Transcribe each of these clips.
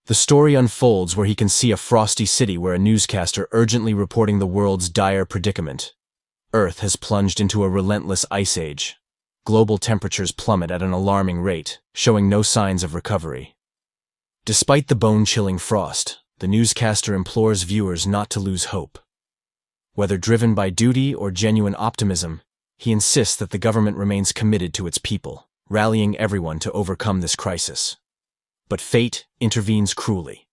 The story unfolds where he can see a frosty city where a newscaster urgently reporting the world's dire predicament. Earth has plunged into a relentless ice age. Global temperatures plummet at an alarming rate, showing no signs of recovery. Despite the bone-chilling frost, the newscaster implores viewers not to lose hope. Whether driven by duty or genuine optimism, he insists that the government remains committed to its people, rallying everyone to overcome this crisis. But fate intervenes cruelly.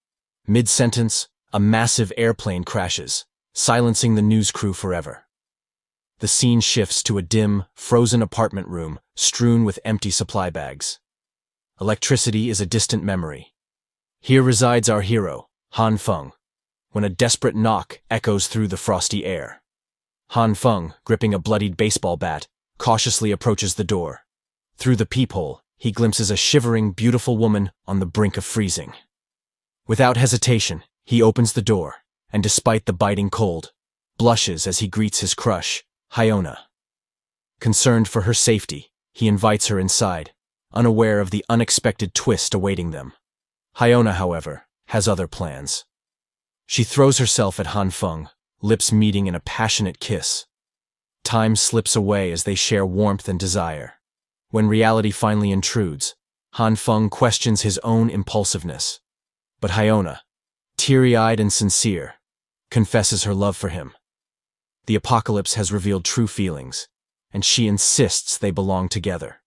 Mid-sentence, a massive airplane crashes, silencing the news crew forever. The scene shifts to a dim, frozen apartment room strewn with empty supply bags. Electricity is a distant memory. Here resides our hero, Han Feng, when a desperate knock echoes through the frosty air. Han Feng, gripping a bloodied baseball bat, cautiously approaches the door. Through the peephole, he glimpses a shivering, beautiful woman on the brink of freezing. Without hesitation, he opens the door, and despite the biting cold, blushes as he greets his crush, Hyona. Concerned for her safety, he invites her inside, unaware of the unexpected twist awaiting them. Hyona, however, has other plans. She throws herself at Han Feng, lips meeting in a passionate kiss. Time slips away as they share warmth and desire. When reality finally intrudes, Han Feng questions his own impulsiveness. But Hyona, teary-eyed and sincere, confesses her love for him. The apocalypse has revealed true feelings, and she insists they belong together.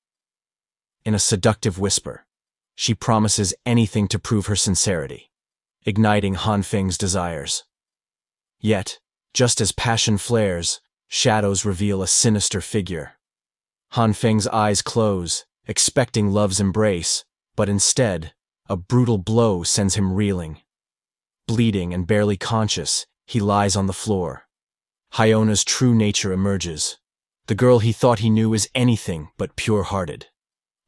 In a seductive whisper, she promises anything to prove her sincerity, igniting Han Feng's desires. Yet, just as passion flares, shadows reveal a sinister figure. Han Feng's eyes close, expecting love's embrace, but instead, a brutal blow sends him reeling. Bleeding and barely conscious, he lies on the floor. Hyona's true nature emerges. The girl he thought he knew is anything but pure-hearted.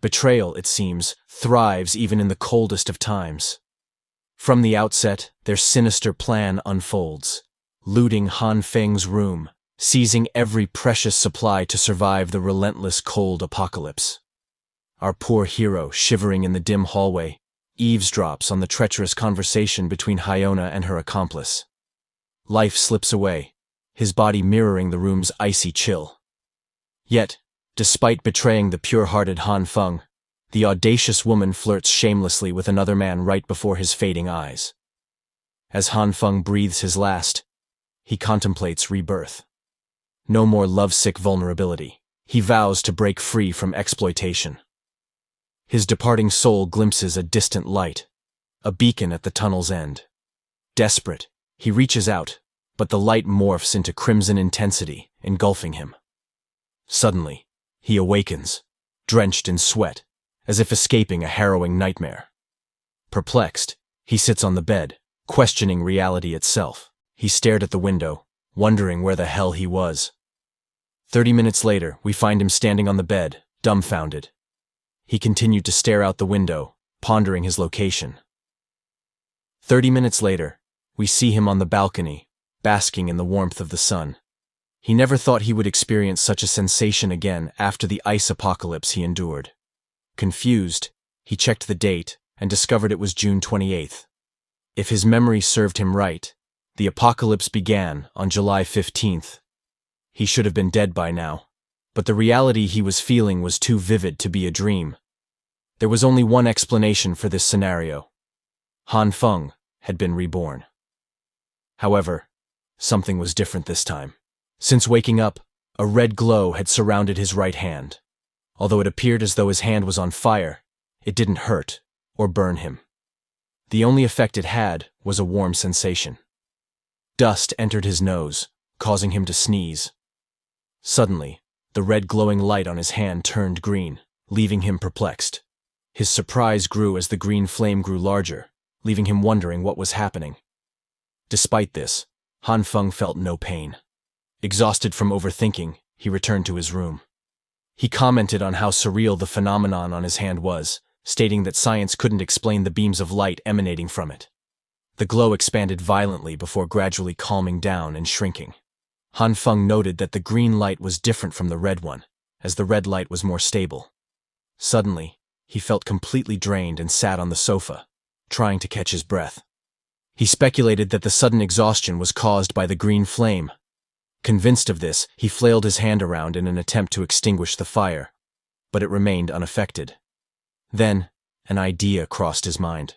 Betrayal, it seems, thrives even in the coldest of times. From the outset, their sinister plan unfolds, looting Han Feng's room, seizing every precious supply to survive the relentless cold apocalypse. Our poor hero, shivering in the dim hallway, eavesdrops on the treacherous conversation between Hyona and her accomplice. Life slips away, his body mirroring the room's icy chill. Yet, despite betraying the pure-hearted Han Feng, the audacious woman flirts shamelessly with another man right before his fading eyes. As Han Feng breathes his last, he contemplates rebirth. No more lovesick vulnerability. He vows to break free from exploitation. His departing soul glimpses a distant light, a beacon at the tunnel's end. Desperate, he reaches out, but the light morphs into crimson intensity, engulfing him. Suddenly, he awakens, drenched in sweat, as if escaping a harrowing nightmare. Perplexed, he sits on the bed, questioning reality itself. He stared at the window, wondering where the hell he was. 30 minutes later, we find him standing on the bed, dumbfounded. He continued to stare out the window, pondering his location. 30 minutes later, we see him on the balcony, basking in the warmth of the sun. He never thought he would experience such a sensation again after the ice apocalypse he endured. Confused, he checked the date and discovered it was June 28th. If his memory served him right, the apocalypse began on July 15th. He should have been dead by now, but the reality he was feeling was too vivid to be a dream. There was only one explanation for this scenario. Han Feng had been reborn. However, something was different this time. Since waking up, a red glow had surrounded his right hand. Although it appeared as though his hand was on fire, it didn't hurt or burn him. The only effect it had was a warm sensation. Dust entered his nose, causing him to sneeze. Suddenly, the red glowing light on his hand turned green, leaving him perplexed. His surprise grew as the green flame grew larger, leaving him wondering what was happening. Despite this, Han Feng felt no pain. Exhausted from overthinking, he returned to his room. He commented on how surreal the phenomenon on his hand was, stating that science couldn't explain the beams of light emanating from it. The glow expanded violently before gradually calming down and shrinking. Han Feng noted that the green light was different from the red one, as the red light was more stable. Suddenly, he felt completely drained and sat on the sofa, trying to catch his breath. He speculated that the sudden exhaustion was caused by the green flame. Convinced of this, he flailed his hand around in an attempt to extinguish the fire, but it remained unaffected. Then, an idea crossed his mind.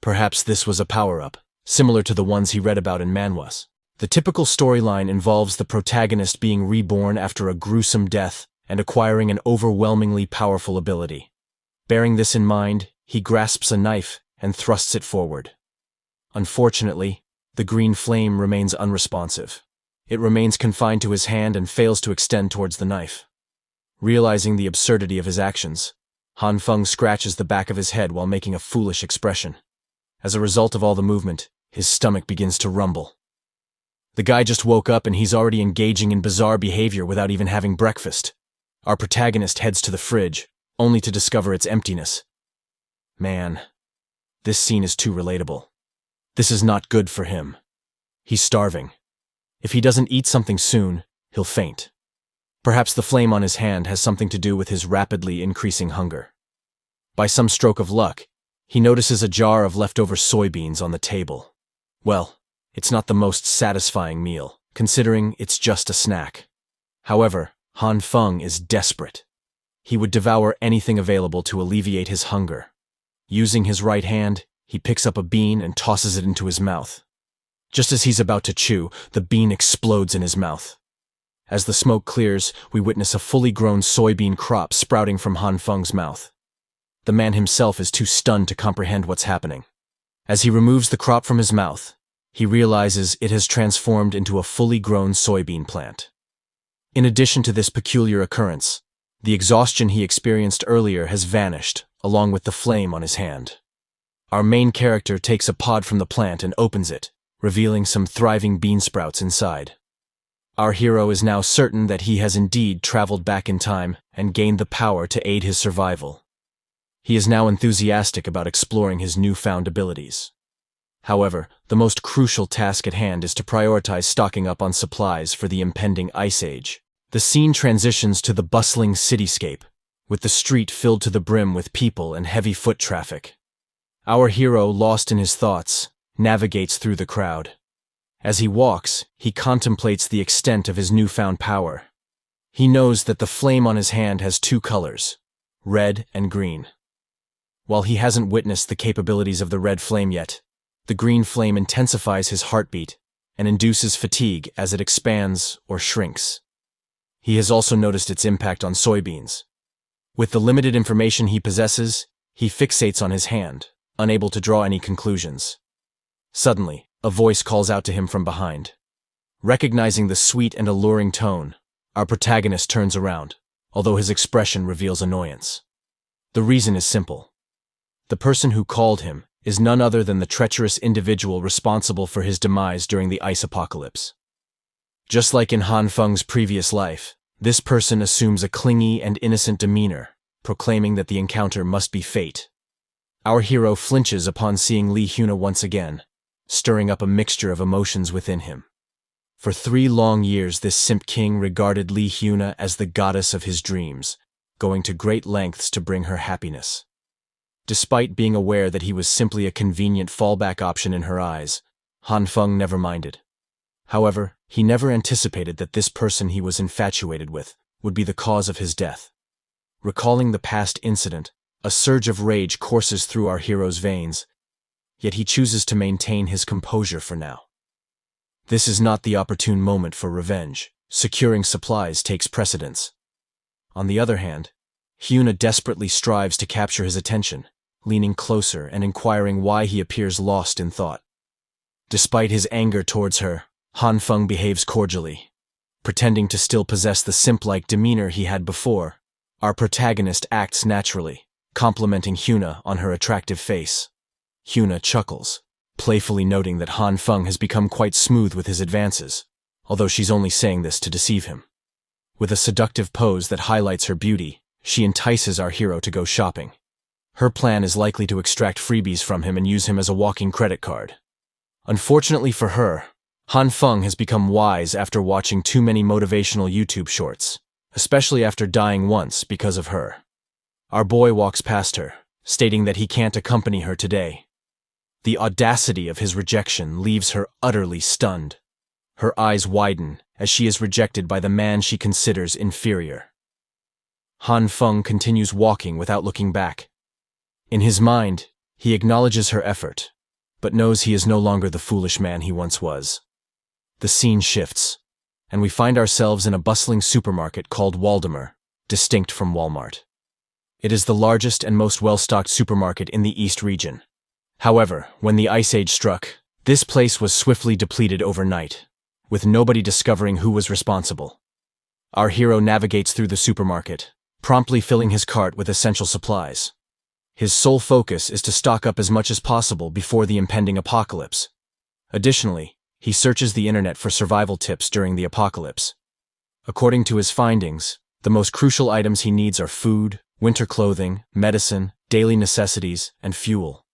Perhaps this was a power-up, similar to the ones he read about in manhwas. The typical storyline involves the protagonist being reborn after a gruesome death and acquiring an overwhelmingly powerful ability. Bearing this in mind, he grasps a knife and thrusts it forward. Unfortunately, the green flame remains unresponsive. It remains confined to his hand and fails to extend towards the knife. Realizing the absurdity of his actions, Han Feng scratches the back of his head while making a foolish expression. As a result of all the movement, his stomach begins to rumble. The guy just woke up and he's already engaging in bizarre behavior without even having breakfast. Our protagonist heads to the fridge, only to discover its emptiness. Man, this scene is too relatable. This is not good for him. He's starving. If he doesn't eat something soon, he'll faint. Perhaps the flame on his hand has something to do with his rapidly increasing hunger. By some stroke of luck, he notices a jar of leftover soybeans on the table. Well, it's not the most satisfying meal, considering it's just a snack. However, Han Feng is desperate. He would devour anything available to alleviate his hunger. Using his right hand, he picks up a bean and tosses it into his mouth. Just as he's about to chew, the bean explodes in his mouth. As the smoke clears, we witness a fully grown soybean crop sprouting from Han Feng's mouth. The man himself is too stunned to comprehend what's happening. As he removes the crop from his mouth, he realizes it has transformed into a fully grown soybean plant. In addition to this peculiar occurrence, the exhaustion he experienced earlier has vanished, along with the flame on his hand. Our main character takes a pod from the plant and opens it, revealing some thriving bean sprouts inside. Our hero is now certain that he has indeed traveled back in time and gained the power to aid his survival. He is now enthusiastic about exploring his newfound abilities. However, the most crucial task at hand is to prioritize stocking up on supplies for the impending Ice Age. The scene transitions to the bustling cityscape, with the street filled to the brim with people and heavy foot traffic. Our hero, lost in his thoughts, navigates through the crowd. As he walks, he contemplates the extent of his newfound power. He knows that the flame on his hand has two colors, red and green. While he hasn't witnessed the capabilities of the red flame yet, the green flame intensifies his heartbeat and induces fatigue as it expands or shrinks. He has also noticed its impact on soybeans. With the limited information he possesses, he fixates on his hand, unable to draw any conclusions. Suddenly, a voice calls out to him from behind. Recognizing the sweet and alluring tone, our protagonist turns around, although his expression reveals annoyance. The reason is simple. The person who called him is none other than the treacherous individual responsible for his demise during the ice apocalypse. Just like in Han Feng's previous life, this person assumes a clingy and innocent demeanor, proclaiming that the encounter must be fate. Our hero flinches upon seeing Hyona once again, stirring up a mixture of emotions within him. For 3 long years this simp king regarded Hyona as the goddess of his dreams, going to great lengths to bring her happiness. Despite being aware that he was simply a convenient fallback option in her eyes, Han Feng never minded. However, he never anticipated that this person he was infatuated with would be the cause of his death. Recalling the past incident, a surge of rage courses through our hero's veins, yet he chooses to maintain his composure for now. This is not the opportune moment for revenge. Securing supplies takes precedence. On the other hand, Hyona desperately strives to capture his attention, leaning closer and inquiring why he appears lost in thought. Despite his anger towards her, Han Feng behaves cordially. Pretending to still possess the simp-like demeanor he had before, our protagonist acts naturally, complimenting Hyona on her attractive face. Hyona chuckles, playfully noting that Han Feng has become quite smooth with his advances, although she's only saying this to deceive him. With a seductive pose that highlights her beauty, she entices our hero to go shopping. Her plan is likely to extract freebies from him and use him as a walking credit card. Unfortunately for her, Han Feng has become wise after watching too many motivational YouTube shorts, especially after dying once because of her. Our boy walks past her, stating that he can't accompany her today, The audacity of his rejection leaves her utterly stunned. Her eyes widen as she is rejected by the man she considers inferior. Han Feng continues walking without looking back. In his mind, he acknowledges her effort, but knows he is no longer the foolish man he once was. The scene shifts, and we find ourselves in a bustling supermarket called Waldemar, distinct from Walmart. It is the largest and most well-stocked supermarket in the East region. However, when the Ice Age struck, this place was swiftly depleted overnight, with nobody discovering who was responsible. Our hero navigates through the supermarket, promptly filling his cart with essential supplies. His sole focus is to stock up as much as possible before the impending apocalypse. Additionally, he searches the internet for survival tips during the apocalypse. According to his findings, the most crucial items he needs are food, winter clothing, medicine, daily necessities, and fuel.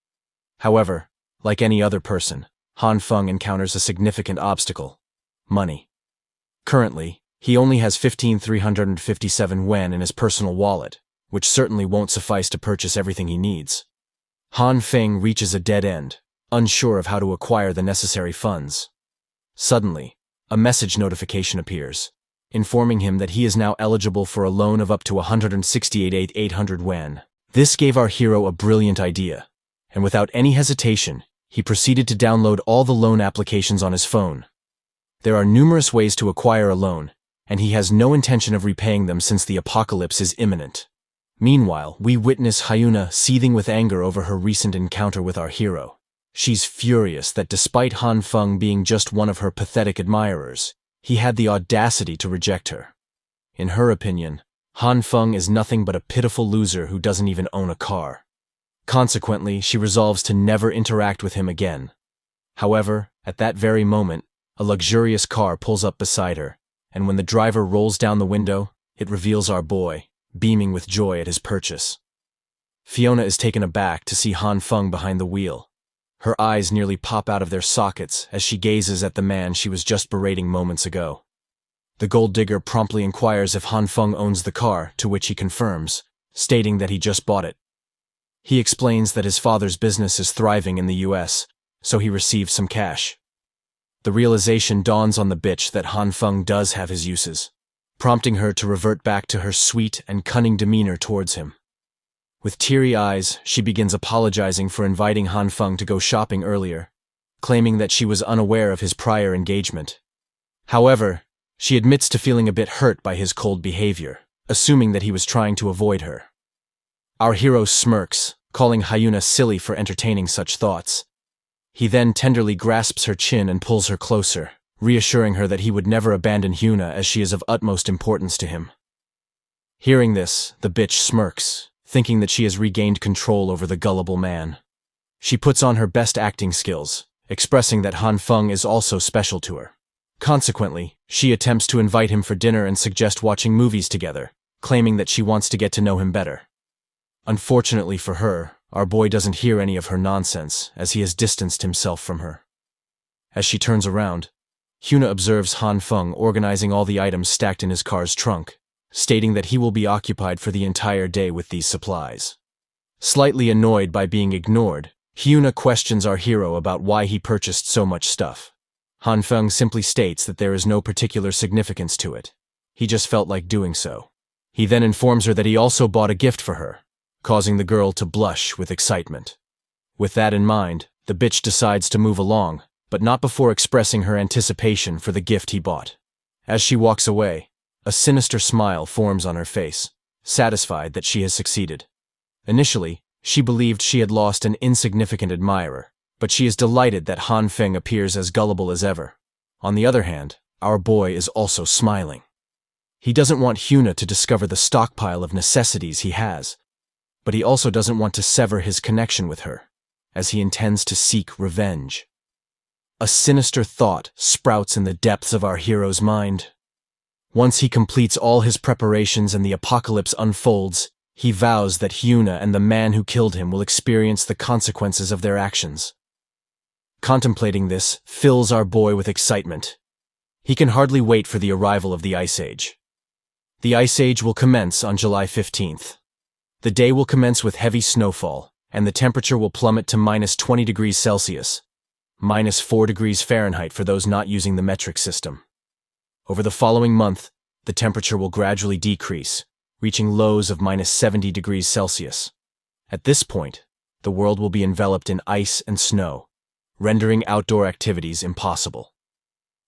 However, like any other person, Han Feng encounters a significant obstacle: money. Currently, he only has 15,357 yuan in his personal wallet, which certainly won't suffice to purchase everything he needs. Han Feng reaches a dead end, unsure of how to acquire the necessary funds. Suddenly, a message notification appears, informing him that he is now eligible for a loan of up to 168,800 yuan. This gave our hero a brilliant idea, and without any hesitation, he proceeded to download all the loan applications on his phone. There are numerous ways to acquire a loan, and he has no intention of repaying them since the apocalypse is imminent. Meanwhile, we witness Hyona seething with anger over her recent encounter with our hero. She's furious that despite Han Feng being just one of her pathetic admirers, he had the audacity to reject her. In her opinion, Han Feng is nothing but a pitiful loser who doesn't even own a car. Consequently, she resolves to never interact with him again. However, at that very moment, a luxurious car pulls up beside her, and when the driver rolls down the window, it reveals our boy, beaming with joy at his purchase. Fiona is taken aback to see Han Feng behind the wheel. Her eyes nearly pop out of their sockets as she gazes at the man she was just berating moments ago. The gold digger promptly inquires if Han Feng owns the car, to which he confirms, stating that he just bought it. He explains that his father's business is thriving in the US, so he receives some cash. The realization dawns on the bitch that Han Feng does have his uses, prompting her to revert back to her sweet and cunning demeanor towards him. With teary eyes, she begins apologizing for inviting Han Feng to go shopping earlier, claiming that she was unaware of his prior engagement. However, she admits to feeling a bit hurt by his cold behavior, assuming that he was trying to avoid her. Our hero smirks, calling Hyona silly for entertaining such thoughts. He then tenderly grasps her chin and pulls her closer, reassuring her that he would never abandon Hyona as she is of utmost importance to him. Hearing this, the bitch smirks, thinking that she has regained control over the gullible man. She puts on her best acting skills, expressing that Han Feng is also special to her. Consequently, she attempts to invite him for dinner and suggest watching movies together, claiming that she wants to get to know him better. Unfortunately for her, our boy doesn't hear any of her nonsense, as he has distanced himself from her. As she turns around, Hyona observes Han Feng organizing all the items stacked in his car's trunk, stating that he will be occupied for the entire day with these supplies. Slightly annoyed by being ignored, Hyona questions our hero about why he purchased so much stuff. Han Feng simply states that there is no particular significance to it. He just felt like doing so. He then informs her that he also bought a gift for her, causing the girl to blush with excitement. With that in mind, the bitch decides to move along, but not before expressing her anticipation for the gift he bought. As she walks away, a sinister smile forms on her face, satisfied that she has succeeded. Initially, she believed she had lost an insignificant admirer, but she is delighted that Han Feng appears as gullible as ever. On the other hand, our boy is also smiling. He doesn't want Hyona to discover the stockpile of necessities he has, but he also doesn't want to sever his connection with her, as he intends to seek revenge. A sinister thought sprouts in the depths of our hero's mind. Once he completes all his preparations and the apocalypse unfolds, he vows that Hyona and the man who killed him will experience the consequences of their actions. Contemplating this fills our boy with excitement. He can hardly wait for the arrival of the Ice Age. The Ice Age will commence on July 15th. The day will commence with heavy snowfall, and the temperature will plummet to -20 degrees Celsius, -4 degrees Fahrenheit for those not using the metric system. Over the following month, the temperature will gradually decrease, reaching lows of -70 degrees Celsius. At this point, the world will be enveloped in ice and snow, rendering outdoor activities impossible.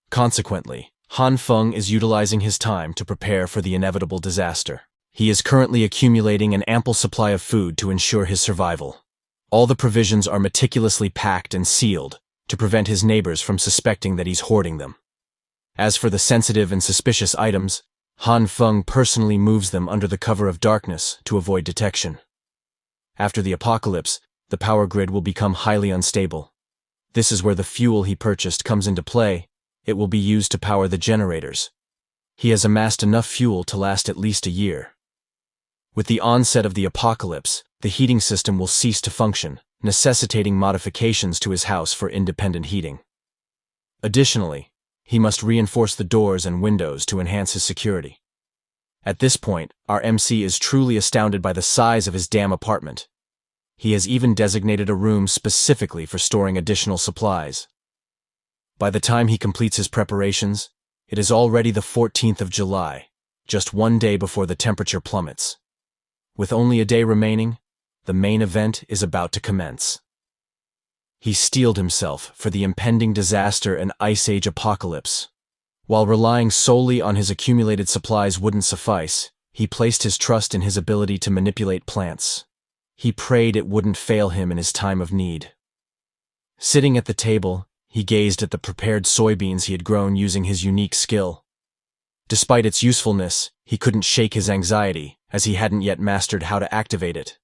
Consequently, Han Feng is utilizing his time to prepare for the inevitable disaster. He is currently accumulating an ample supply of food to ensure his survival. All the provisions are meticulously packed and sealed to prevent his neighbors from suspecting that he's hoarding them. As for the sensitive and suspicious items, Han Feng personally moves them under the cover of darkness to avoid detection. After the apocalypse, the power grid will become highly unstable. This is where the fuel he purchased comes into play. It will be used to power the generators. He has amassed enough fuel to last at least a year. With the onset of the apocalypse, the heating system will cease to function, necessitating modifications to his house for independent heating. Additionally, he must reinforce the doors and windows to enhance his security. At this point, our MC is truly astounded by the size of his damn apartment. He has even designated a room specifically for storing additional supplies. By the time he completes his preparations, it is already the 14th of July, just one day before the temperature plummets. With only a day remaining, the main event is about to commence. He steeled himself for the impending disaster and Ice Age apocalypse. While relying solely on his accumulated supplies wouldn't suffice, he placed his trust in his ability to manipulate plants. He prayed it wouldn't fail him in his time of need. Sitting at the table, he gazed at the prepared soybeans he had grown using his unique skill. Despite its usefulness, he couldn't shake his anxiety, as he hadn't yet mastered how to activate it.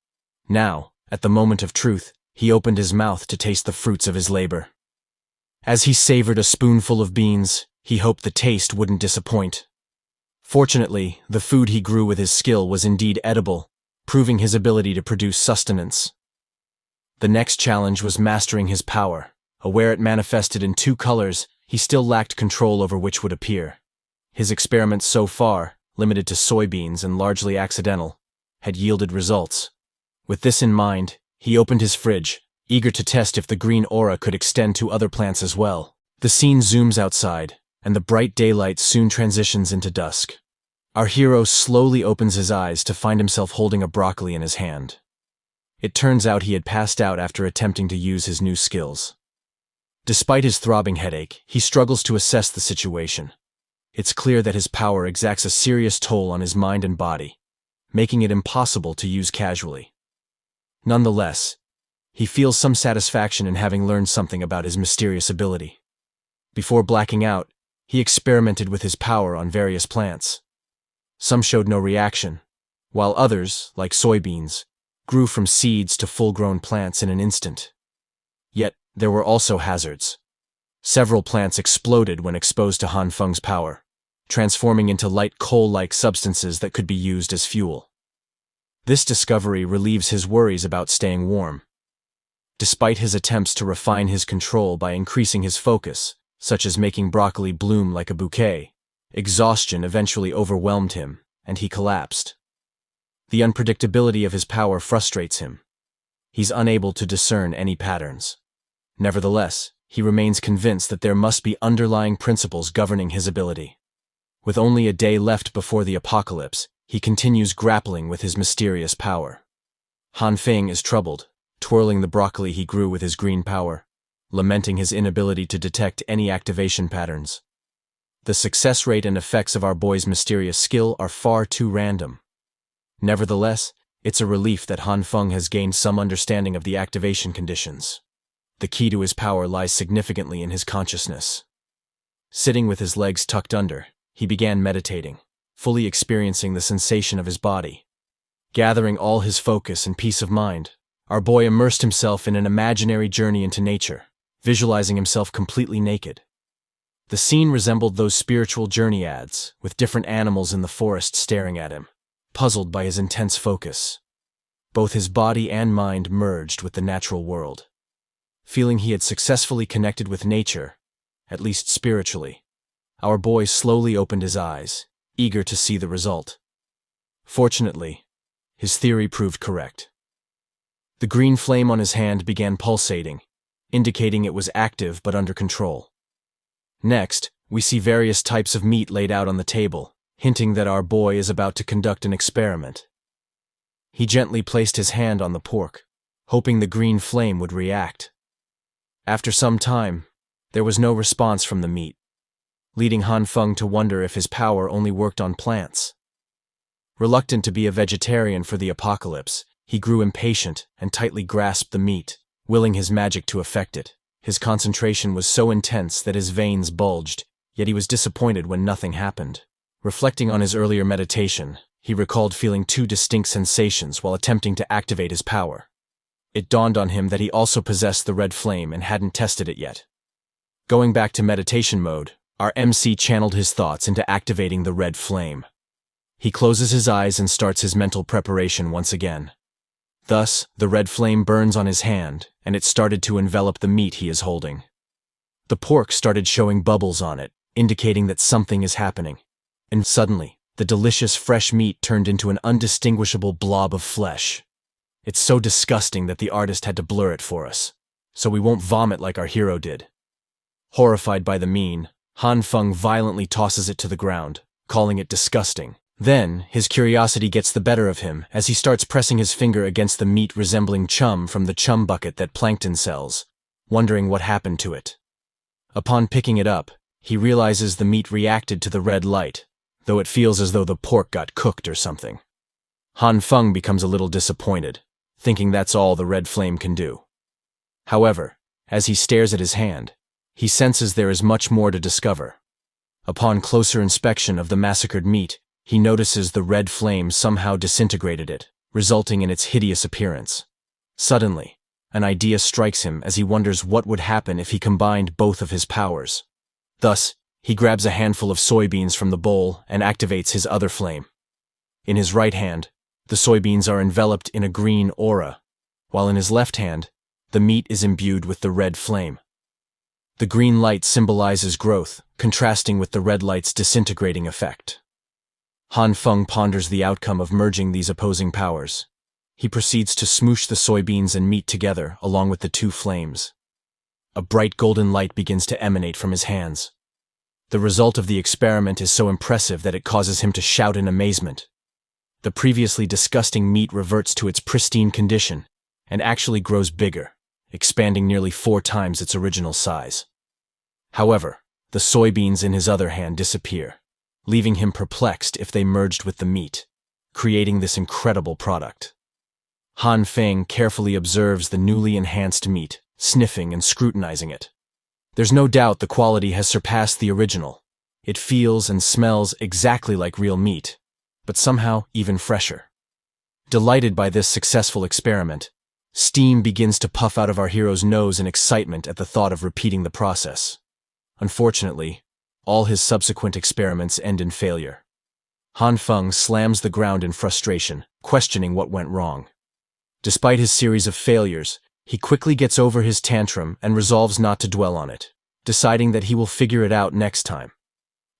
Now, at the moment of truth, he opened his mouth to taste the fruits of his labor. As he savored a spoonful of beans, he hoped the taste wouldn't disappoint. Fortunately, the food he grew with his skill was indeed edible, proving his ability to produce sustenance. The next challenge was mastering his power. Aware it manifested in two colors, he still lacked control over which would appear. His experiments so far, limited to soybeans and largely accidental, had yielded results. With this in mind, he opened his fridge, eager to test if the green aura could extend to other plants as well. The scene zooms outside, and the bright daylight soon transitions into dusk. Our hero slowly opens his eyes to find himself holding a broccoli in his hand. It turns out he had passed out after attempting to use his new skills. Despite his throbbing headache, he struggles to assess the situation. It's clear that his power exacts a serious toll on his mind and body, making it impossible to use casually. Nonetheless, he feels some satisfaction in having learned something about his mysterious ability. Before blacking out, he experimented with his power on various plants. Some showed no reaction, while others, like soybeans, grew from seeds to full-grown plants in an instant. Yet, there were also hazards. Several plants exploded when exposed to Han Feng's power, transforming into light coal-like substances that could be used as fuel. This discovery relieves his worries about staying warm. Despite his attempts to refine his control by increasing his focus, such as making broccoli bloom like a bouquet, exhaustion eventually overwhelmed him, and he collapsed. The unpredictability of his power frustrates him. He's unable to discern any patterns. Nevertheless, he remains convinced that there must be underlying principles governing his ability. With only a day left before the apocalypse, he continues grappling with his mysterious power. Han Feng is troubled, twirling the broccoli he grew with his green power, lamenting his inability to detect any activation patterns. The success rate and effects of our boy's mysterious skill are far too random. Nevertheless, it's a relief that Han Feng has gained some understanding of the activation conditions. The key to his power lies significantly in his consciousness. Sitting with his legs tucked under, he began meditating, fully experiencing the sensation of his body. Gathering all his focus and peace of mind, our boy immersed himself in an imaginary journey into nature, visualizing himself completely naked. The scene resembled those spiritual journey ads, with different animals in the forest staring at him, puzzled by his intense focus. Both his body and mind merged with the natural world. Feeling he had successfully connected with nature, at least spiritually, our boy slowly opened his eyes, eager to see the result. Fortunately, his theory proved correct. The green flame on his hand began pulsating, indicating it was active but under control. Next, we see various types of meat laid out on the table, hinting that our boy is about to conduct an experiment. He gently placed his hand on the pork, hoping the green flame would react. After some time, there was no response from the meat, leading Han Feng to wonder if his power only worked on plants. Reluctant to be a vegetarian for the apocalypse, he grew impatient and tightly grasped the meat, willing his magic to affect it. His concentration was so intense that his veins bulged, yet he was disappointed when nothing happened. Reflecting on his earlier meditation, he recalled feeling two distinct sensations while attempting to activate his power. It dawned on him that he also possessed the red flame and hadn't tested it yet. Going back to meditation mode, our MC channeled his thoughts into activating the red flame. He closes his eyes and starts his mental preparation once again. Thus, the red flame burns on his hand, and it started to envelop the meat he is holding. The pork started showing bubbles on it, indicating that something is happening. And suddenly, the delicious fresh meat turned into an undistinguishable blob of flesh. It's so disgusting that the artist had to blur it for us, so we won't vomit like our hero did. Horrified by the mien, Han Feng violently tosses it to the ground, calling it disgusting. Then, his curiosity gets the better of him as he starts pressing his finger against the meat resembling chum from the chum bucket that plankton sells, wondering what happened to it. Upon picking it up, he realizes the meat reacted to the red light, though it feels as though the pork got cooked or something. Han Feng becomes a little disappointed, thinking that's all the red flame can do. However, as he stares at his hand, he senses there is much more to discover. Upon closer inspection of the massacred meat, he notices the red flame somehow disintegrated it, resulting in its hideous appearance. Suddenly, an idea strikes him as he wonders what would happen if he combined both of his powers. Thus, he grabs a handful of soybeans from the bowl and activates his other flame. In his right hand, the soybeans are enveloped in a green aura, while in his left hand, the meat is imbued with the red flame. The green light symbolizes growth, contrasting with the red light's disintegrating effect. Han Feng ponders the outcome of merging these opposing powers. He proceeds to smoosh the soybeans and meat together along with the two flames. A bright golden light begins to emanate from his hands. The result of the experiment is so impressive that it causes him to shout in amazement. The previously disgusting meat reverts to its pristine condition and actually grows bigger, expanding nearly 4 times its original size. However, the soybeans in his other hand disappear, leaving him perplexed if they merged with the meat, creating this incredible product. Han Feng carefully observes the newly enhanced meat, sniffing and scrutinizing it. There's no doubt the quality has surpassed the original. It feels and smells exactly like real meat, but somehow even fresher. Delighted by this successful experiment, steam begins to puff out of our hero's nose in excitement at the thought of repeating the process. Unfortunately, all his subsequent experiments end in failure. Han Feng slams the ground in frustration, questioning what went wrong. Despite his series of failures, he quickly gets over his tantrum and resolves not to dwell on it, deciding that he will figure it out next time.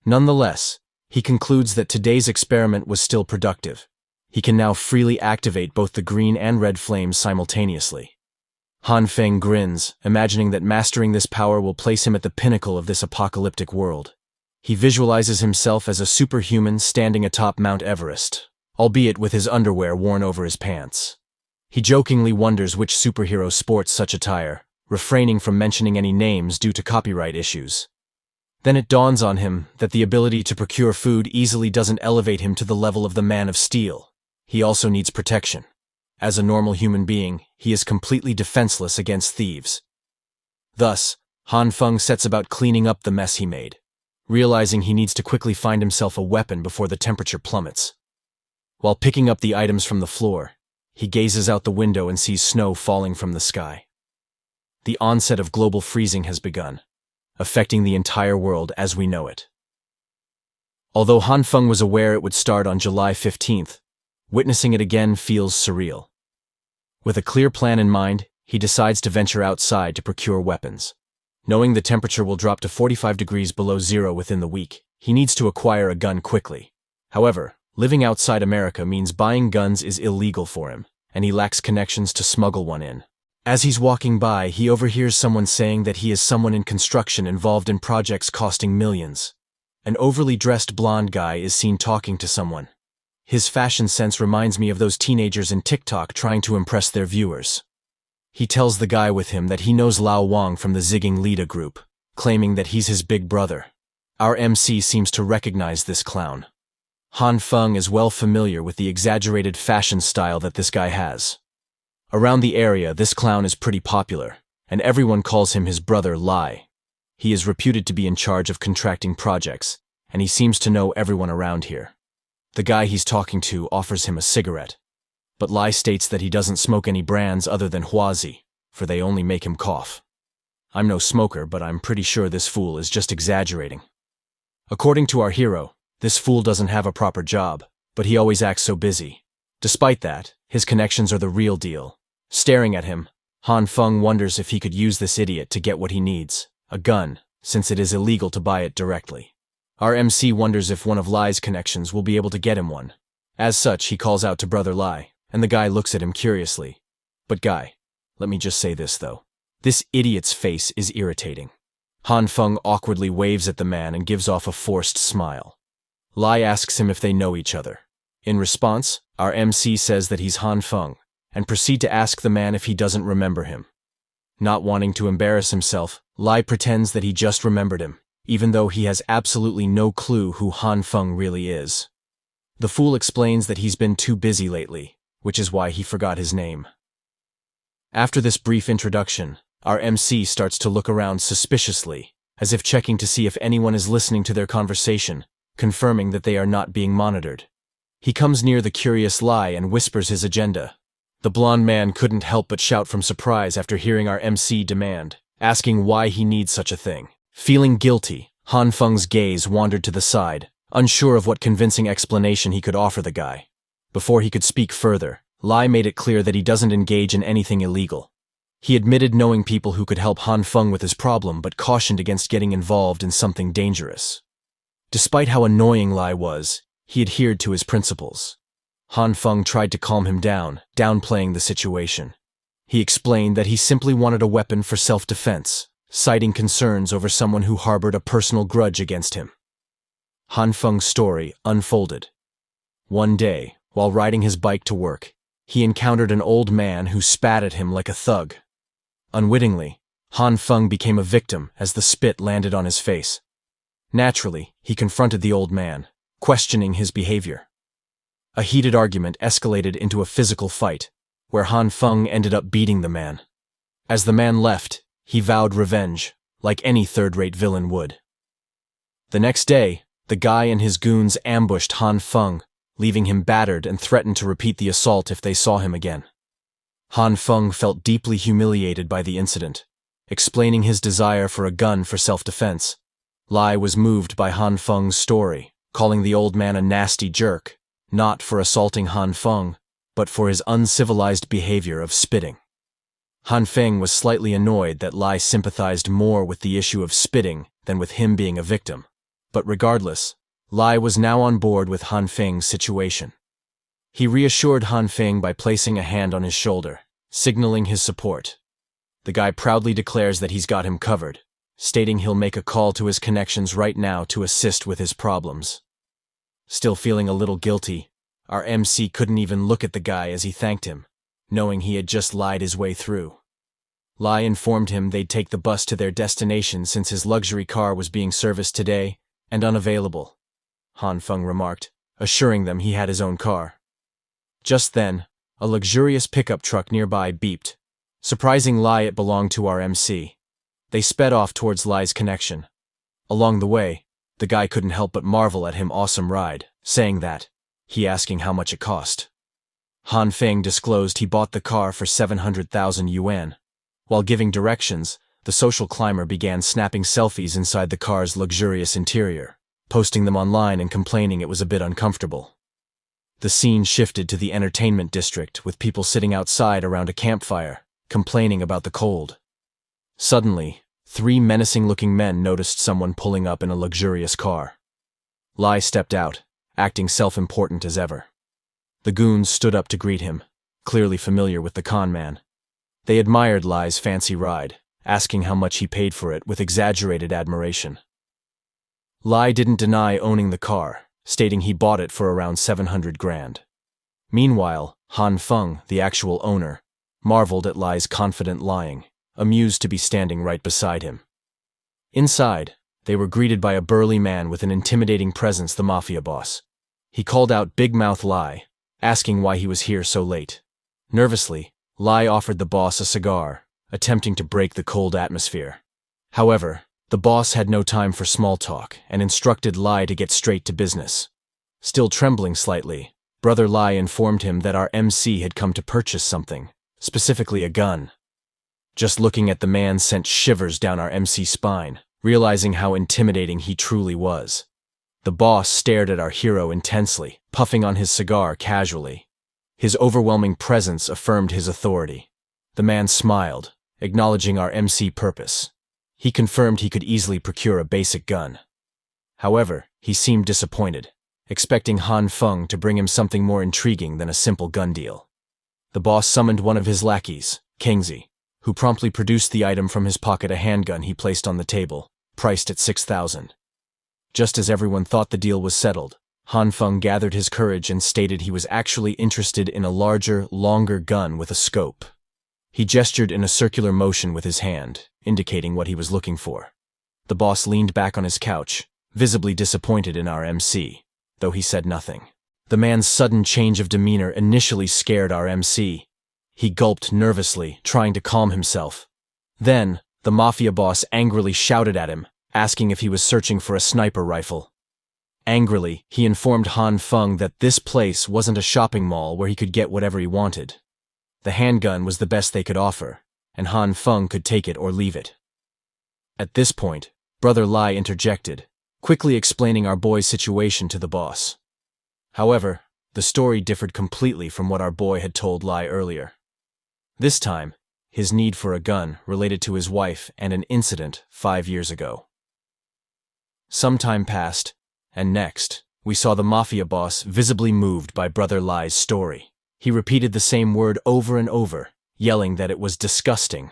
Nonetheless, he concludes that today's experiment was still productive. He can now freely activate both the green and red flames simultaneously. Han Feng grins, imagining that mastering this power will place him at the pinnacle of this apocalyptic world. He visualizes himself as a superhuman standing atop Mount Everest, albeit with his underwear worn over his pants. He jokingly wonders which superhero sports such attire, refraining from mentioning any names due to copyright issues. Then it dawns on him that the ability to procure food easily doesn't elevate him to the level of the Man of Steel. He also needs protection. As a normal human being, he is completely defenseless against thieves. Thus, Han Feng sets about cleaning up the mess he made, realizing he needs to quickly find himself a weapon before the temperature plummets. While picking up the items from the floor, he gazes out the window and sees snow falling from the sky. The onset of global freezing has begun, affecting the entire world as we know it. Although Han Feng was aware it would start on July 15th, witnessing it again feels surreal. With a clear plan in mind, he decides to venture outside to procure weapons. Knowing the temperature will drop to 45 degrees below zero within the week, he needs to acquire a gun quickly. However, living outside America means buying guns is illegal for him, and he lacks connections to smuggle one in. As he's walking by, he overhears someone saying that he is someone in construction involved in projects costing millions. An overly dressed blonde guy is seen talking to someone. His fashion sense reminds me of those teenagers in TikTok trying to impress their viewers. He tells the guy with him that he knows Lao Wang from the Zigging Lida group, claiming that he's his big brother. Our MC seems to recognize this clown. Han Feng is well familiar with the exaggerated fashion style that this guy has. Around the area, this clown is pretty popular, and everyone calls him his brother Lai. He is reputed to be in charge of contracting projects, and he seems to know everyone around here. The guy he's talking to offers him a cigarette, but Lai states that he doesn't smoke any brands other than Huazi, for they only make him cough. I'm no smoker, but I'm pretty sure this fool is just exaggerating. According to our hero, this fool doesn't have a proper job, but he always acts so busy. Despite that, his connections are the real deal. Staring at him, Han Feng wonders if he could use this idiot to get what he needs, a gun, since it is illegal to buy it directly. Our MC wonders if one of Lai's connections will be able to get him one. As such, he calls out to Brother Lai, and the guy looks at him curiously. But guy, let me just say this though. This idiot's face is irritating. Han Feng awkwardly waves at the man and gives off a forced smile. Lai asks him if they know each other. In response, our MC says that he's Han Feng, and proceed to ask the man if he doesn't remember him. Not wanting to embarrass himself, Lai pretends that he just remembered him, even though he has absolutely no clue who Han Feng really is. The fool explains that he's been too busy lately, which is why he forgot his name. After this brief introduction, our MC starts to look around suspiciously, as if checking to see if anyone is listening to their conversation, confirming that they are not being monitored. He comes near the curious Lai and whispers his agenda. The blonde man couldn't help but shout from surprise after hearing our MC demand, asking why he needs such a thing. Feeling guilty, Han Feng's gaze wandered to the side, unsure of what convincing explanation he could offer the guy. Before he could speak further, Lai made it clear that he doesn't engage in anything illegal. He admitted knowing people who could help Han Feng with his problem, but cautioned against getting involved in something dangerous. Despite how annoying Lai was, he adhered to his principles. Han Feng tried to calm him down, downplaying the situation. He explained that he simply wanted a weapon for self-defense, citing concerns over someone who harbored a personal grudge against him. Han Feng's story unfolded. One day, while riding his bike to work, he encountered an old man who spat at him like a thug. Unwittingly, Han Feng became a victim as the spit landed on his face. Naturally, he confronted the old man, questioning his behavior. A heated argument escalated into a physical fight, where Han Feng ended up beating the man. As the man left, he vowed revenge, like any third-rate villain would. The next day, the guy and his goons ambushed Han Feng, leaving him battered and threatened to repeat the assault if they saw him again. Han Feng felt deeply humiliated by the incident, explaining his desire for a gun for self-defense. Lai was moved by Han Feng's story, calling the old man a nasty jerk, not for assaulting Han Feng, but for his uncivilized behavior of spitting. Han Feng was slightly annoyed that Lai sympathized more with the issue of spitting than with him being a victim, but regardless, Lai was now on board with Han Feng's situation. He reassured Han Feng by placing a hand on his shoulder, signaling his support. The guy proudly declares that he's got him covered, stating he'll make a call to his connections right now to assist with his problems. Still feeling a little guilty, our MC couldn't even look at the guy as he thanked him, knowing he had just lied his way through. Lai informed him they'd take the bus to their destination since his luxury car was being serviced today and unavailable. Han Feng remarked, assuring them he had his own car. Just then, a luxurious pickup truck nearby beeped. Surprising Lai, it belonged to our MC. They sped off towards Lai's connection. Along the way, the guy couldn't help but marvel at him awesome ride, saying that, he asking how much it cost. Han Feng disclosed he bought the car for 700,000 yuan. While giving directions, the social climber began snapping selfies inside the car's luxurious interior, posting them online and complaining it was a bit uncomfortable. The scene shifted to the entertainment district with people sitting outside around a campfire, complaining about the cold. Suddenly, 3 menacing-looking men noticed someone pulling up in a luxurious car. Lai stepped out, acting self-important as ever. The goons stood up to greet him, clearly familiar with the con man. They admired Lai's fancy ride, asking how much he paid for it with exaggerated admiration. Lai didn't deny owning the car, stating he bought it for around 700 grand. Meanwhile, Han Feng, the actual owner, marveled at Lai's confident lying, amused to be standing right beside him. Inside, they were greeted by a burly man with an intimidating presence, the mafia boss. He called out Big Mouth Lai, asking why he was here so late. Nervously, Lai offered the boss a cigar, attempting to break the cold atmosphere. However, the boss had no time for small talk and instructed Lai to get straight to business. Still trembling slightly, Brother Lai informed him that our MC had come to purchase something, specifically a gun. Just looking at the man sent shivers down our MC's spine, realizing how intimidating he truly was. The boss stared at our hero intensely, puffing on his cigar casually. His overwhelming presence affirmed his authority. The man smiled, acknowledging our MC purpose. He confirmed he could easily procure a basic gun. However, he seemed disappointed, expecting Han Feng to bring him something more intriguing than a simple gun deal. The boss summoned one of his lackeys, Kingzi, who promptly produced the item from his pocket, a handgun he placed on the table, priced at 6,000. Just as everyone thought the deal was settled, Han Feng gathered his courage and stated he was actually interested in a larger, longer gun with a scope. He gestured in a circular motion with his hand, indicating what he was looking for. The boss leaned back on his couch, visibly disappointed in our MC, though he said nothing. The man's sudden change of demeanor initially scared our MC. He gulped nervously, trying to calm himself. Then, the mafia boss angrily shouted at him, asking if he was searching for a sniper rifle. Angrily, he informed Han Feng that this place wasn't a shopping mall where he could get whatever he wanted. The handgun was the best they could offer, and Han Feng could take it or leave it. At this point, Brother Lai interjected, quickly explaining our boy's situation to the boss. However, the story differed completely from what our boy had told Lai earlier. This time, his need for a gun related to his wife and an incident 5 years ago. Some time passed, and next, we saw the mafia boss visibly moved by Brother Lai's story. He repeated the same word over and over, yelling that it was disgusting.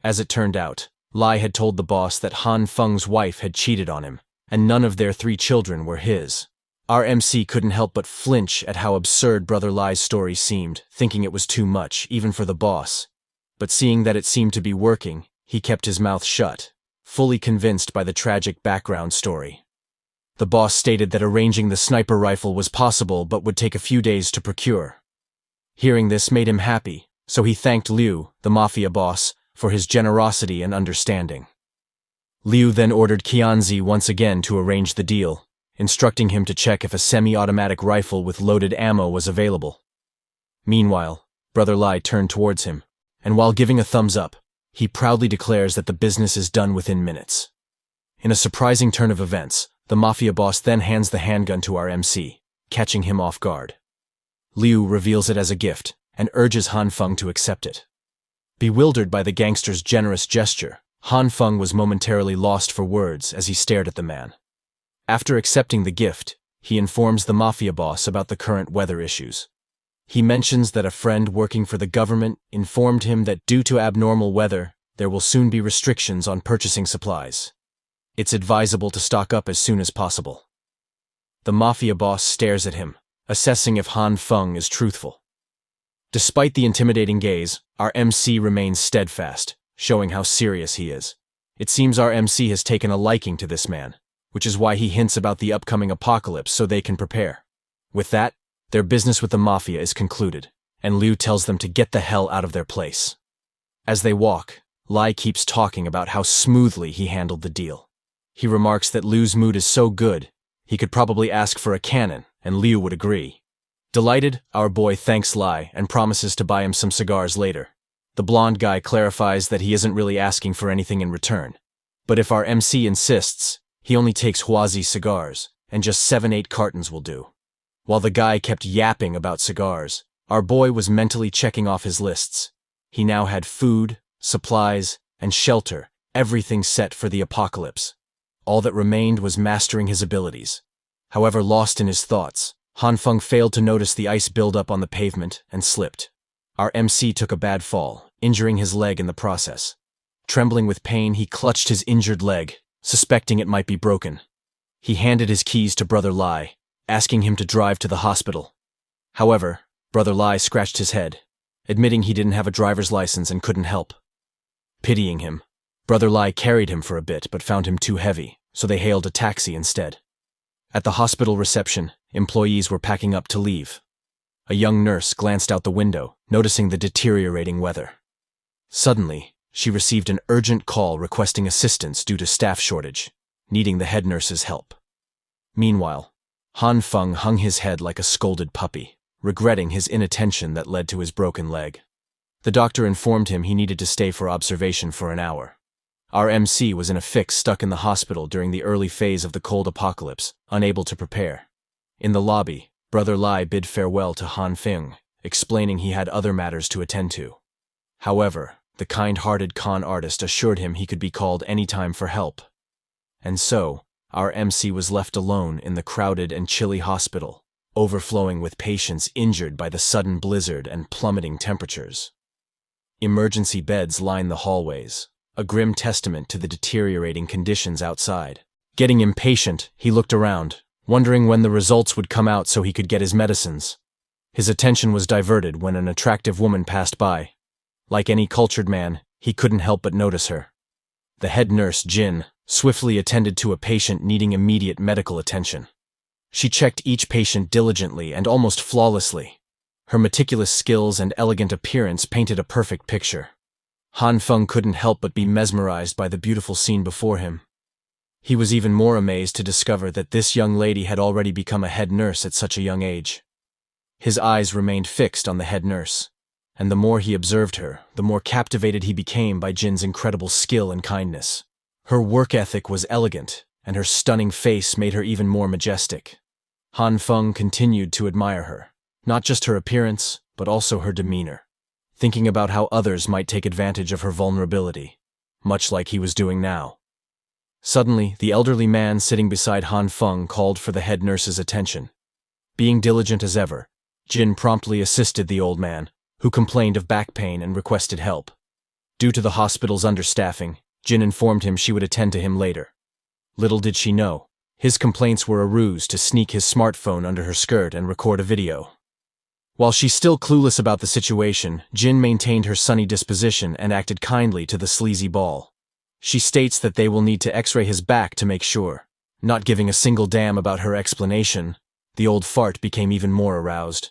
As it turned out, Lai had told the boss that Han Feng's wife had cheated on him, and none of their 3 children were his. Our MC couldn't help but flinch at how absurd Brother Lai's story seemed, thinking it was too much, even for the boss. But seeing that it seemed to be working, he kept his mouth shut, fully convinced by the tragic background story. The boss stated that arranging the sniper rifle was possible but would take a few days to procure. Hearing this made him happy, so he thanked Liu, the mafia boss, for his generosity and understanding. Liu then ordered Qianzi once again to arrange the deal, instructing him to check if a semi-automatic rifle with loaded ammo was available. Meanwhile, Brother Lai turned towards him, and while giving a thumbs up, he proudly declares that the business is done within minutes. In a surprising turn of events, the mafia boss then hands the handgun to our MC, catching him off guard. Liu reveals it as a gift and urges Han Feng to accept it. Bewildered by the gangster's generous gesture, Han Feng was momentarily lost for words as he stared at the man. After accepting the gift, he informs the mafia boss about the current weather issues. He mentions that a friend working for the government informed him that due to abnormal weather, there will soon be restrictions on purchasing supplies. It's advisable to stock up as soon as possible. The mafia boss stares at him, assessing if Han Feng is truthful. Despite the intimidating gaze, our MC remains steadfast, showing how serious he is. It seems our MC has taken a liking to this man, which is why he hints about the upcoming apocalypse so they can prepare. With that, their business with the mafia is concluded, and Liu tells them to get the hell out of their place. As they walk, Lai keeps talking about how smoothly he handled the deal. He remarks that Liu's mood is so good, he could probably ask for a cannon, and Liu would agree. Delighted, our boy thanks Lai and promises to buy him some cigars later. The blonde guy clarifies that he isn't really asking for anything in return. But if our MC insists, he only takes Huazi cigars, and just 7-8 cartons will do. While the guy kept yapping about cigars, our boy was mentally checking off his lists. He now had food, supplies, and shelter, everything set for the apocalypse. All that remained was mastering his abilities. However, lost in his thoughts, Han Feng failed to notice the ice buildup on the pavement and slipped. Our MC took a bad fall, injuring his leg in the process. Trembling with pain, he clutched his injured leg, suspecting it might be broken. He handed his keys to Brother Lai, asking him to drive to the hospital. However, Brother Lai scratched his head, admitting he didn't have a driver's license and couldn't help. Pitying him, Brother Lai carried him for a bit but found him too heavy, so they hailed a taxi instead. At the hospital reception, employees were packing up to leave. A young nurse glanced out the window, noticing the deteriorating weather. Suddenly, she received an urgent call requesting assistance due to staff shortage, needing the head nurse's help. Meanwhile, Han Feng hung his head like a scolded puppy, regretting his inattention that led to his broken leg. The doctor informed him he needed to stay for observation for an hour. Our MC was in a fix, stuck in the hospital during the early phase of the cold apocalypse, unable to prepare. In the lobby, Brother Lai bid farewell to Han Feng, explaining he had other matters to attend to. However, the kind-hearted con artist assured him he could be called anytime for help. And so, our MC was left alone in the crowded and chilly hospital, overflowing with patients injured by the sudden blizzard and plummeting temperatures. Emergency beds line the hallways, a grim testament to the deteriorating conditions outside. Getting impatient, he looked around, wondering when the results would come out so he could get his medicines. His attention was diverted when an attractive woman passed by. Like any cultured man, he couldn't help but notice her. The head nurse, Jin, swiftly attended to a patient needing immediate medical attention. She checked each patient diligently and almost flawlessly. Her meticulous skills and elegant appearance painted a perfect picture. Han Feng couldn't help but be mesmerized by the beautiful scene before him. He was even more amazed to discover that this young lady had already become a head nurse at such a young age. His eyes remained fixed on the head nurse, and the more he observed her, the more captivated he became by Jin's incredible skill and kindness. Her work ethic was elegant, and her stunning face made her even more majestic. Han Feng continued to admire her, not just her appearance, but also her demeanor, thinking about how others might take advantage of her vulnerability, much like he was doing now. Suddenly, the elderly man sitting beside Han Feng called for the head nurse's attention. Being diligent as ever, Jin promptly assisted the old man, who complained of back pain and requested help. Due to the hospital's understaffing, Jin informed him she would attend to him later. Little did she know, his complaints were a ruse to sneak his smartphone under her skirt and record a video. While she's still clueless about the situation, Jin maintained her sunny disposition and acted kindly to the sleazy ball. She states that they will need to x-ray his back to make sure. Not giving a single damn about her explanation, the old fart became even more aroused.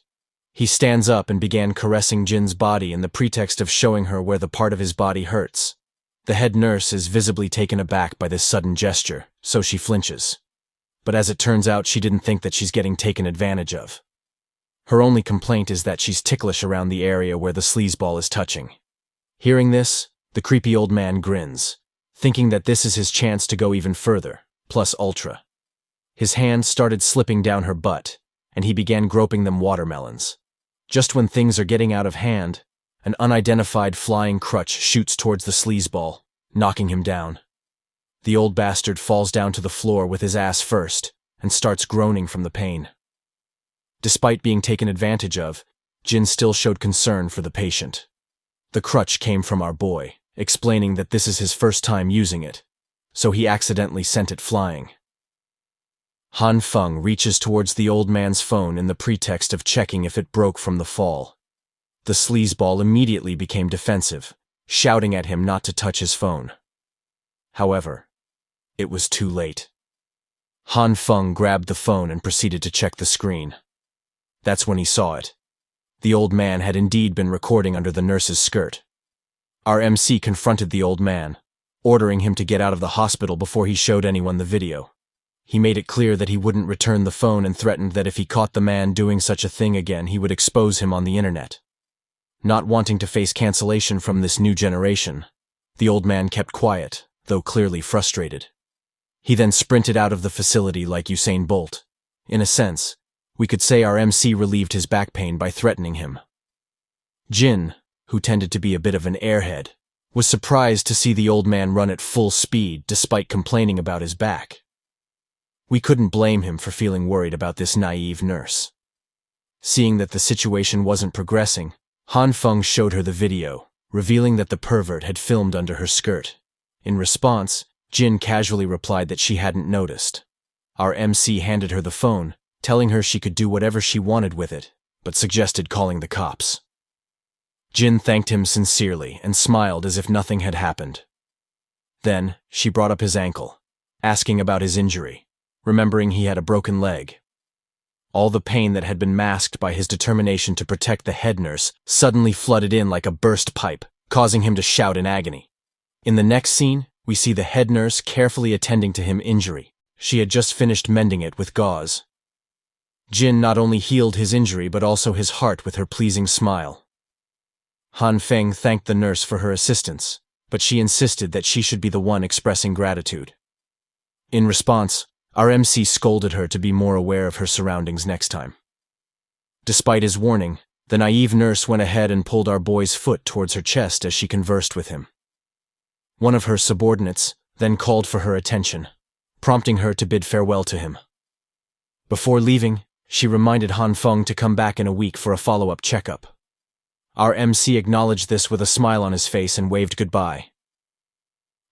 He stands up and began caressing Jin's body in the pretext of showing her where the part of his body hurts. The head nurse is visibly taken aback by this sudden gesture, so she flinches. But as it turns out, she didn't think that she's getting taken advantage of. Her only complaint is that she's ticklish around the area where the sleazeball is touching. Hearing this, the creepy old man grins, thinking that this is his chance to go even further, plus ultra. His hand started slipping down her butt, and he began groping them watermelons. Just when things are getting out of hand, an unidentified flying crutch shoots towards the sleazeball, knocking him down. The old bastard falls down to the floor with his ass first, and starts groaning from the pain. Despite being taken advantage of, Jin still showed concern for the patient. The crutch came from our boy, explaining that this is his first time using it, so he accidentally sent it flying. Han Feng reaches towards the old man's phone in the pretext of checking if it broke from the fall. The sleazeball immediately became defensive, shouting at him not to touch his phone. However, it was too late. Han Feng grabbed the phone and proceeded to check the screen. That's when he saw it. The old man had indeed been recording under the nurse's skirt. Our MC confronted the old man, ordering him to get out of the hospital before he showed anyone the video. He made it clear that he wouldn't return the phone and threatened that if he caught the man doing such a thing again, he would expose him on the internet. Not wanting to face cancellation from this new generation, the old man kept quiet, though clearly frustrated. He then sprinted out of the facility like Usain Bolt. In a sense, we could say our MC relieved his back pain by threatening him. Jin, who tended to be a bit of an airhead, was surprised to see the old man run at full speed despite complaining about his back. We couldn't blame him for feeling worried about this naive nurse. Seeing that the situation wasn't progressing, Han Feng showed her the video, revealing that the pervert had filmed under her skirt. In response, Jin casually replied that she hadn't noticed. Our MC handed her the phone, telling her she could do whatever she wanted with it, but suggested calling the cops. Jin thanked him sincerely and smiled as if nothing had happened. Then, she brought up his ankle, asking about his injury, remembering he had a broken leg. All the pain that had been masked by his determination to protect the head nurse suddenly flooded in like a burst pipe, causing him to shout in agony. In the next scene, we see the head nurse carefully attending to his injury. She had just finished mending it with gauze. Jin not only healed his injury but also his heart with her pleasing smile. Han Feng thanked the nurse for her assistance, but she insisted that she should be the one expressing gratitude. In response, our MC scolded her to be more aware of her surroundings next time. Despite his warning, the naive nurse went ahead and pulled our boy's foot towards her chest as she conversed with him. One of her subordinates then called for her attention, prompting her to bid farewell to him. Before leaving, she reminded Han Feng to come back in a week for a follow-up checkup. Our MC acknowledged this with a smile on his face and waved goodbye.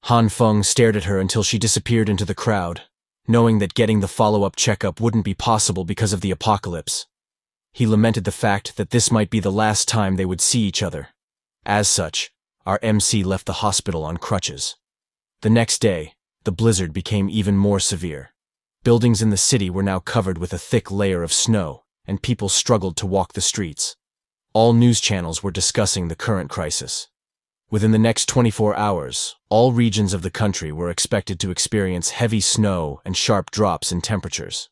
Han Feng stared at her until she disappeared into the crowd, knowing that getting the follow-up checkup wouldn't be possible because of the apocalypse. He lamented the fact that this might be the last time they would see each other. As such, our MC left the hospital on crutches. The next day, the blizzard became even more severe. Buildings in the city were now covered with a thick layer of snow, and people struggled to walk the streets. All news channels were discussing the current crisis. Within the next 24 hours, all regions of the country were expected to experience heavy snow and sharp drops in temperatures.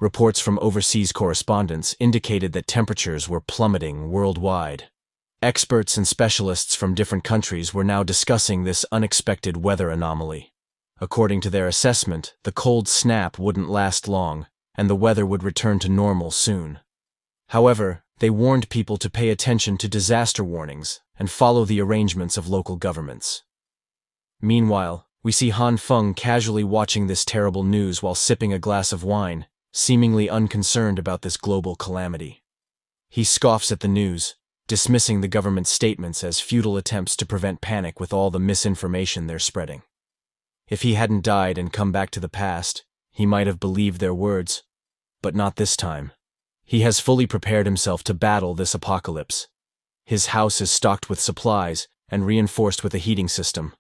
Reports from overseas correspondents indicated that temperatures were plummeting worldwide. Experts and specialists from different countries were now discussing this unexpected weather anomaly. According to their assessment, the cold snap wouldn't last long, and the weather would return to normal soon. However, they warned people to pay attention to disaster warnings and follow the arrangements of local governments. Meanwhile, we see Han Feng casually watching this terrible news while sipping a glass of wine, seemingly unconcerned about this global calamity. He scoffs at the news, dismissing the government's statements as futile attempts to prevent panic with all the misinformation they're spreading. If he hadn't died and come back to the past, he might have believed their words, but not this time. He has fully prepared himself to battle this apocalypse. His house is stocked with supplies and reinforced with a heating system.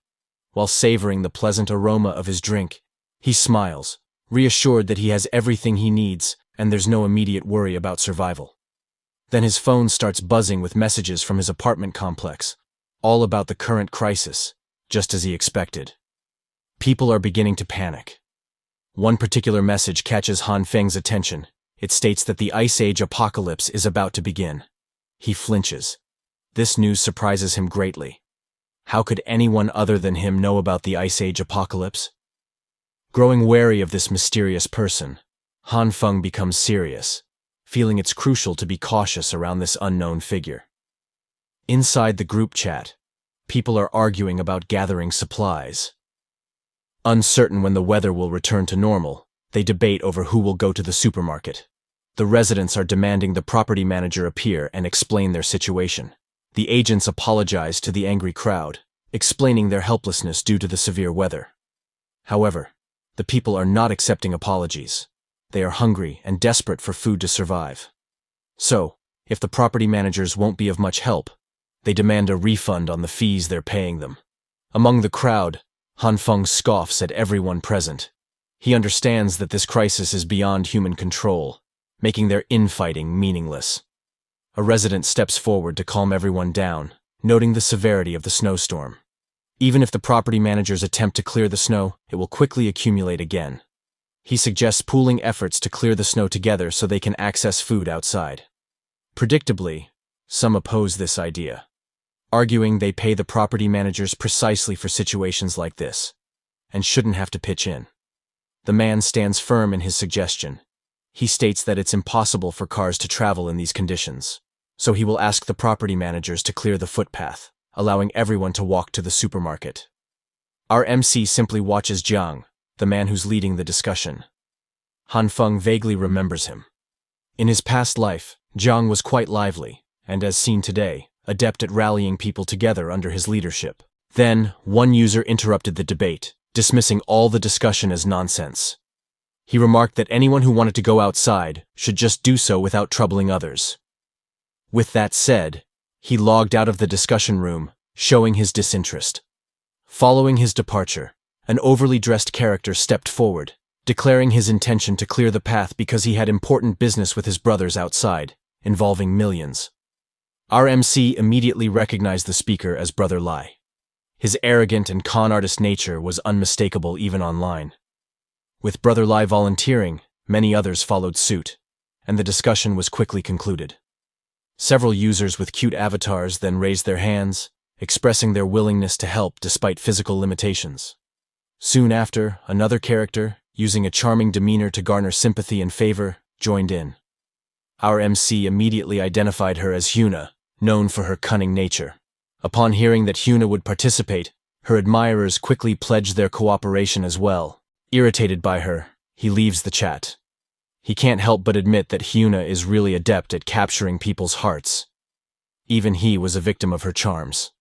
While savoring the pleasant aroma of his drink, he smiles, reassured that he has everything he needs and there's no immediate worry about survival. Then his phone starts buzzing with messages from his apartment complex, all about the current crisis, just as he expected. People are beginning to panic. One particular message catches Han Feng's attention. It states that the Ice Age apocalypse is about to begin. He flinches. This news surprises him greatly. How could anyone other than him know about the Ice Age apocalypse? Growing wary of this mysterious person, Han Feng becomes serious, feeling it's crucial to be cautious around this unknown figure. Inside the group chat, people are arguing about gathering supplies. Uncertain when the weather will return to normal, they debate over who will go to the supermarket. The residents are demanding the property manager appear and explain their situation. The agents apologize to the angry crowd, explaining their helplessness due to the severe weather. However, the people are not accepting apologies. They are hungry and desperate for food to survive. So, if the property managers won't be of much help, they demand a refund on the fees they're paying them. Among the crowd, Han Feng scoffs at everyone present. He understands that this crisis is beyond human control, making their infighting meaningless. A resident steps forward to calm everyone down, noting the severity of the snowstorm. Even if the property managers attempt to clear the snow, it will quickly accumulate again. He suggests pooling efforts to clear the snow together so they can access food outside. Predictably, some oppose this idea, arguing they pay the property managers precisely for situations like this, and shouldn't have to pitch in. The man stands firm in his suggestion. He states that it's impossible for cars to travel in these conditions, so he will ask the property managers to clear the footpath, allowing everyone to walk to the supermarket. Our MC simply watches Jiang, the man who's leading the discussion. Han Feng vaguely remembers him. In his past life, Jiang was quite lively, and as seen today, adept at rallying people together under his leadership. Then, one user interrupted the debate, dismissing all the discussion as nonsense. He remarked that anyone who wanted to go outside should just do so without troubling others. With that said, he logged out of the discussion room, showing his disinterest. Following his departure, an overly dressed character stepped forward, declaring his intention to clear the path because he had important business with his brothers outside, involving millions. Our MC immediately recognized the speaker as Brother Lai. His arrogant and con artist nature was unmistakable even online. With Brother Lai volunteering, many others followed suit, and the discussion was quickly concluded. Several users with cute avatars then raised their hands, expressing their willingness to help despite physical limitations. Soon after, another character, using a charming demeanor to garner sympathy and favor, joined in. Our MC immediately identified her as Hyona, known for her cunning nature. Upon hearing that Hyona would participate, her admirers quickly pledged their cooperation as well. Irritated by her, he leaves the chat. He can't help but admit that Hyona is really adept at capturing people's hearts. Even he was a victim of her charms.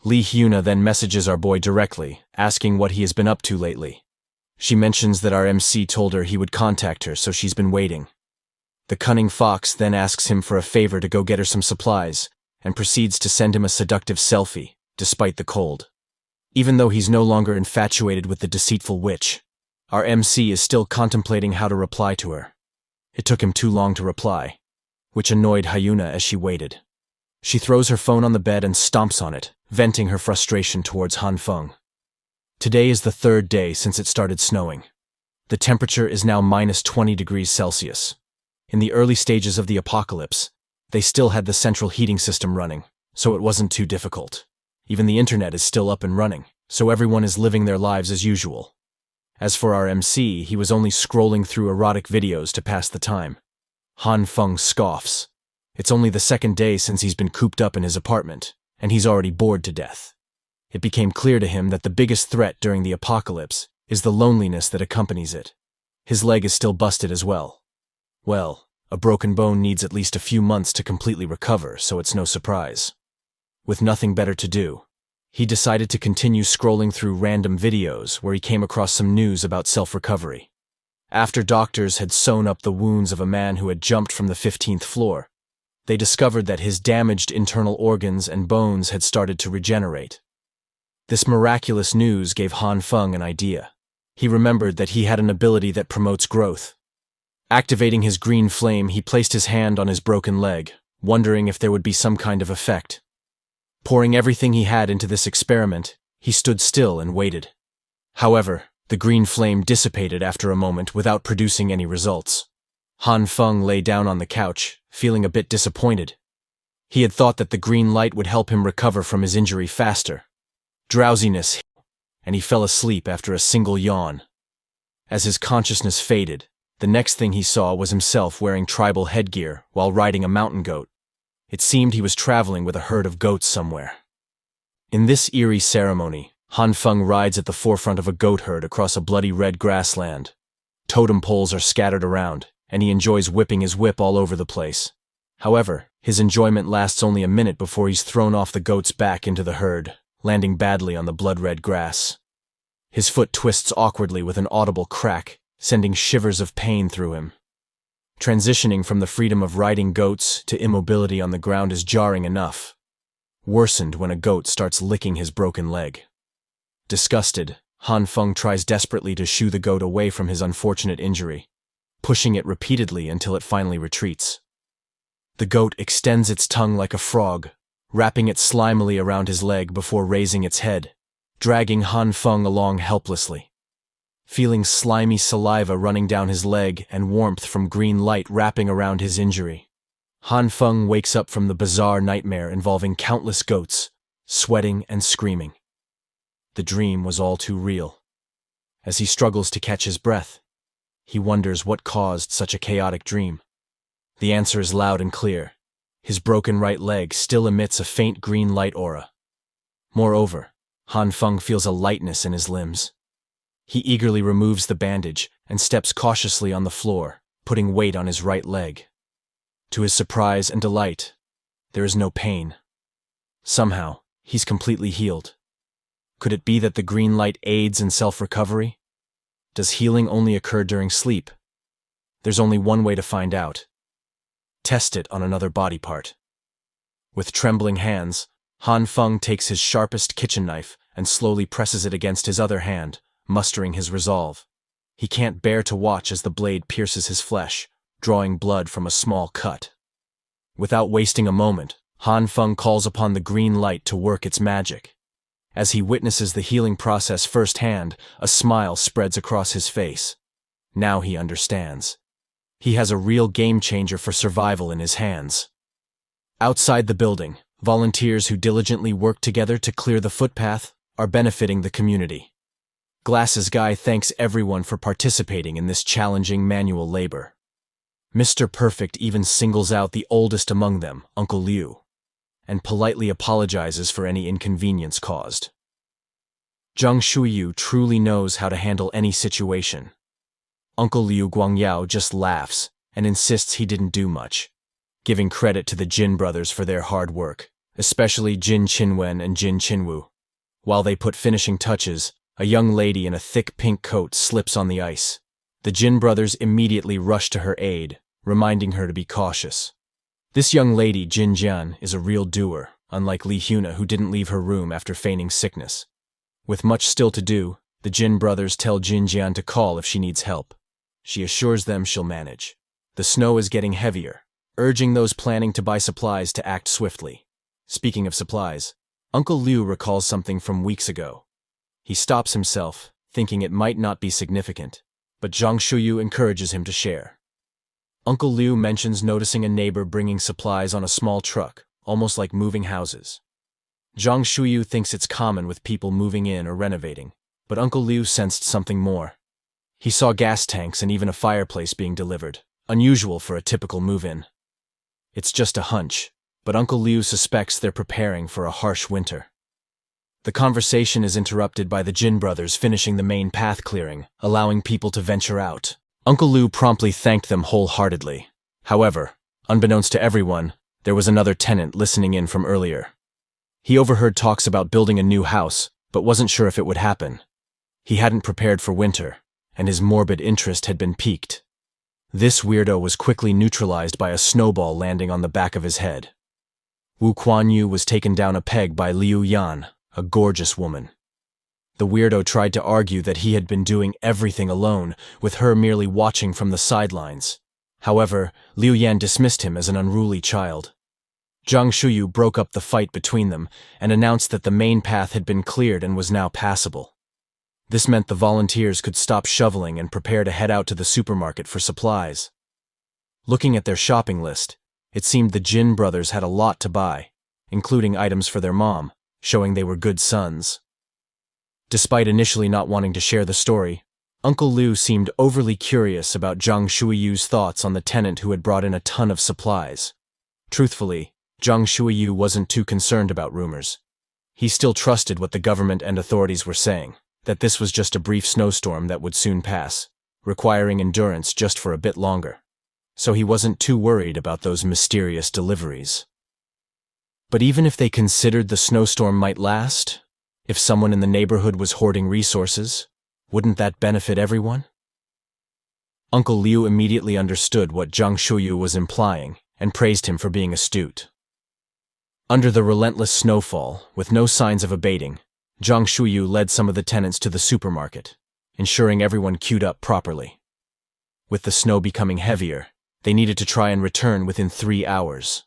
Hyona then messages our boy directly, asking what he has been up to lately. She mentions that our MC told her he would contact her, so she's been waiting. The cunning fox then asks him for a favor to go get her some supplies, and proceeds to send him a seductive selfie, despite the cold. Even though he's no longer infatuated with the deceitful witch, our MC is still contemplating how to reply to her. It took him too long to reply, which annoyed Hyona as she waited. She throws her phone on the bed and stomps on it, venting her frustration towards Han Feng. Today is the third day since it started snowing. The temperature is now -20 degrees Celsius. In the early stages of the apocalypse, they still had the central heating system running, so it wasn't too difficult. Even the internet is still up and running, so everyone is living their lives as usual. As for our MC, he was only scrolling through erotic videos to pass the time. Han Feng scoffs. It's only the second day since he's been cooped up in his apartment, and he's already bored to death. It became clear to him that the biggest threat during the apocalypse is the loneliness that accompanies it. His leg is still busted as well. Well, a broken bone needs at least a few months to completely recover, so it's no surprise. With nothing better to do, he decided to continue scrolling through random videos where he came across some news about self-recovery. After doctors had sewn up the wounds of a man who had jumped from the 15th floor, they discovered that his damaged internal organs and bones had started to regenerate. This miraculous news gave Han Feng an idea. He remembered that he had an ability that promotes growth. Activating his green flame, he placed his hand on his broken leg, wondering if there would be some kind of effect. Pouring everything he had into this experiment, he stood still and waited. However, the green flame dissipated after a moment without producing any results. Han Feng lay down on the couch, feeling a bit disappointed. He had thought that the green light would help him recover from his injury faster. Drowsiness hit him, and he fell asleep after a single yawn. As his consciousness faded, the next thing he saw was himself wearing tribal headgear while riding a mountain goat. It seemed he was traveling with a herd of goats somewhere. In this eerie ceremony, Han Feng rides at the forefront of a goat herd across a bloody red grassland. Totem poles are scattered around, and he enjoys whipping his whip all over the place. However, his enjoyment lasts only a minute before he's thrown off the goat's back into the herd, landing badly on the blood-red grass. His foot twists awkwardly with an audible crack, sending shivers of pain through him. Transitioning from the freedom of riding goats to immobility on the ground is jarring enough, worsened when a goat starts licking his broken leg. Disgusted, Han Feng tries desperately to shoo the goat away from his unfortunate injury, pushing it repeatedly until it finally retreats. The goat extends its tongue like a frog, wrapping it slimily around his leg before raising its head, dragging Han Feng along helplessly. Feeling slimy saliva running down his leg and warmth from green light wrapping around his injury, Han Feng wakes up from the bizarre nightmare involving countless goats, sweating and screaming. The dream was all too real. As he struggles to catch his breath, he wonders what caused such a chaotic dream. The answer is loud and clear. His broken right leg still emits a faint green light aura. Moreover, Han Feng feels a lightness in his limbs. He eagerly removes the bandage and steps cautiously on the floor, putting weight on his right leg. To his surprise and delight, There is no pain. Somehow, he's completely healed. Could it be that the green light aids in self-recovery? Does healing only occur during sleep? There's only one way to find out. Test it on another body part. With trembling hands, Han Feng takes his sharpest kitchen knife and slowly presses it against his other hand, mustering his resolve. He can't bear to watch as the blade pierces his flesh, drawing blood from a small cut. Without wasting a moment, Han Feng calls upon the green light to work its magic. As he witnesses the healing process firsthand, a smile spreads across his face. Now he understands. He has a real game-changer for survival in his hands. Outside the building, volunteers who diligently work together to clear the footpath are benefiting the community. Glasses Guy thanks everyone for participating in this challenging manual labor. Mr. Perfect even singles out the oldest among them, Uncle Liu, and politely apologizes for any inconvenience caused. Zhang Shuiyu truly knows how to handle any situation. Uncle Liu Guangyao just laughs and insists he didn't do much, giving credit to the Jin brothers for their hard work, especially Jin Qinwen and Jin Qinwu. While they put finishing touches, a young lady in a thick pink coat slips on the ice. The Jin brothers immediately rush to her aid, reminding her to be cautious. This young lady, Jin Jian, is a real doer, unlike Li Hyuna, who didn't leave her room after feigning sickness. With much still to do, the Jin brothers tell Jin Jian to call if she needs help. She assures them she'll manage. The snow is getting heavier, urging those planning to buy supplies to act swiftly. Speaking of supplies, Uncle Liu recalls something from weeks ago. He stops himself, thinking it might not be significant, but Zhang Shuyu encourages him to share. Uncle Liu mentions noticing a neighbor bringing supplies on a small truck, almost like moving houses. Zhang Shuyu thinks it's common with people moving in or renovating, but Uncle Liu sensed something more. He saw gas tanks and even a fireplace being delivered, unusual for a typical move-in. It's just a hunch, but Uncle Liu suspects they're preparing for a harsh winter. The conversation is interrupted by the Jin brothers finishing the main path clearing, allowing people to venture out. Uncle Liu promptly thanked them wholeheartedly. However, unbeknownst to everyone, there was another tenant listening in from earlier. He overheard talks about building a new house, but wasn't sure if it would happen. He hadn't prepared for winter, and his morbid interest had been piqued. This weirdo was quickly neutralized by a snowball landing on the back of his head. Wu Kuanyu was taken down a peg by Liu Yan, a gorgeous woman. The weirdo tried to argue that he had been doing everything alone, with her merely watching from the sidelines. However, Liu Yan dismissed him as an unruly child. Zhang Shuyu broke up the fight between them and announced that the main path had been cleared and was now passable. This meant the volunteers could stop shoveling and prepare to head out to the supermarket for supplies. Looking at their shopping list, it seemed the Jin brothers had a lot to buy, including items for their mom, showing they were good sons. Despite initially not wanting to share the story, Uncle Liu seemed overly curious about Zhang Shuiyu's thoughts on the tenant who had brought in a ton of supplies. Truthfully, Zhang Shuiyu wasn't too concerned about rumors. He still trusted what the government and authorities were saying, that this was just a brief snowstorm that would soon pass, requiring endurance just for a bit longer. So he wasn't too worried about those mysterious deliveries. But even if they considered the snowstorm might last, if someone in the neighborhood was hoarding resources, wouldn't that benefit everyone? Uncle Liu immediately understood what Zhang Shuyu was implying and praised him for being astute. Under the relentless snowfall, with no signs of abating, Zhang Shuyu led some of the tenants to the supermarket, ensuring everyone queued up properly. With the snow becoming heavier, they needed to try and return within 3 hours.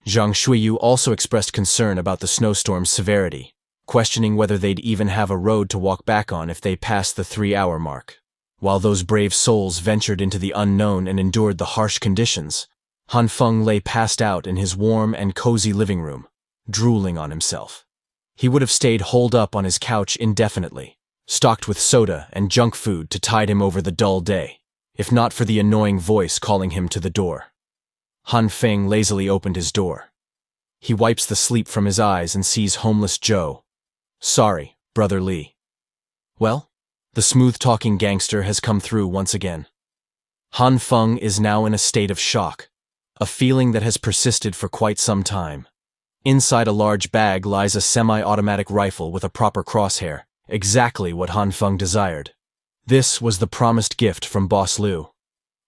Zhang Shuyu also expressed concern about the snowstorm's severity, questioning whether they'd even have a road to walk back on if they passed the 3-hour mark. While those brave souls ventured into the unknown and endured the harsh conditions, Han Feng lay passed out in his warm and cozy living room, drooling on himself. He would have stayed holed up on his couch indefinitely, stocked with soda and junk food to tide him over the dull day, if not for the annoying voice calling him to the door. Han Feng lazily opened his door. He wipes the sleep from his eyes and sees homeless Joe. "Sorry, Brother Lee." "Well?" The smooth-talking gangster has come through once again. Han Feng is now in a state of shock. a feeling that has persisted for quite some time. Inside a large bag lies a semi-automatic rifle with a proper crosshair, exactly what Han Feng desired. This was the promised gift from Boss Liu.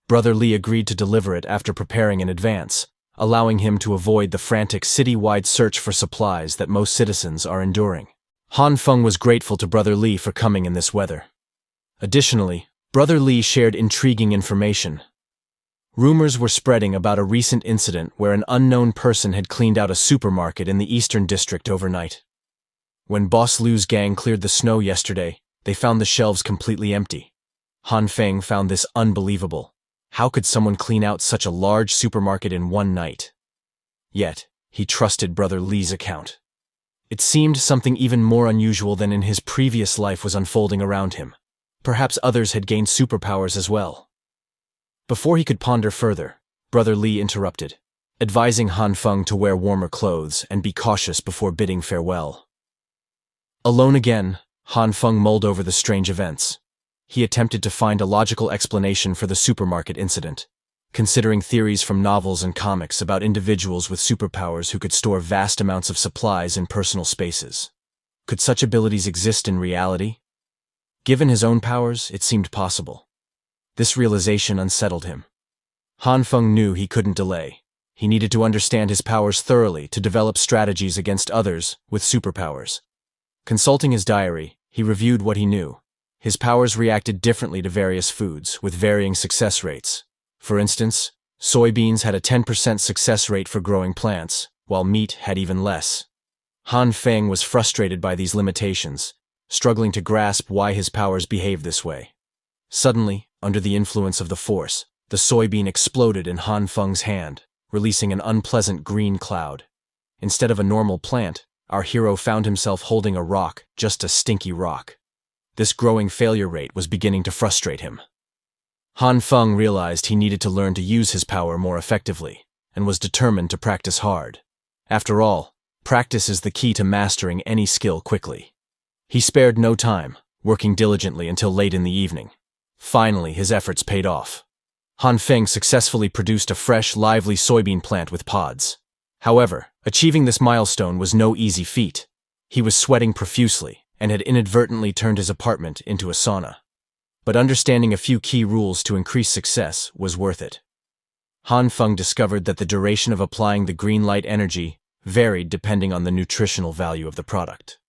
Brother Li agreed to deliver it after preparing in advance, allowing him to avoid the frantic city-wide search for supplies that most citizens are enduring. Han Feng was grateful to Brother Li for coming in this weather. Additionally, Brother Li shared intriguing information. Rumors were spreading about a recent incident where an unknown person had cleaned out a supermarket in the Eastern District overnight. When Boss Liu's gang cleared the snow yesterday, they found the shelves completely empty. Han Feng found this unbelievable. How could someone clean out such a large supermarket in one night? Yet, he trusted Brother Li's account. It seemed something even more unusual than in his previous life was unfolding around him. Perhaps others had gained superpowers as well. Before he could ponder further, Brother Li interrupted, advising Han Feng to wear warmer clothes and be cautious before bidding farewell. Alone again, Han Feng mulled over the strange events. He attempted to find a logical explanation for the supermarket incident, considering theories from novels and comics about individuals with superpowers who could store vast amounts of supplies in personal spaces. Could such abilities exist in reality? Given his own powers, it seemed possible. This realization unsettled him. Han Feng knew he couldn't delay. He needed to understand his powers thoroughly to develop strategies against others with superpowers. Consulting his diary, he reviewed what he knew. His powers reacted differently to various foods, with varying success rates. For instance, soybeans had a 10% success rate for growing plants, while meat had even less. Han Feng was frustrated by these limitations, struggling to grasp why his powers behaved this way. Suddenly, under the influence of the force, the soybean exploded in Han Feng's hand, releasing an unpleasant green cloud. Instead of a normal plant, our hero found himself holding a rock, just a stinky rock. This growing failure rate was beginning to frustrate him. Han Feng realized he needed to learn to use his power more effectively, and was determined to practice hard. After all, practice is the key to mastering any skill quickly. He spared no time, working diligently until late in the evening. Finally, his efforts paid off. Han Feng successfully produced a fresh, lively soybean plant with pods. However, achieving this milestone was no easy feat. He was sweating profusely and had inadvertently turned his apartment into a sauna. But understanding a few key rules to increase success was worth it. Han Feng discovered that the duration of applying the green light energy varied depending on the nutritional value of the product.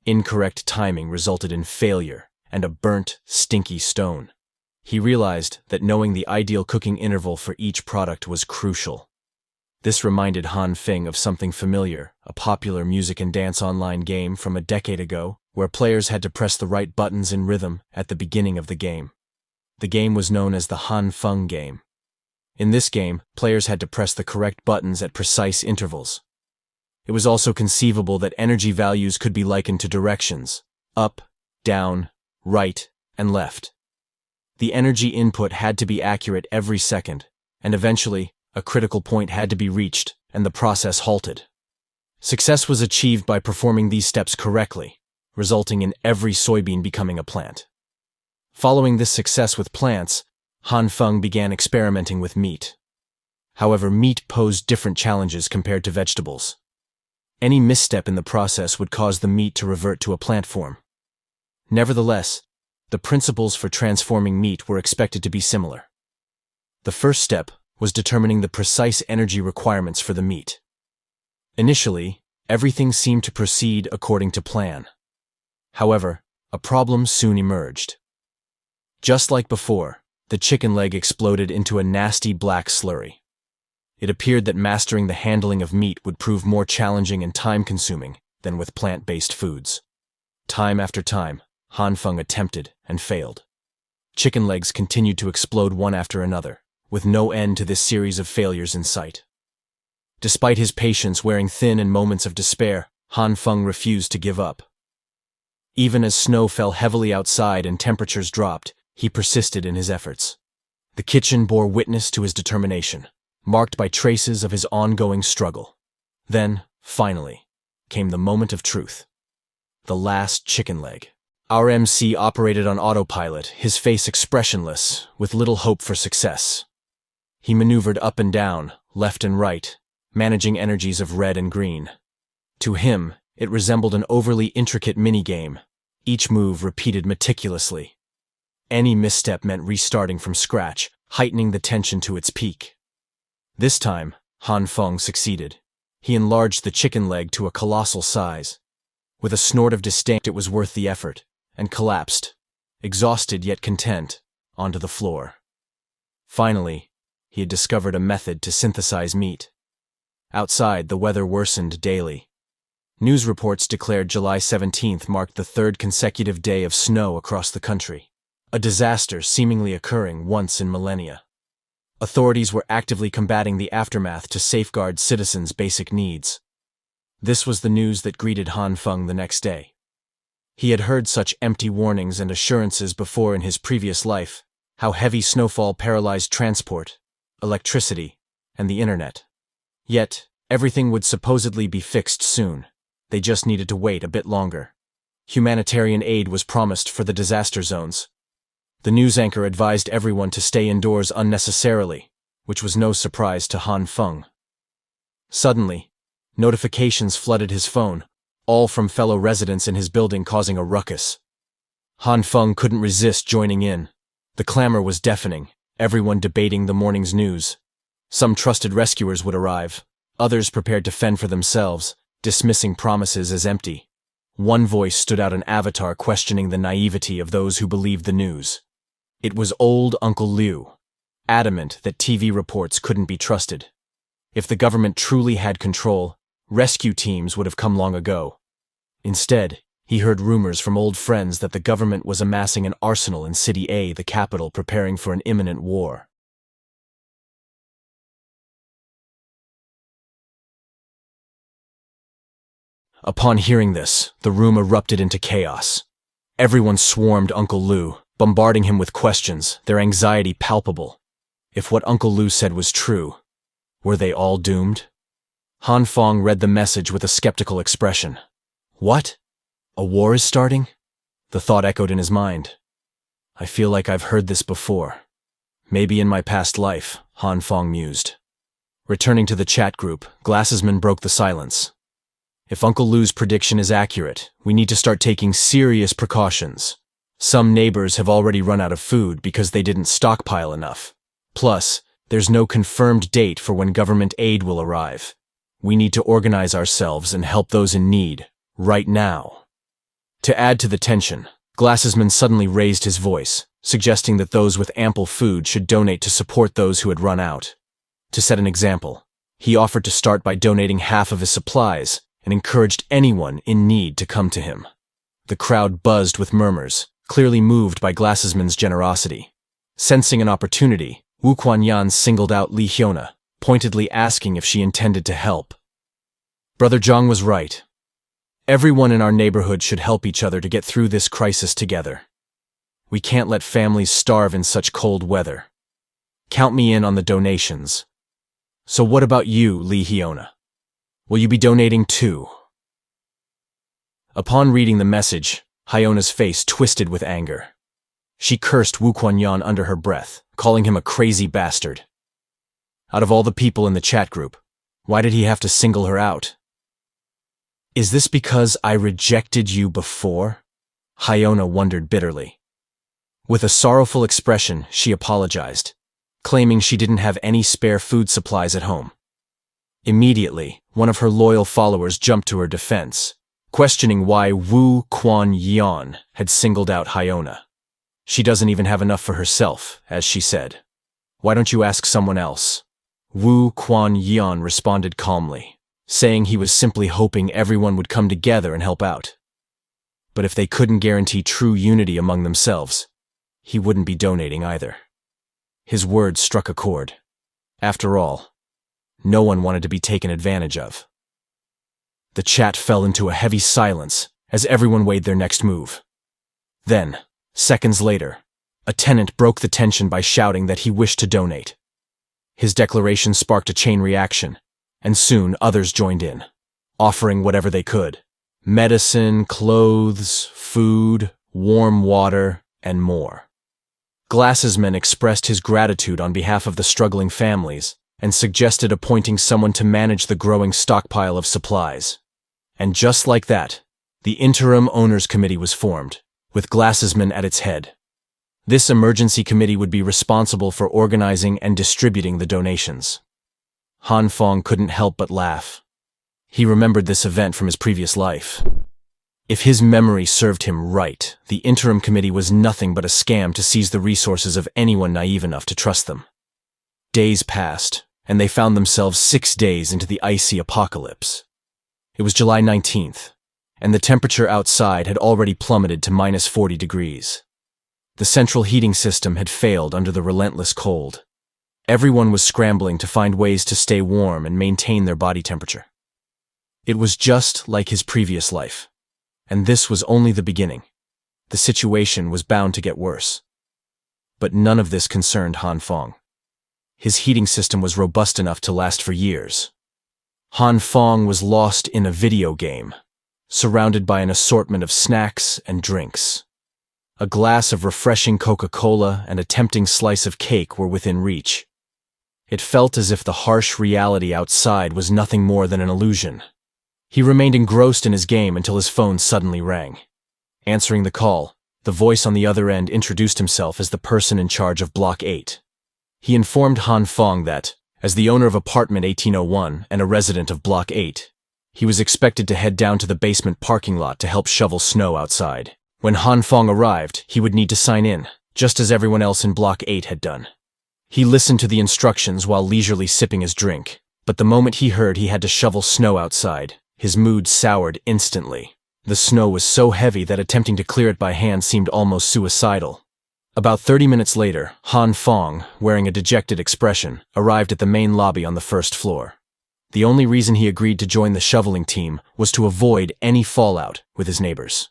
Incorrect timing resulted in failure and a burnt, stinky stone. He realized that knowing the ideal cooking interval for each product was crucial. This reminded Han Feng of something familiar, a popular music and dance online game from a decade ago, where players had to press the right buttons in rhythm at the beginning of the game. The game was known as the Han Feng game. In this game, players had to press the correct buttons at precise intervals. It was also conceivable that energy values could be likened to directions: up, down, right, and left. The energy input had to be accurate every second, and eventually, a critical point had to be reached, and the process halted. Success was achieved by performing these steps correctly, resulting in every soybean becoming a plant. Following this success with plants, Han Feng began experimenting with meat. However, meat posed different challenges compared to vegetables. Any misstep in the process would cause the meat to revert to a plant form. Nevertheless, the principles for transforming meat were expected to be similar. The first step was determining the precise energy requirements for the meat. Initially, everything seemed to proceed according to plan. However, a problem soon emerged. Just like before, the chicken leg exploded into a nasty black slurry. It appeared that mastering the handling of meat would prove more challenging and time-consuming than with plant-based foods. Time after time, Han Feng attempted and failed. Chicken legs continued to explode one after another, with no end to this series of failures in sight. Despite his patience wearing thin in moments of despair, Han Feng refused to give up. Even as snow fell heavily outside and temperatures dropped, he persisted in his efforts. The kitchen bore witness to his determination, marked by traces of his ongoing struggle. Then, finally, came the moment of truth. The last chicken leg. Our MC operated on autopilot, his face expressionless, with little hope for success. He maneuvered up and down, left and right, managing energies of red and green. To him, it resembled an overly intricate minigame, each move repeated meticulously. Any misstep meant restarting from scratch, heightening the tension to its peak. This time, Han Feng succeeded. He enlarged the chicken leg to a colossal size. With a snort of disdain, it was worth the effort, and collapsed, exhausted yet content, onto the floor. Finally, he had discovered a method to synthesize meat. Outside, the weather worsened daily. News reports declared July 17th marked the third consecutive day of snow across the country, a disaster seemingly occurring once in millennia. Authorities were actively combating the aftermath to safeguard citizens' basic needs. This was the news that greeted Han Feng the next day. He had heard such empty warnings and assurances before in his previous life, how heavy snowfall paralyzed transport, electricity, and the internet. Yet, everything would supposedly be fixed soon. They just needed to wait a bit longer. Humanitarian aid was promised for the disaster zones. The news anchor advised everyone to stay indoors unnecessarily, which was no surprise to Han Feng. Suddenly, notifications flooded his phone, all from fellow residents in his building causing a ruckus. Han Feng couldn't resist joining in. The clamor was deafening, everyone debating the morning's news. Some trusted rescuers would arrive, others prepared to fend for themselves, dismissing promises as empty. One voice stood out, an avatar questioning the naivety of those who believed the news. It was old Uncle Liu, adamant that TV reports couldn't be trusted. If the government truly had control, rescue teams would have come long ago. Instead, he heard rumors from old friends that the government was amassing an arsenal in City A, the capital, preparing for an imminent war. Upon hearing this, the room erupted into chaos. Everyone swarmed Uncle Liu, bombarding him with questions, their anxiety palpable. If what Uncle Liu said was true, were they all doomed? Han Feng read the message with a skeptical expression. What? A war is starting? The thought echoed in his mind. I feel like I've heard this before. Maybe in my past life, Han Feng mused. Returning to the chat group, Glassesman broke the silence. If Uncle Liu's prediction is accurate, we need to start taking serious precautions. Some neighbors have already run out of food because they didn't stockpile enough. Plus, there's no confirmed date for when government aid will arrive. We need to organize ourselves and help those in need, right now. To add to the tension, Glassesman suddenly raised his voice, suggesting that those with ample food should donate to support those who had run out. To set an example, he offered to start by donating half of his supplies and encouraged anyone in need to come to him. The crowd buzzed with murmurs, clearly moved by Glassesman's generosity. Sensing an opportunity, Wu Kuanyan singled out Li Hyona, pointedly asking if she intended to help. Brother Zhang was right. Everyone in our neighborhood should help each other to get through this crisis together. We can't let families starve in such cold weather. Count me in on the donations. So what about you, Li Hyona? Will you be donating too? Upon reading the message, Hyona's face twisted with anger. She cursed Wu Kuanyan under her breath, calling him a crazy bastard. Out of all the people in the chat group, why did he have to single her out? Is this because I rejected you before? Hyona wondered bitterly. With a sorrowful expression, she apologized, claiming she didn't have any spare food supplies at home. Immediately, one of her loyal followers jumped to her defense, questioning why Wu Kuanyan had singled out Hyona. She doesn't even have enough for herself, as she said. Why don't you ask someone else? Wu Kuanyan responded calmly, saying he was simply hoping everyone would come together and help out. But if they couldn't guarantee true unity among themselves, he wouldn't be donating either. His words struck a chord. After all, no one wanted to be taken advantage of. The chat fell into a heavy silence as everyone weighed their next move. Then, seconds later, a tenant broke the tension by shouting that he wished to donate. His declaration sparked a chain reaction, and soon others joined in, offering whatever they could: medicine, clothes, food, warm water, and more. Glassesman expressed his gratitude on behalf of the struggling families and suggested appointing someone to manage the growing stockpile of supplies. And just like that, the Interim Owners Committee was formed, with Glassesman at its head. This emergency committee would be responsible for organizing and distributing the donations. Han Fong couldn't help but laugh. He remembered this event from his previous life. If his memory served him right, the interim committee was nothing but a scam to seize the resources of anyone naive enough to trust them. Days passed, and they found themselves 6 days into the icy apocalypse. It was July 19th, and the temperature outside had already plummeted to -40 degrees. The central heating system had failed under the relentless cold. Everyone was scrambling to find ways to stay warm and maintain their body temperature. It was just like his previous life. And this was only the beginning. The situation was bound to get worse. But none of this concerned Han Fong. His heating system was robust enough to last for years. Han Fong was lost in a video game, surrounded by an assortment of snacks and drinks. A glass of refreshing Coca-Cola and a tempting slice of cake were within reach. It felt as if the harsh reality outside was nothing more than an illusion. He remained engrossed in his game until his phone suddenly rang. Answering the call, the voice on the other end introduced himself as the person in charge of Block 8. He informed Han Fong that, as the owner of apartment 1801 and a resident of Block 8, he was expected to head down to the basement parking lot to help shovel snow outside. When Han Fong arrived, he would need to sign in, just as everyone else in Block 8 had done. He listened to the instructions while leisurely sipping his drink, but the moment he heard he had to shovel snow outside, his mood soured instantly. The snow was so heavy that attempting to clear it by hand seemed almost suicidal. About 30 minutes later, Han Fong, wearing a dejected expression, arrived at the main lobby on the first floor. The only reason he agreed to join the shoveling team was to avoid any fallout with his neighbors.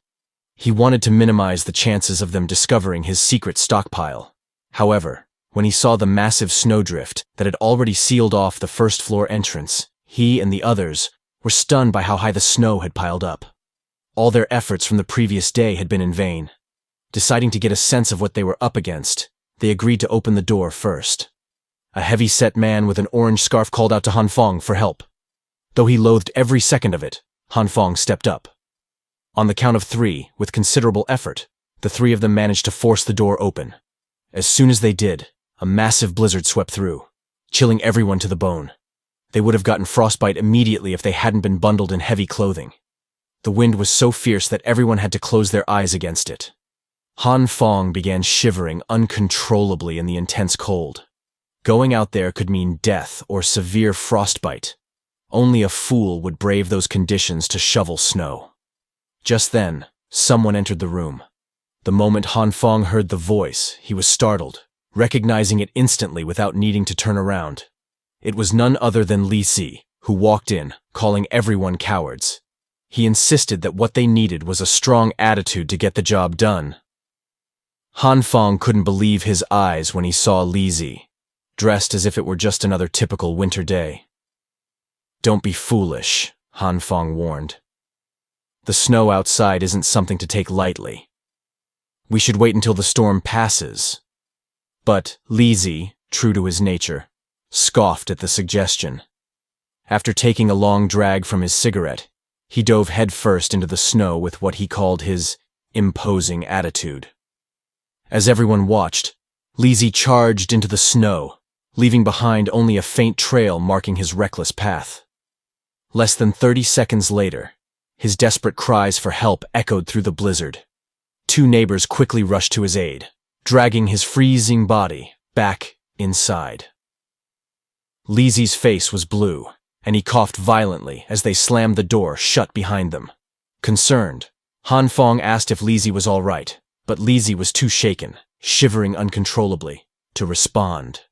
He wanted to minimize the chances of them discovering his secret stockpile. However, when he saw the massive snowdrift that had already sealed off the first-floor entrance, he and the others were stunned by how high the snow had piled up. All their efforts from the previous day had been in vain. Deciding to get a sense of what they were up against, they agreed to open the door first. A heavy-set man with an orange scarf called out to Han Fong for help. Though he loathed every second of it, Han Fong stepped up. On the count of 3, with considerable effort, the 3 of them managed to force the door open. As soon as they did, a massive blizzard swept through, chilling everyone to the bone. They would have gotten frostbite immediately if they hadn't been bundled in heavy clothing. The wind was so fierce that everyone had to close their eyes against it. Han Fong began shivering uncontrollably in the intense cold. Going out there could mean death or severe frostbite. Only a fool would brave those conditions to shovel snow. Just then, someone entered the room. The moment Han Fong heard the voice, he was startled, recognizing it instantly without needing to turn around. It was none other than Li Si, who walked in, calling everyone cowards. He insisted that what they needed was a strong attitude to get the job done. Han Fong couldn't believe his eyes when he saw Li Si, dressed as if it were just another typical winter day. "Don't be foolish," Han Fong warned. "The snow outside isn't something to take lightly. We should wait until the storm passes." But Li Si, true to his nature, scoffed at the suggestion. After taking a long drag from his cigarette, he dove headfirst into the snow with what he called his imposing attitude. As everyone watched, Li Si charged into the snow, leaving behind only a faint trail marking his reckless path. Less than 30 seconds later, his desperate cries for help echoed through the blizzard. 2 neighbors quickly rushed to his aid, dragging his freezing body back inside. Li Si's face was blue, and he coughed violently as they slammed the door shut behind them. Concerned, Han Fong asked if Li Si was all right, but Li Si was too shaken, shivering uncontrollably, to respond.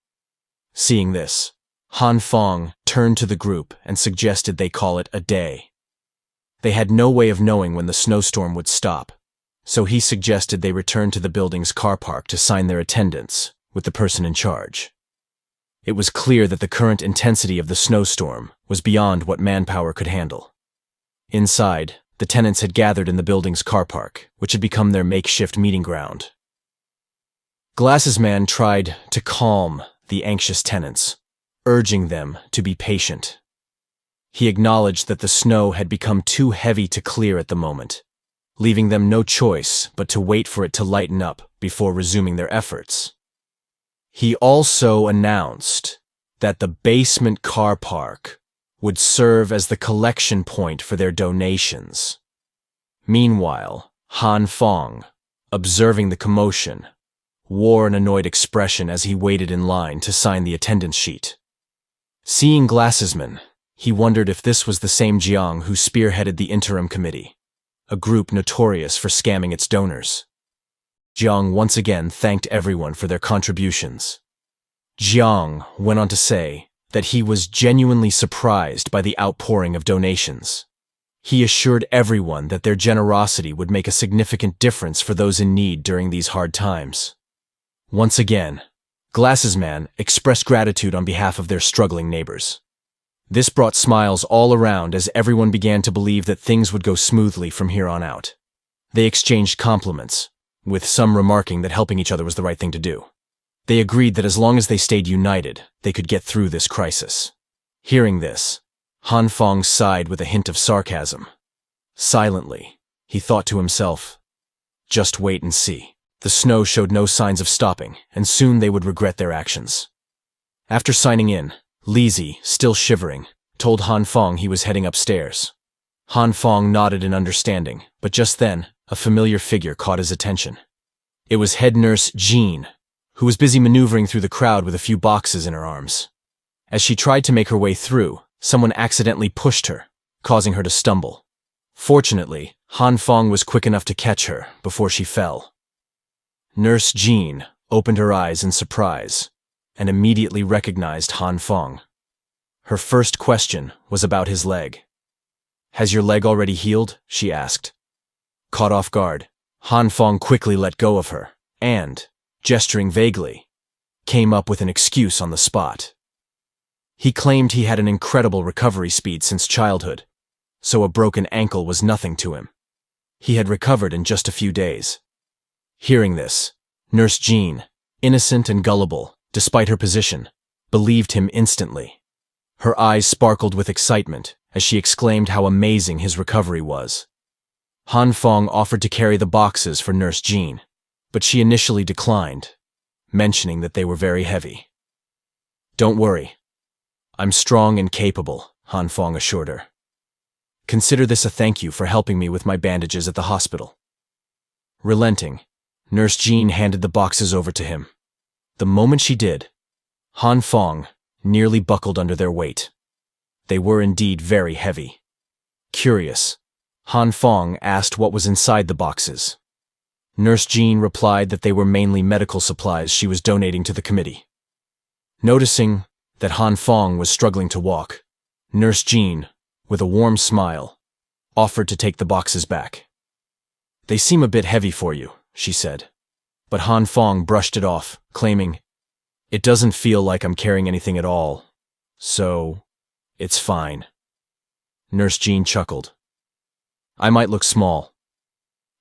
Seeing this, Han Fong turned to the group and suggested they call it a day. They had no way of knowing when the snowstorm would stop, so he suggested they return to the building's car park to sign their attendance with the person in charge. It was clear that the current intensity of the snowstorm was beyond what manpower could handle. Inside, the tenants had gathered in the building's car park, which had become their makeshift meeting ground. Glassesman tried to calm the anxious tenants, urging them to be patient. He acknowledged that the snow had become too heavy to clear at the moment, leaving them no choice but to wait for it to lighten up before resuming their efforts. He also announced that the basement car park would serve as the collection point for their donations. Meanwhile, Han Fong, observing the commotion, wore an annoyed expression as he waited in line to sign the attendance sheet. Seeing Glassesman, he wondered if this was the same Jiang who spearheaded the interim committee, a group notorious for scamming its donors. Jiang once again thanked everyone for their contributions. Jiang went on to say that he was genuinely surprised by the outpouring of donations. He assured everyone that their generosity would make a significant difference for those in need during these hard times. Once again, Glassesman expressed gratitude on behalf of their struggling neighbors. This brought smiles all around as everyone began to believe that things would go smoothly from here on out. They exchanged compliments, with some remarking that helping each other was the right thing to do. They agreed that as long as they stayed united, they could get through this crisis. Hearing this, Han Fong sighed with a hint of sarcasm. Silently, he thought to himself, just wait and see. The snow showed no signs of stopping, and soon they would regret their actions. After signing in, Lizzie, still shivering, told Han Fong he was heading upstairs. Han Fong nodded in understanding, but just then, a familiar figure caught his attention. It was head nurse Jean, who was busy maneuvering through the crowd with a few boxes in her arms. As she tried to make her way through, someone accidentally pushed her, causing her to stumble. Fortunately, Han Fong was quick enough to catch her before she fell. Nurse Jean opened her eyes in surprise and immediately recognized Han Fong. Her first question was about his leg. "Has your leg already healed?" she asked. Caught off guard, Han Fong quickly let go of her and, gesturing vaguely, came up with an excuse on the spot. He claimed he had an incredible recovery speed since childhood, so a broken ankle was nothing to him. He had recovered in just a few days. Hearing this, Nurse Jean, innocent and gullible, despite her position, believed him instantly. Her eyes sparkled with excitement as she exclaimed how amazing his recovery was. Han Fong offered to carry the boxes for Nurse Jean, but she initially declined, mentioning that they were very heavy. "Don't worry. I'm strong and capable," Han Fong assured her. "Consider this a thank you for helping me with my bandages at the hospital." Relenting, Nurse Jean handed the boxes over to him. The moment she did, Han Fong nearly buckled under their weight. They were indeed very heavy. Curious, Han Fong asked what was inside the boxes. Nurse Jean replied that they were mainly medical supplies she was donating to the committee. Noticing that Han Fong was struggling to walk, Nurse Jean, with a warm smile, offered to take the boxes back. "They seem a bit heavy for you," she said. But Han Fong brushed it off, claiming, "It doesn't feel like I'm carrying anything at all, so it's fine." Nurse Jean chuckled. "I might look small,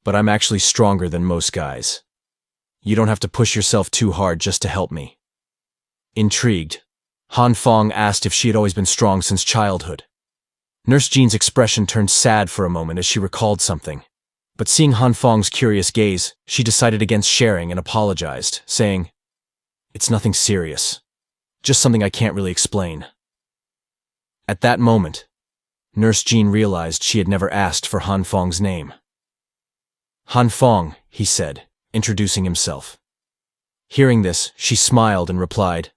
but I'm actually stronger than most guys. You don't have to push yourself too hard just to help me." Intrigued, Han Fong asked if she had always been strong since childhood. Nurse Jean's expression turned sad for a moment as she recalled something, but seeing Han Fong's curious gaze, she decided against sharing and apologized, saying, "It's nothing serious, just something I can't really explain." At that moment, Nurse Jean realized she had never asked for Han Fong's name. "Han Fong," he said, introducing himself. Hearing this, she smiled and replied,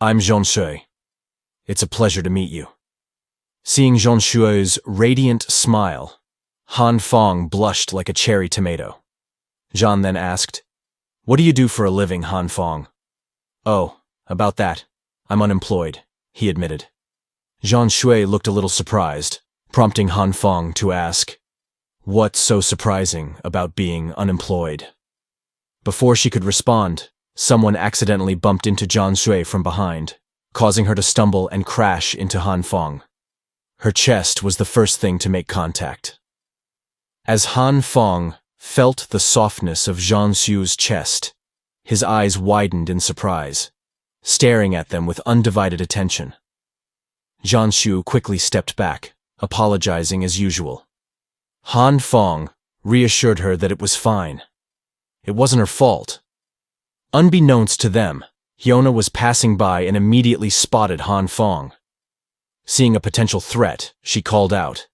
"I'm Jean Shui. It's a pleasure to meet you." Seeing Jean Shui's radiant smile, Han Fong blushed like a cherry tomato. Jean then asked, "What do you do for a living, Han Fong?" "Oh, about that. I'm unemployed," he admitted. Jean Shui looked a little surprised, prompting Han Fong to ask, "What's so surprising about being unemployed?" Before she could respond, someone accidentally bumped into Jean Shui from behind, causing her to stumble and crash into Han Fong. Her chest was the first thing to make contact. As Han Fong felt the softness of Jean Shui's chest, his eyes widened in surprise, staring at them with undivided attention. Jianshu quickly stepped back, apologizing as usual. Han Fong reassured her that it was fine. It wasn't her fault. Unbeknownst to them, Hyona was passing by and immediately spotted Han Fong. Seeing a potential threat, she called out,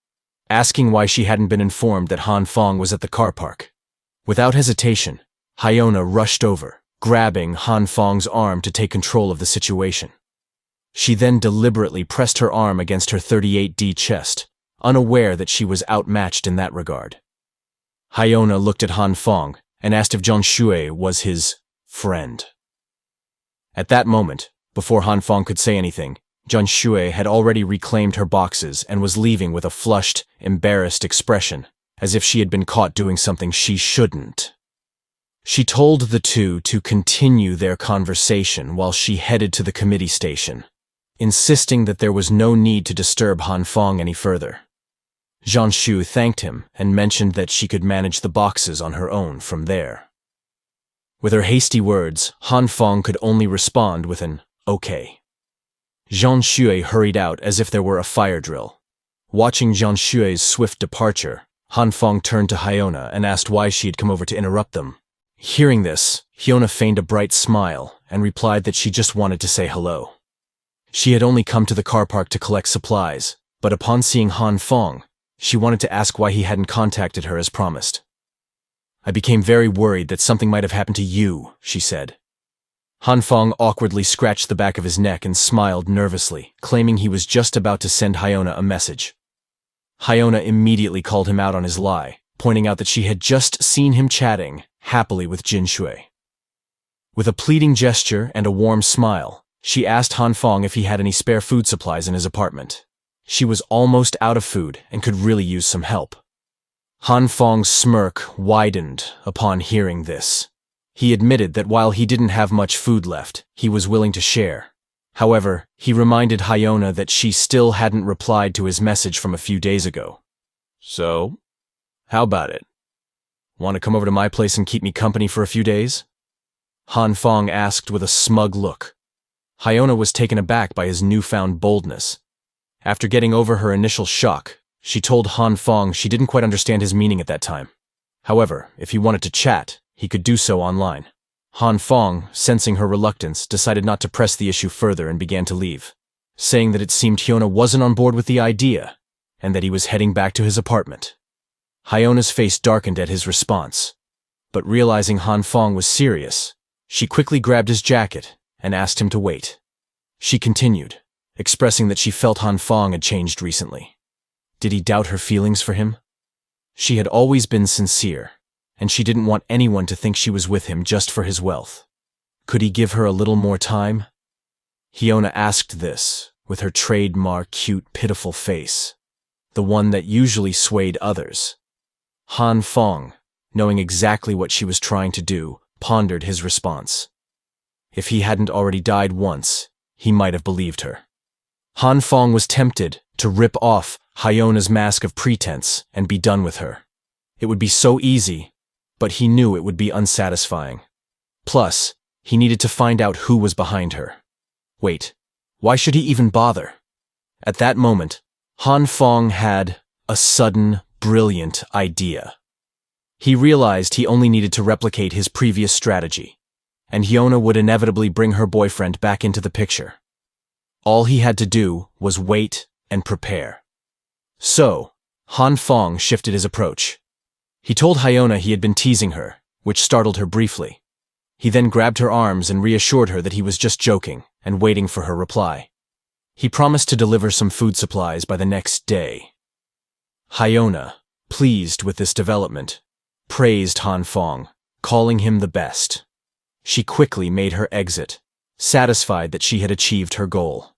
asking why she hadn't been informed that Han Fong was at the car park. Without hesitation, Hyona rushed over, grabbing Han Fong's arm to take control of the situation. She then deliberately pressed her arm against her 38D chest, unaware that she was outmatched in that regard. Hyona looked at Han Fong and asked if Jianshu was his friend. At that moment, before Han Fong could say anything, Jianshu had already reclaimed her boxes and was leaving with a flushed, embarrassed expression, as if she had been caught doing something she shouldn't. She told the two to continue their conversation while she headed to the committee station, insisting that there was no need to disturb Han Fong any further. Jianshu thanked him and mentioned that she could manage the boxes on her own from there. With her hasty words, Han Fong could only respond with an okay. Jianshu hurried out as if there were a fire drill. Watching Jianshu's swift departure, Han Fong turned to Hyona and asked why she had come over to interrupt them. Hearing this, Hyona feigned a bright smile and replied that she just wanted to say hello. She had only come to the car park to collect supplies, but upon seeing Han Fong, she wanted to ask why he hadn't contacted her as promised. I became very worried that something might have happened to you, she said. Han Fong awkwardly scratched the back of his neck and smiled nervously, claiming he was just about to send Hyona a message. Hyona immediately called him out on his lie, pointing out that she had just seen him chatting happily with Jianshu. With a pleading gesture and a warm smile, she asked Han Fong if he had any spare food supplies in his apartment. She was almost out of food and could really use some help. Han Fong's smirk widened upon hearing this. He admitted that while he didn't have much food left, he was willing to share. However, he reminded Hyona that she still hadn't replied to his message from a few days ago. So, how about it? Want to come over to my place and keep me company for a few days? Han Fong asked with a smug look. Hyona was taken aback by his newfound boldness. After getting over her initial shock, she told Han Fong she didn't quite understand his meaning at that time. However, if he wanted to chat, he could do so online. Han Fong, sensing her reluctance, decided not to press the issue further and began to leave, saying that it seemed Hyona wasn't on board with the idea, and that he was heading back to his apartment. Hyona's face darkened at his response, but realizing Han Fong was serious, she quickly grabbed his jacket and asked him to wait. She continued, expressing that she felt Han Fong had changed recently. Did he doubt her feelings for him? She had always been sincere, and she didn't want anyone to think she was with him just for his wealth. Could he give her a little more time? Hyona asked this, with her trademark cute, pitiful face, the one that usually swayed others. Han Fong, knowing exactly what she was trying to do, pondered his response. If he hadn't already died once, he might have believed her. Han Fong was tempted to rip off Hyona's mask of pretense and be done with her. It would be so easy, but he knew it would be unsatisfying. Plus, he needed to find out who was behind her. Wait, why should he even bother? At that moment, Han Fong had a sudden, brilliant idea. He realized he only needed to replicate his previous strategy, and Hyona would inevitably bring her boyfriend back into the picture. All he had to do was wait and prepare. So, Han Fong shifted his approach. He told Hyona he had been teasing her, which startled her briefly. He then grabbed her arms and reassured her that he was just joking and waiting for her reply. He promised to deliver some food supplies by the next day. Hyona, pleased with this development, praised Han Fong, calling him the best. She quickly made her exit, satisfied that she had achieved her goal.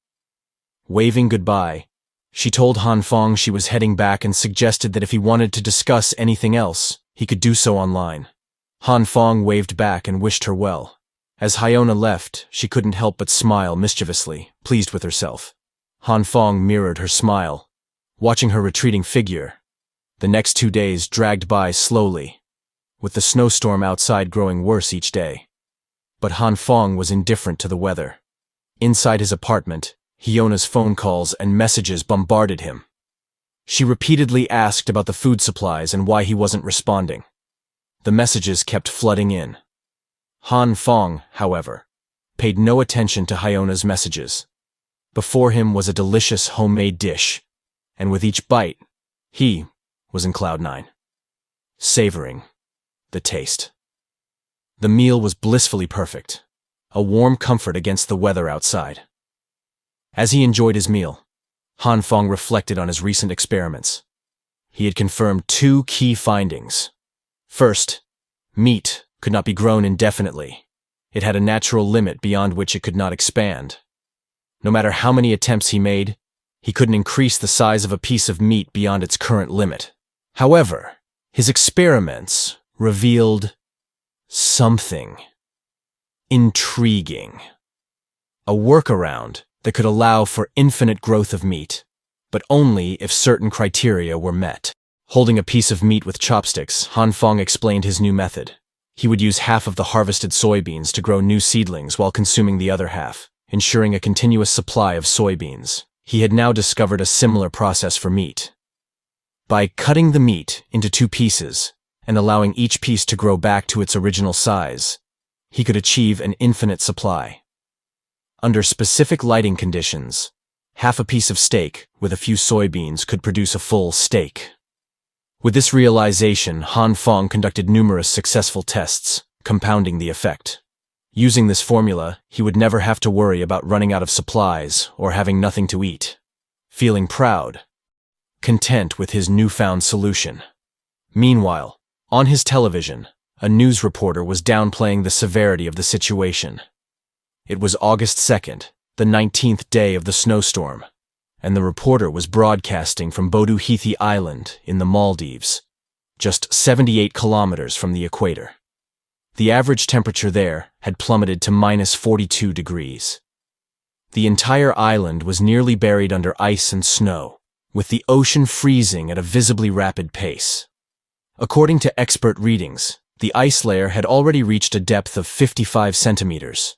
Waving goodbye, she told Han Fong she was heading back and suggested that if he wanted to discuss anything else, he could do so online. Han Fong waved back and wished her well. As Hyona left, she couldn't help but smile mischievously, pleased with herself. Han Fong mirrored her smile, watching her retreating figure. The next 2 days dragged by slowly, with the snowstorm outside growing worse each day. But Han Fong was indifferent to the weather. Inside his apartment, Hyona's phone calls and messages bombarded him. She repeatedly asked about the food supplies and why he wasn't responding. The messages kept flooding in. Han Fong, however, paid no attention to Hyona's messages. Before him was a delicious homemade dish, and with each bite, he was in cloud nine, savoring the taste. The meal was blissfully perfect, a warm comfort against the weather outside. As he enjoyed his meal, Han Fong reflected on his recent experiments. He had confirmed two key findings. First, meat could not be grown indefinitely. It had a natural limit beyond which it could not expand. No matter how many attempts he made, he couldn't increase the size of a piece of meat beyond its current limit. However, his experiments revealed something intriguing. A workaround that could allow for infinite growth of meat, but only if certain criteria were met. Holding a piece of meat with chopsticks, Han Fong explained his new method. He would use half of the harvested soybeans to grow new seedlings while consuming the other half, ensuring a continuous supply of soybeans. He had now discovered a similar process for meat. By cutting the meat into two pieces and allowing each piece to grow back to its original size, he could achieve an infinite supply. Under specific lighting conditions, half a piece of steak with a few soybeans could produce a full steak. With this realization, Han Fong conducted numerous successful tests, compounding the effect. Using this formula, he would never have to worry about running out of supplies or having nothing to eat. Feeling proud, content with his newfound solution. Meanwhile, on his television, a news reporter was downplaying the severity of the situation. It was August 2nd, the 19th day of the snowstorm, and the reporter was broadcasting from Bodu Heathi Island in the Maldives, just 78 kilometers from the equator. The average temperature there had plummeted to -42 degrees. The entire island was nearly buried under ice and snow, with the ocean freezing at a visibly rapid pace. According to expert readings, the ice layer had already reached a depth of 55 centimeters.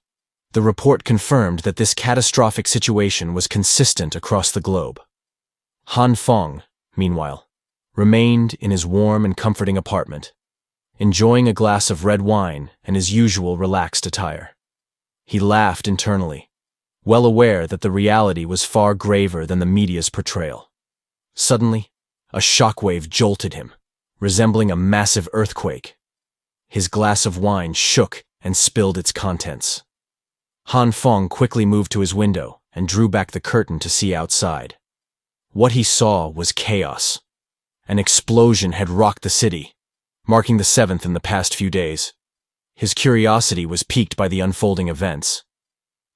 The report confirmed that this catastrophic situation was consistent across the globe. Han Fong, meanwhile, remained in his warm and comforting apartment, enjoying a glass of red wine and his usual relaxed attire. He laughed internally, well aware that the reality was far graver than the media's portrayal. Suddenly, a shockwave jolted him, resembling a massive earthquake. His glass of wine shook and spilled its contents. Han Fong quickly moved to his window and drew back the curtain to see outside. What he saw was chaos. An explosion had rocked the city, marking the 7th in the past few days. His curiosity was piqued by the unfolding events.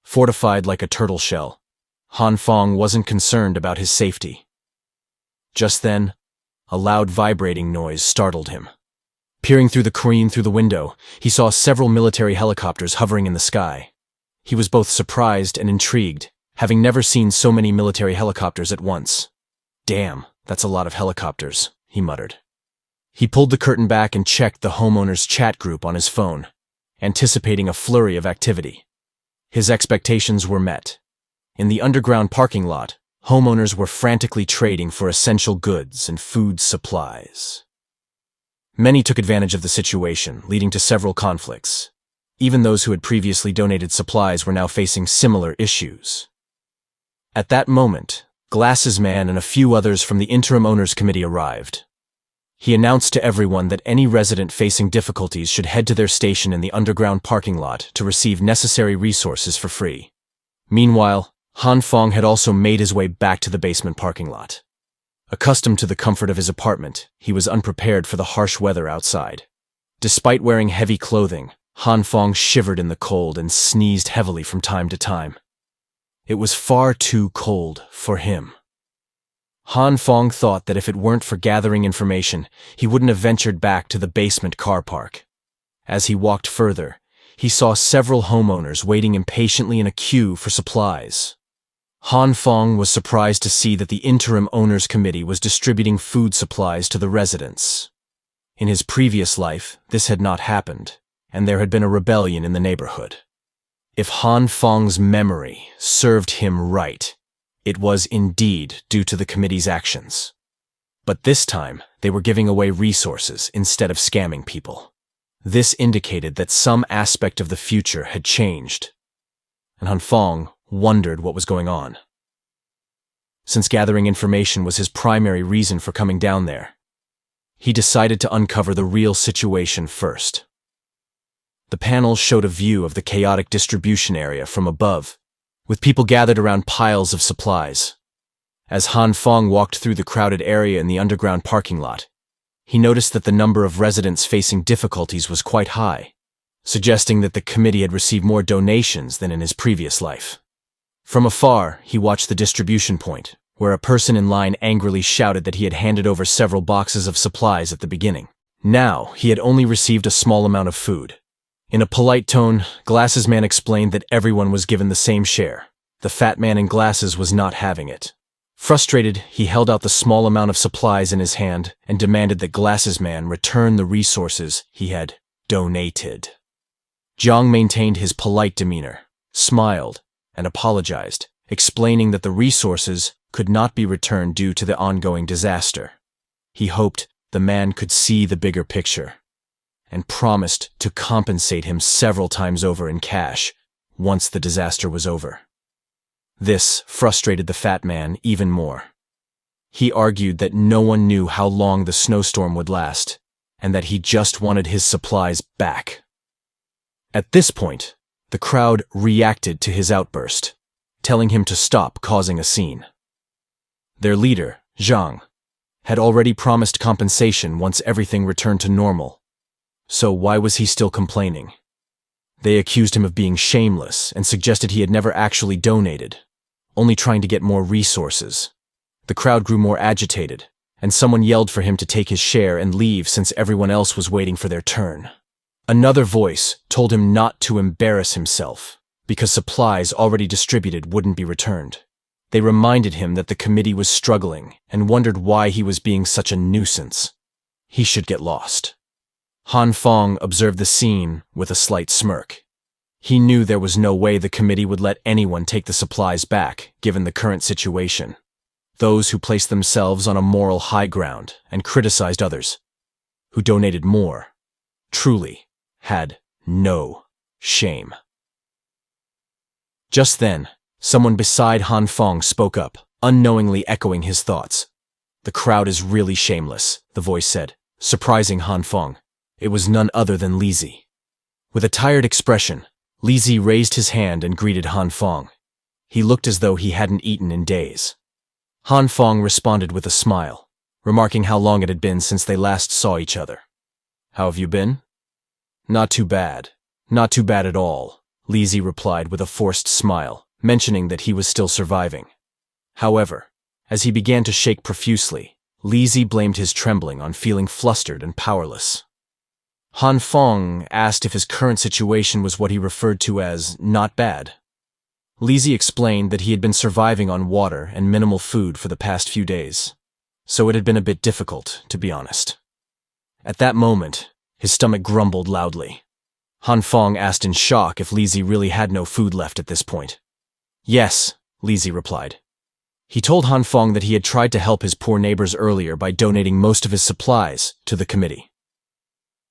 Fortified like a turtle shell, Han Fong wasn't concerned about his safety. Just then, a loud vibrating noise startled him. Peering through the window, he saw several military helicopters hovering in the sky. He was both surprised and intrigued, having never seen so many military helicopters at once. "Damn, that's a lot of helicopters," he muttered. He pulled the curtain back and checked the homeowners' chat group on his phone, anticipating a flurry of activity. His expectations were met. In the underground parking lot, homeowners were frantically trading for essential goods and food supplies. Many took advantage of the situation, leading to several conflicts. Even those who had previously donated supplies were now facing similar issues. At that moment, Glasses Man and a few others from the Interim Owners Committee arrived. He announced to everyone that any resident facing difficulties should head to their station in the underground parking lot to receive necessary resources for free. Meanwhile, Han Fong had also made his way back to the basement parking lot. Accustomed to the comfort of his apartment, he was unprepared for the harsh weather outside. Despite wearing heavy clothing, Han Fong shivered in the cold and sneezed heavily from time to time. It was far too cold for him. Han Fong thought that if it weren't for gathering information, he wouldn't have ventured back to the basement car park. As he walked further, he saw several homeowners waiting impatiently in a queue for supplies. Han Fong was surprised to see that the Interim Owners Committee was distributing food supplies to the residents. In his previous life, this had not happened, and there had been a rebellion in the neighborhood. If Han Feng's memory served him right, it was indeed due to the committee's actions. But this time, they were giving away resources instead of scamming people. This indicated that some aspect of the future had changed, and Han Feng wondered what was going on. Since gathering information was his primary reason for coming down there, he decided to uncover the real situation first. The panel showed a view of the chaotic distribution area from above, with people gathered around piles of supplies. As Han Feng walked through the crowded area in the underground parking lot, he noticed that the number of residents facing difficulties was quite high, suggesting that the committee had received more donations than in his previous life. From afar, he watched the distribution point, where a person in line angrily shouted that he had handed over several boxes of supplies at the beginning. Now, he had only received a small amount of food. In a polite tone, Glasses Man explained that everyone was given the same share. The fat man in glasses was not having it. Frustrated, he held out the small amount of supplies in his hand and demanded that Glasses Man return the resources he had donated. Jiang maintained his polite demeanor, smiled, and apologized, explaining that the resources could not be returned due to the ongoing disaster. He hoped the man could see the bigger picture, and promised to compensate him several times over in cash once the disaster was over. This frustrated the fat man even more. He argued that no one knew how long the snowstorm would last, and that he just wanted his supplies back. At this point, the crowd reacted to his outburst, telling him to stop causing a scene. Their leader, Zhang, had already promised compensation once everything returned to normal, so why was he still complaining? They accused him of being shameless and suggested he had never actually donated, only trying to get more resources. The crowd grew more agitated, and someone yelled for him to take his share and leave since everyone else was waiting for their turn. Another voice told him not to embarrass himself, because supplies already distributed wouldn't be returned. They reminded him that the committee was struggling and wondered why he was being such a nuisance. He should get lost. Han Feng observed the scene with a slight smirk. He knew there was no way the committee would let anyone take the supplies back, given the current situation. Those who placed themselves on a moral high ground and criticized others, who donated more, truly had no shame. Just then, someone beside Han Feng spoke up, unknowingly echoing his thoughts. "The crowd is really shameless," the voice said, surprising Han Feng. It was none other than Li Zi. With a tired expression, Li Zi raised his hand and greeted Han Feng. He looked as though he hadn't eaten in days. Han Feng responded with a smile, remarking how long it had been since they last saw each other. "How have you been?" "Not too bad. Not too bad at all," Li Zi replied with a forced smile, mentioning that he was still surviving. However, as he began to shake profusely, Li Zi blamed his trembling on feeling flustered and powerless. Han Feng asked if his current situation was what he referred to as not bad. Li Zi explained that he had been surviving on water and minimal food for the past few days, so it had been a bit difficult, to be honest. At that moment, his stomach grumbled loudly. Han Feng asked in shock if Li Zi really had no food left at this point. "Yes," Li Zi replied. He told Han Feng that he had tried to help his poor neighbors earlier by donating most of his supplies to the committee.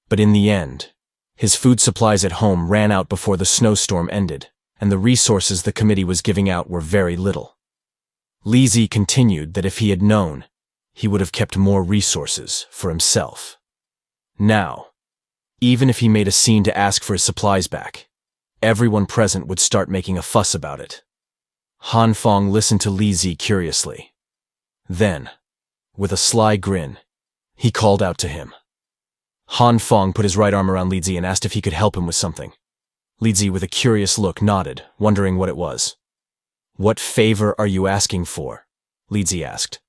But in the end, his food supplies at home ran out before the snowstorm ended, and the resources the committee was giving out were very little. Li Zi continued that if he had known, he would have kept more resources for himself. Now, even if he made a scene to ask for his supplies back, everyone present would start making a fuss about it. Han Feng listened to Li Zi curiously. Then, with a sly grin, he called out to him. Han Feng put his right arm around Li Zi and asked if he could help him with something. Li Zi, with a curious look, nodded, wondering what it was. "What favor are you asking for?" Li Zi asked.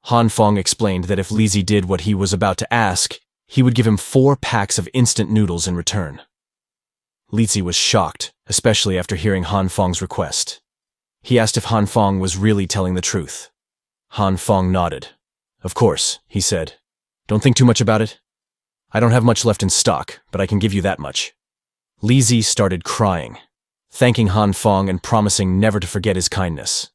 Han Feng explained that if Li Zi did what he was about to ask, he would give him 4 packs of instant noodles in return. Li Zi was shocked, especially after hearing Han Feng's request. He asked if Han Feng was really telling the truth. Han Feng nodded. "Of course," he said. "Don't think too much about it. I don't have much left in stock, but I can give you that much." Li Zi started crying. thanking Han Fong and promising never to forget his kindness.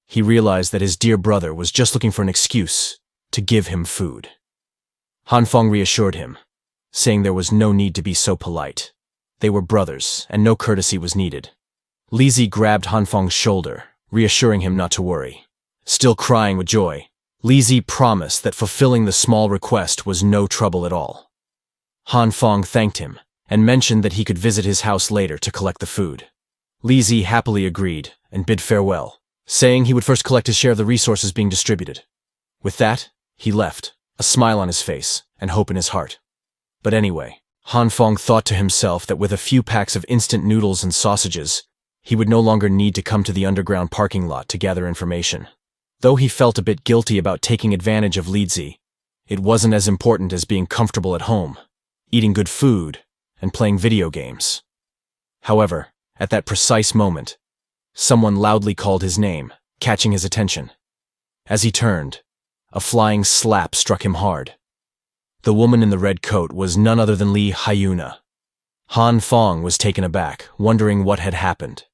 He realized that his dear brother was just looking for an excuse to give him food. Han Fong reassured him, saying there was no need to be so polite. They were brothers, and no courtesy was needed. Li Zi grabbed Han Fong's shoulder, reassuring him not to worry. Still crying with joy, Li Zi promised that fulfilling the small request was no trouble at all. Han Fong thanked him, and mentioned that he could visit his house later to collect the food. Li Zi happily agreed and bid farewell, saying he would first collect his share of the resources being distributed. With that, he left, a smile on his face and hope in his heart. But anyway, Han Fong thought to himself that with a few packs of instant noodles and sausages, he would no longer need to come to the underground parking lot to gather information. Though he felt a bit guilty about taking advantage of Li Zi, it wasn't as important as being comfortable at home, eating good food, and playing video games. However, at that precise moment, someone loudly called his name, catching his attention. As he turned, a flying slap struck him hard. The woman in the red coat was none other than Hyona. Han Fong was taken aback, wondering what had happened.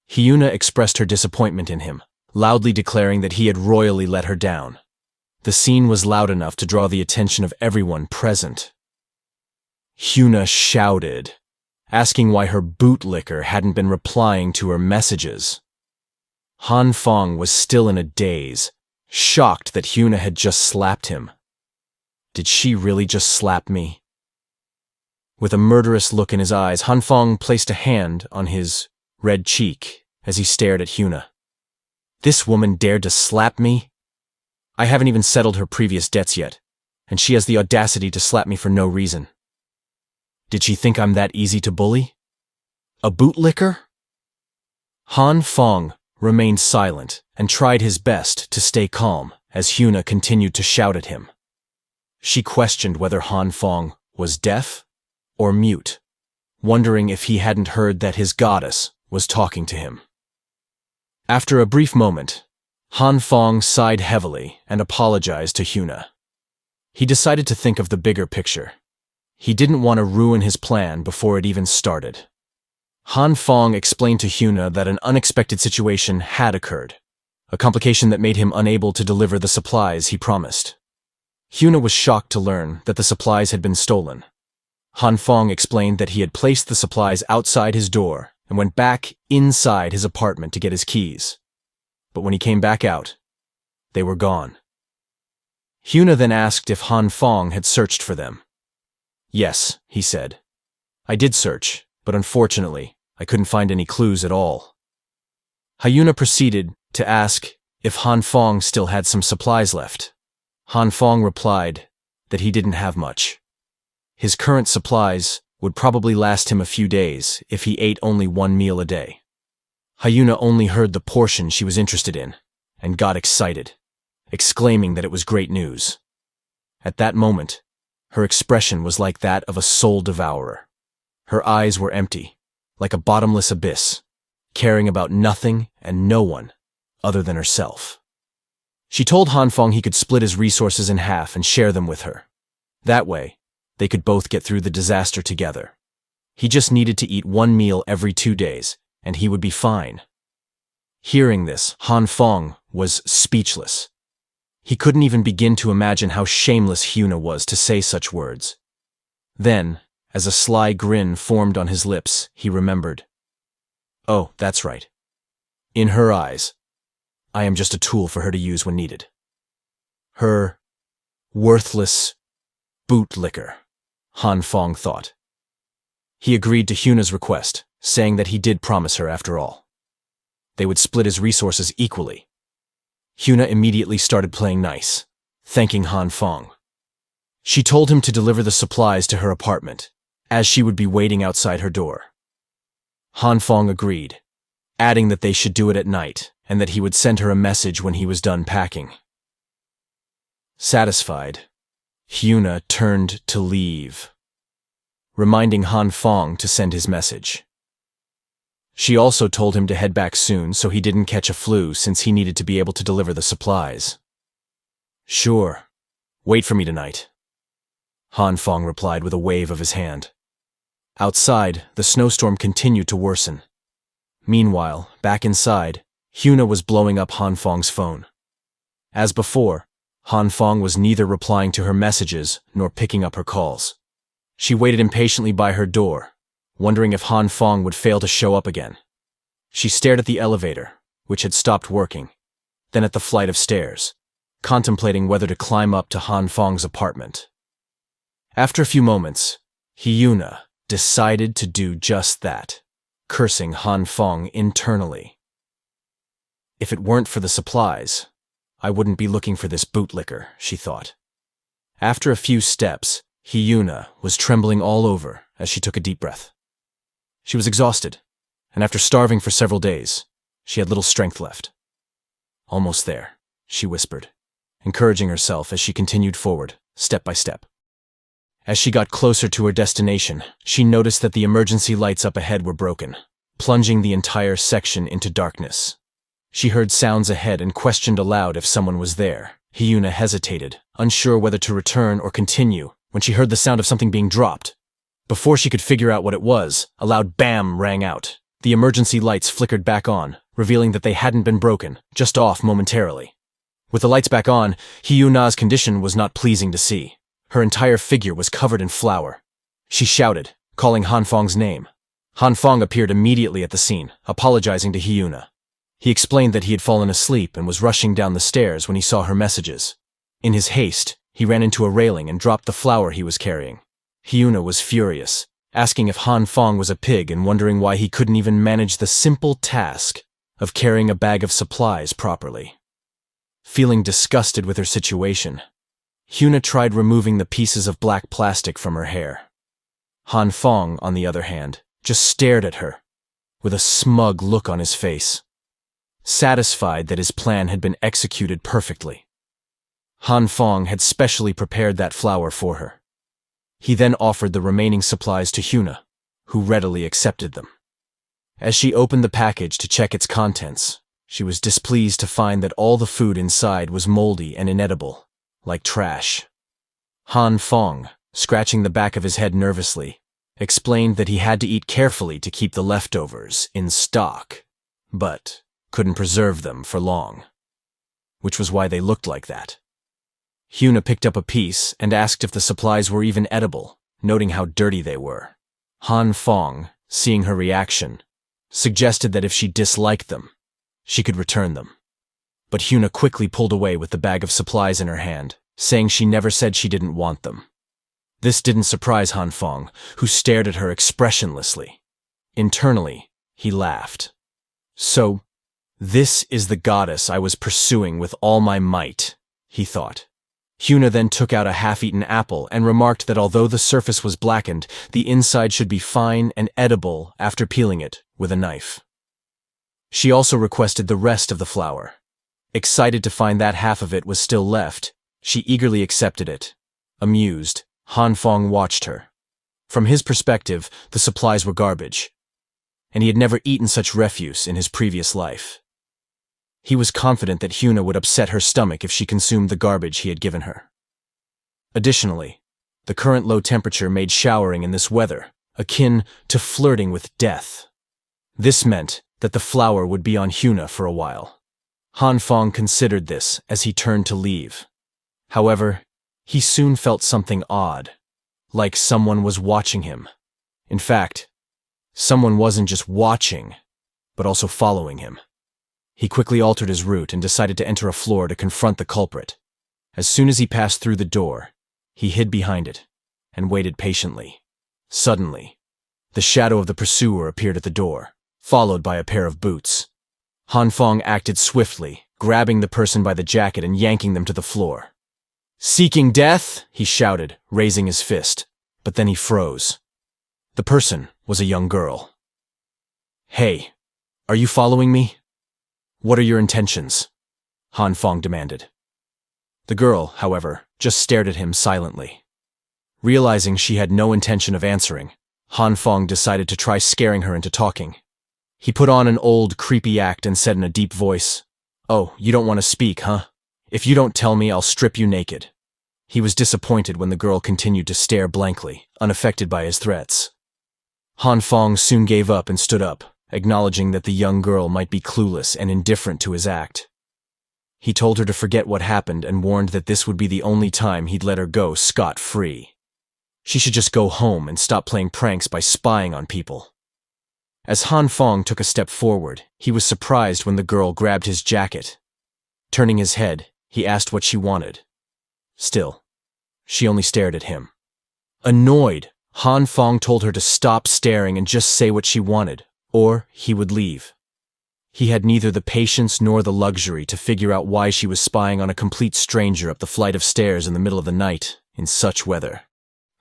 Hyona expressed her disappointment in him, loudly declaring that he had royally let her down. The scene was loud enough to draw the attention of everyone present. Hyona shouted, asking why her bootlicker hadn't been replying to her messages. Han Fong was still in a daze, shocked that Hyona had just slapped him. Did she really just slap me? With a murderous look in his eyes, Han Fong placed a hand on his red cheek as he stared at Hyona. This woman dared to slap me? I haven't even settled her previous debts yet, and she has the audacity to slap me for no reason. Did she think I'm that easy to bully? A bootlicker? Han Fong remained silent and tried his best to stay calm as Hyona continued to shout at him. She questioned whether Han Fong was deaf or mute, wondering if he hadn't heard that his goddess was talking to him. After a brief moment, Han Fong sighed heavily and apologized to Hyona. He decided to think of the bigger picture. He didn't want to ruin his plan before it even started. Han Fong explained to Hyona that an unexpected situation had occurred, a complication that made him unable to deliver the supplies he promised. Hyona was shocked to learn that the supplies had been stolen. Han Fong explained that he had placed the supplies outside his door and went back inside his apartment to get his keys. But when he came back out, they were gone. Hyona then asked if Han Fong had searched for them. Yes, he said. I did search, but unfortunately, I couldn't find any clues at all. Hyona proceeded to ask if Han Fong still had some supplies left. Han Fong replied that he didn't have much. His current supplies would probably last him a few days if he ate only one meal a day. Hyona only heard the portion she was interested in and got excited, exclaiming that it was great news. At that moment, her expression was like that of a soul devourer. Her eyes were empty, like a bottomless abyss, caring about nothing and no one other than herself. She told Han Fong he could split his resources in half and share them with her. That way, they could both get through the disaster together. He just needed to eat one meal every 2 days, and he would be fine. Hearing this, Han Fong was speechless. He couldn't even begin to imagine how shameless Hyona was to say such words. Then, as a sly grin formed on his lips, he remembered. Oh, that's right. In her eyes, I am just a tool for her to use when needed. Her worthless bootlicker, Han Fong thought. He agreed to Hyona's request, saying that he did promise her after all. They would split his resources equally. Hyona immediately started playing nice, thanking Han Fong. She told him to deliver the supplies to her apartment, as she would be waiting outside her door. Han Fong agreed, adding that they should do it at night and that he would send her a message when he was done packing. Satisfied, Hyona turned to leave, reminding Han Fong to send his message. She also told him to head back soon so he didn't catch a flu since he needed to be able to deliver the supplies. Sure, wait for me tonight, Han Fong replied with a wave of his hand. Outside, the snowstorm continued to worsen. Meanwhile, back inside, Hyuna was blowing up Han Fong's phone. As before, Han Fong was neither replying to her messages nor picking up her calls. She waited impatiently by her door, wondering if Han Fong would fail to show up again. She stared at the elevator, which had stopped working, then at the flight of stairs, contemplating whether to climb up to Han Fong's apartment. After a few moments, Hyuna decided to do just that, cursing Han Fong internally. If it weren't for the supplies, I wouldn't be looking for this bootlicker, she thought. After a few steps, Hyuna was trembling all over as she took a deep breath. She was exhausted, and after starving for several days, she had little strength left. Almost there, she whispered, encouraging herself as she continued forward, step by step. As she got closer to her destination, she noticed that the emergency lights up ahead were broken, plunging the entire section into darkness. She heard sounds ahead and questioned aloud if someone was there. Hyuna hesitated, unsure whether to return or continue, when she heard the sound of something being dropped. Before she could figure out what it was, a loud bam rang out. The emergency lights flickered back on, revealing that they hadn't been broken, just off momentarily. With the lights back on, Hyuna's condition was not pleasing to see. Her entire figure was covered in flour. She shouted, calling Han Fong's name. Han Fong appeared immediately at the scene, apologizing to Hyuna. He explained that he had fallen asleep and was rushing down the stairs when he saw her messages. In his haste, he ran into a railing and dropped the flour he was carrying. Hyuna was furious, asking if Han Fong was a pig and wondering why he couldn't even manage the simple task of carrying a bag of supplies properly. Feeling disgusted with her situation, Hyuna tried removing the pieces of black plastic from her hair. Han Fong, on the other hand, just stared at her, with a smug look on his face, satisfied that his plan had been executed perfectly. Han Fong had specially prepared that flour for her. He then offered the remaining supplies to Hyuna, who readily accepted them. As she opened the package to check its contents, she was displeased to find that all the food inside was moldy and inedible, like trash. Han Fong, scratching the back of his head nervously, explained that he had to eat carefully to keep the leftovers in stock, but couldn't preserve them for long, which was why they looked like that. Hyuna picked up a piece and asked if the supplies were even edible, noting how dirty they were. Han Fong, seeing her reaction, suggested that if she disliked them, she could return them. But Hyuna quickly pulled away with the bag of supplies in her hand, saying she never said she didn't want them. This didn't surprise Han Fong, who stared at her expressionlessly. Internally, he laughed. So, this is the goddess I was pursuing with all my might, he thought. Hyuna then took out a half-eaten apple and remarked that although the surface was blackened, the inside should be fine and edible after peeling it with a knife. She also requested the rest of the flour. Excited to find that half of it was still left, she eagerly accepted it. Amused, Han Fong watched her. From his perspective, the supplies were garbage, and he had never eaten such refuse in his previous life. He was confident that Hyuna would upset her stomach if she consumed the garbage he had given her. Additionally, the current low temperature made showering in this weather akin to flirting with death. This meant that the flour would be on Hyuna for a while. Han Fong considered this as he turned to leave. However, he soon felt something odd, like someone was watching him. In fact, someone wasn't just watching, but also following him. He quickly altered his route and decided to enter a floor to confront the culprit. As soon as he passed through the door, he hid behind it and waited patiently. Suddenly, the shadow of the pursuer appeared at the door, followed by a pair of boots. Han Fong acted swiftly, grabbing the person by the jacket and yanking them to the floor. "Seeking death?" he shouted, raising his fist, but then he froze. The person was a young girl. "Hey, are you following me? What are your intentions?" Han Fong demanded. The girl, however, just stared at him silently. Realizing she had no intention of answering, Han Fong decided to try scaring her into talking. He put on an old, creepy act and said in a deep voice, "Oh, you don't want to speak, huh? If you don't tell me, I'll strip you naked." He was disappointed when the girl continued to stare blankly, unaffected by his threats. Han Fong soon gave up and stood up, acknowledging that the young girl might be clueless and indifferent to his act. He told her to forget what happened and warned that this would be the only time he'd let her go scot-free. She should just go home and stop playing pranks by spying on people. As Han Fong took a step forward, he was surprised when the girl grabbed his jacket. Turning his head, he asked what she wanted. Still, she only stared at him. Annoyed, Han Fong told her to stop staring and just say what she wanted, or he would leave. He had neither the patience nor the luxury to figure out why she was spying on a complete stranger up the flight of stairs in the middle of the night, in such weather.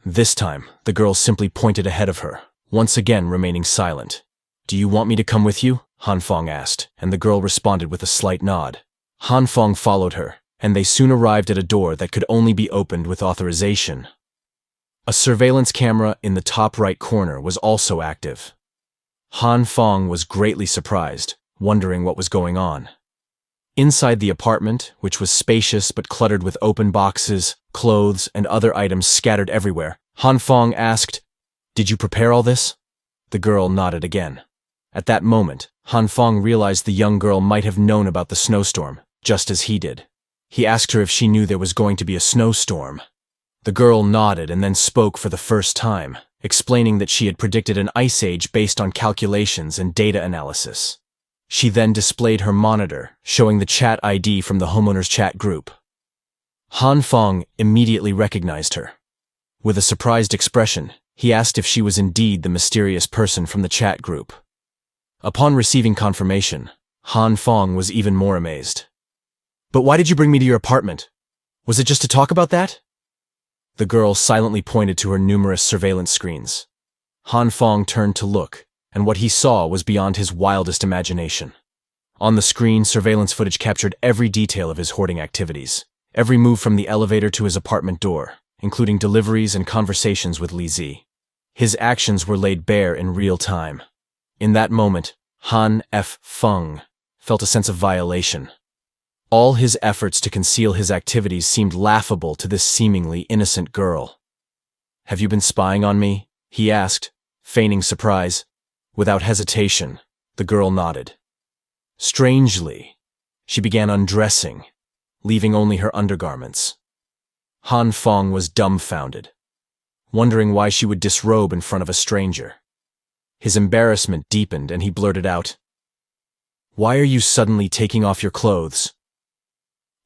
This time, the girl simply pointed ahead of her, once again remaining silent. "Do you want me to come with you?" Han Fong asked, and the girl responded with a slight nod. Han Fong followed her, and they soon arrived at a door that could only be opened with authorization. A surveillance camera in the top right corner was also active. Han Fong was greatly surprised, wondering what was going on. Inside the apartment, which was spacious but cluttered with open boxes, clothes, and other items scattered everywhere, Han Fong asked, "Did you prepare all this?" The girl nodded again. At that moment, Han Fong realized the young girl might have known about the snowstorm, just as he did. He asked her if she knew there was going to be a snowstorm. The girl nodded and then spoke for the first time, explaining that she had predicted an ice age based on calculations and data analysis. She then displayed her monitor, showing the chat ID from the homeowner's chat group. Han Fong immediately recognized her. With a surprised expression, he asked if she was indeed the mysterious person from the chat group. Upon receiving confirmation, Han Fong was even more amazed. "But why did you bring me to your apartment? Was it just to talk about that?" The girl silently pointed to her numerous surveillance screens. Han Fong turned to look, and what he saw was beyond his wildest imagination. On the screen, surveillance footage captured every detail of his hoarding activities, every move from the elevator to his apartment door, including deliveries and conversations with Li Zi. His actions were laid bare in real time. In that moment, Han F. Feng felt a sense of violation. All his efforts to conceal his activities seemed laughable to this seemingly innocent girl. "Have you been spying on me?" he asked, feigning surprise. Without hesitation, the girl nodded. Strangely, she began undressing, leaving only her undergarments. Han Fong was dumbfounded, wondering why she would disrobe in front of a stranger. His embarrassment deepened and he blurted out, "Why are you suddenly taking off your clothes?"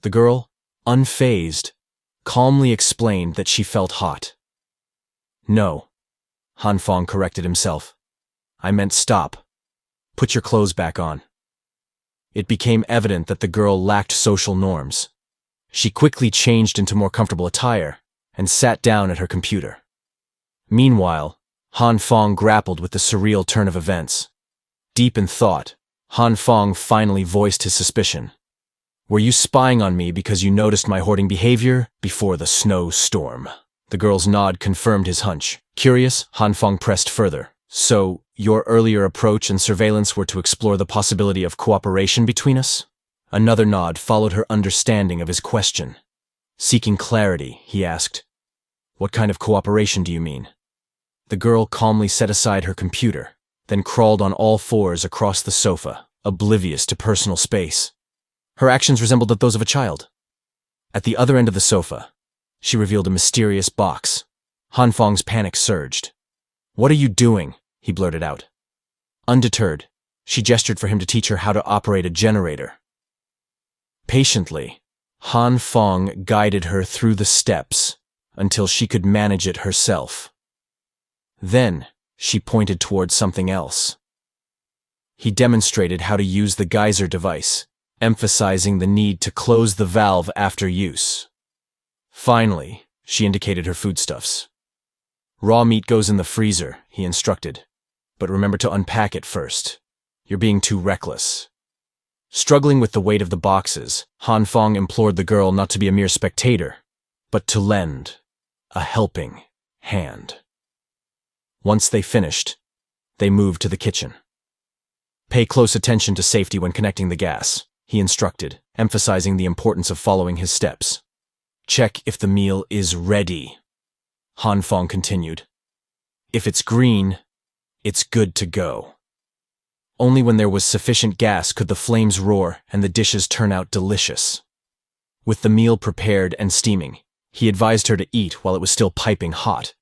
The girl, unfazed, calmly explained that she felt hot. "No," Han Fong corrected himself. "I meant stop. Put your clothes back on." It became evident that the girl lacked social norms. She quickly changed into more comfortable attire and sat down at her computer. Meanwhile, Han Fong grappled with the surreal turn of events. Deep in thought, Han Fong finally voiced his suspicion. "Were you spying on me because you noticed my hoarding behavior before the snowstorm?" The girl's nod confirmed his hunch. Curious, Han Fong pressed further. "So, your earlier approach and surveillance were to explore the possibility of cooperation between us?" Another nod followed her understanding of his question. Seeking clarity, he asked, "What kind of cooperation do you mean?" The girl calmly set aside her computer, then crawled on all fours across the sofa, oblivious to personal space. Her actions resembled those of a child. At the other end of the sofa, she revealed a mysterious box. Han Fong's panic surged. "What are you doing?" he blurted out. Undeterred, she gestured for him to teach her how to operate a generator. Patiently, Han Fong guided her through the steps until she could manage it herself. Then, she pointed towards something else. He demonstrated how to use the geyser device, emphasizing the need to close the valve after use. Finally, she indicated her foodstuffs. "Raw meat goes in the freezer," he instructed. "But remember to unpack it first. You're being too reckless." Struggling with the weight of the boxes, Han Fong implored the girl not to be a mere spectator, but to lend a helping hand. Once they finished, they moved to the kitchen. "Pay close attention to safety when connecting the gas," he instructed, emphasizing the importance of following his steps. "Check if the meal is ready," Han Fong continued. "If it's green, it's good to go." Only when there was sufficient gas could the flames roar and the dishes turn out delicious. With the meal prepared and steaming, he advised her to eat while it was still piping hot,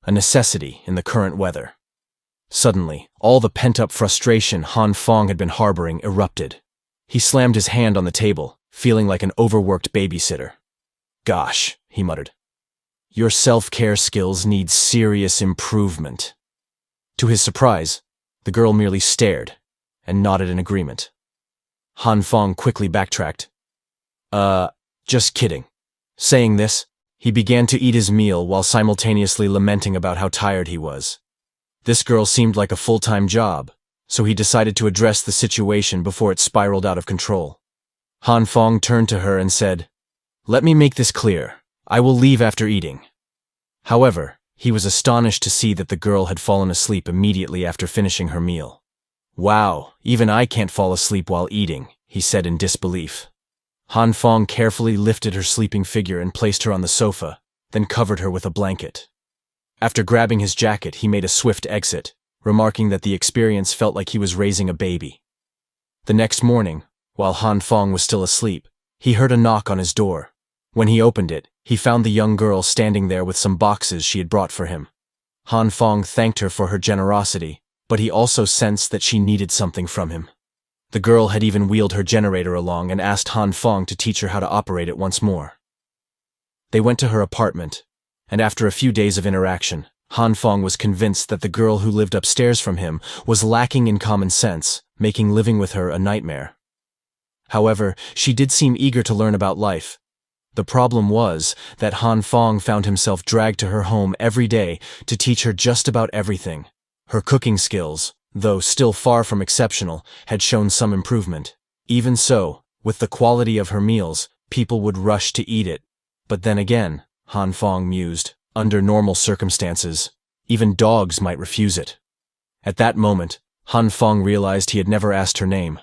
a necessity in the current weather. Suddenly, all the pent-up frustration Han Fong had been harboring erupted. He slammed his hand on the table, feeling like an overworked babysitter. "Gosh," he muttered. "Your self-care skills need serious improvement." To his surprise, the girl merely stared and nodded in agreement. Han Fong quickly backtracked. Just kidding." Saying this, he began to eat his meal while simultaneously lamenting about how tired he was. This girl seemed like a full-time job, so he decided to address the situation before it spiraled out of control. Han Fong turned to her and said, "Let me make this clear. I will leave after eating." However, he was astonished to see that the girl had fallen asleep immediately after finishing her meal. "Wow, even I can't fall asleep while eating," he said in disbelief. Han Fong carefully lifted her sleeping figure and placed her on the sofa, then covered her with a blanket. After grabbing his jacket, he made a swift exit, remarking that the experience felt like he was raising a baby. The next morning, while Han Fong was still asleep, he heard a knock on his door. When he opened it, he found the young girl standing there with some boxes she had brought for him. Han Fong thanked her for her generosity, but he also sensed that she needed something from him. The girl had even wheeled her generator along and asked Han Fong to teach her how to operate it once more. They went to her apartment, and after a few days of interaction, Han Fong was convinced that the girl who lived upstairs from him was lacking in common sense, making living with her a nightmare. However, she did seem eager to learn about life. The problem was that Han Fong found himself dragged to her home every day to teach her just about everything. Her cooking skills, though still far from exceptional, had shown some improvement. Even so, with the quality of her meals, people would rush to eat it. But then again, Han Fong mused, under normal circumstances, even dogs might refuse it. At that moment, Han Fong realized he had never asked her name.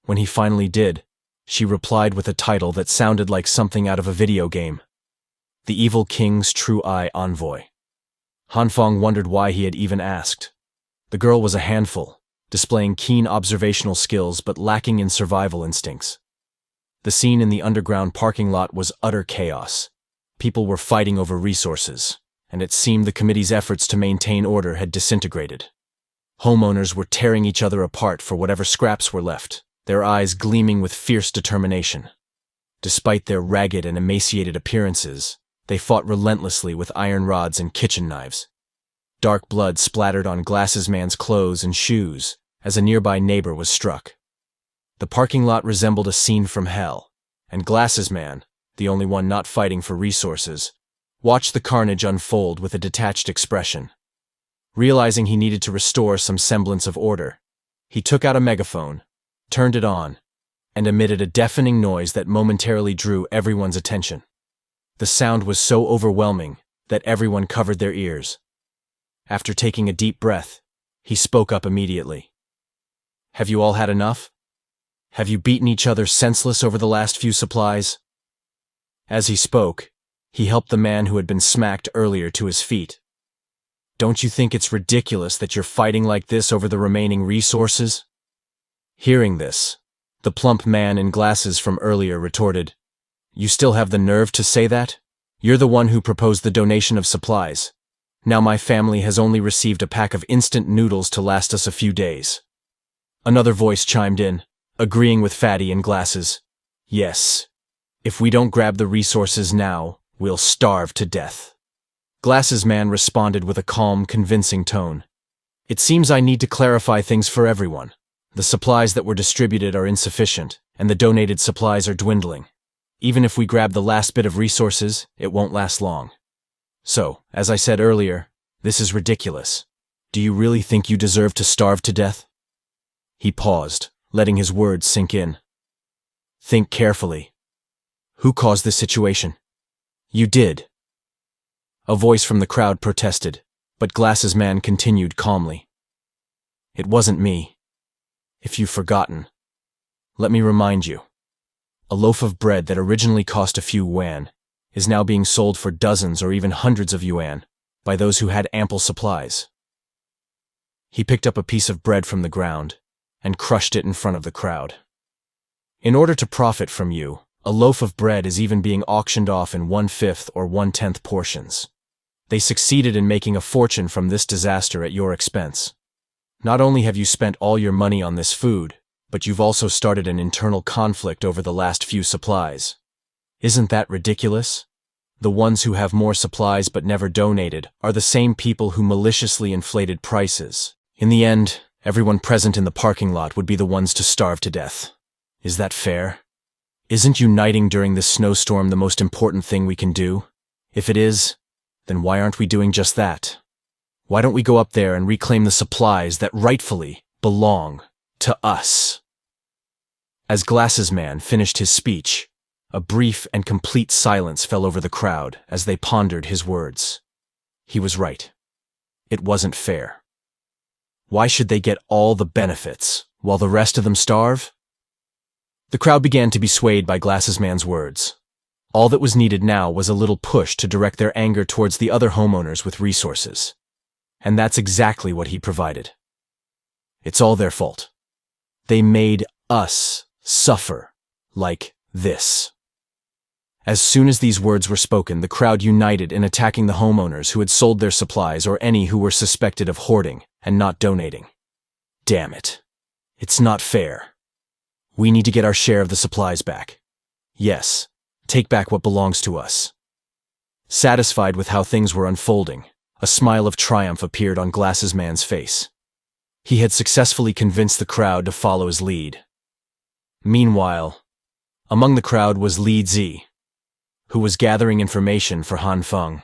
When he finally did, she replied with a title that sounded like something out of a video game. The Evil King's True Eye Envoy. Han Fong wondered why he had even asked. The girl was a handful, displaying keen observational skills but lacking in survival instincts. The scene in the underground parking lot was utter chaos. People were fighting over resources, and it seemed the committee's efforts to maintain order had disintegrated. Homeowners were tearing each other apart for whatever scraps were left, their eyes gleaming with fierce determination. Despite their ragged and emaciated appearances, they fought relentlessly with iron rods and kitchen knives. Dark blood splattered on Glasses Man's clothes and shoes as a nearby neighbor was struck. The parking lot resembled a scene from hell, and Glasses Man, the only one not fighting for resources, watched the carnage unfold with a detached expression. Realizing he needed to restore some semblance of order, he took out a megaphone, turned it on, and emitted a deafening noise that momentarily drew everyone's attention. The sound was so overwhelming that everyone covered their ears. After taking a deep breath, he spoke up immediately. "Have you all had enough? Have you beaten each other senseless over the last few supplies?" As he spoke, he helped the man who had been smacked earlier to his feet. "Don't you think it's ridiculous that you're fighting like this over the remaining resources?" Hearing this, the plump man in glasses from earlier retorted, "You still have the nerve to say that? You're the one who proposed the donation of supplies. Now my family has only received a pack of instant noodles to last us a few days." Another voice chimed in, agreeing with Fatty in glasses. "Yes. If we don't grab the resources now, we'll starve to death." Glasses Man responded with a calm, convincing tone. "It seems I need to clarify things for everyone. The supplies that were distributed are insufficient, and the donated supplies are dwindling. Even if we grab the last bit of resources, it won't last long. So, as I said earlier, this is ridiculous. Do you really think you deserve to starve to death?" He paused, letting his words sink in. "Think carefully. Who caused this situation?" "You did." A voice from the crowd protested, but Glasses Man continued calmly. "It wasn't me. If you've forgotten, let me remind you. A loaf of bread that originally cost a few yuan is now being sold for dozens or even hundreds of yuan by those who had ample supplies." He picked up a piece of bread from the ground and crushed it in front of the crowd. In order to profit from you, a loaf of bread is even being auctioned off in 1/5 or 1/10 portions. They succeeded in making a fortune from this disaster at your expense. Not only have you spent all your money on this food, but you've also started an internal conflict over the last few supplies. Isn't that ridiculous? The ones who have more supplies but never donated are the same people who maliciously inflated prices. In the end, everyone present in the parking lot would be the ones to starve to death. Is that fair? Isn't uniting during this snowstorm the most important thing we can do? If it is, then why aren't we doing just that? Why don't we go up there and reclaim the supplies that rightfully belong to us? As Glasses Man finished his speech, a brief and complete silence fell over the crowd as they pondered his words. He was right. It wasn't fair. Why should they get all the benefits while the rest of them starve? The crowd began to be swayed by Glasses Man's words. All that was needed now was a little push to direct their anger towards the other homeowners with resources. And that's exactly what he provided. It's all their fault. They made us suffer like this. As soon as these words were spoken, the crowd united in attacking the homeowners who had sold their supplies or any who were suspected of hoarding and not donating. Damn it. It's not fair. We need to get our share of the supplies back. Yes, take back what belongs to us. Satisfied with how things were unfolding, a smile of triumph appeared on Glasses Man's face. He had successfully convinced the crowd to follow his lead. Meanwhile, among the crowd was Li Zi, who was gathering information for Han Feng.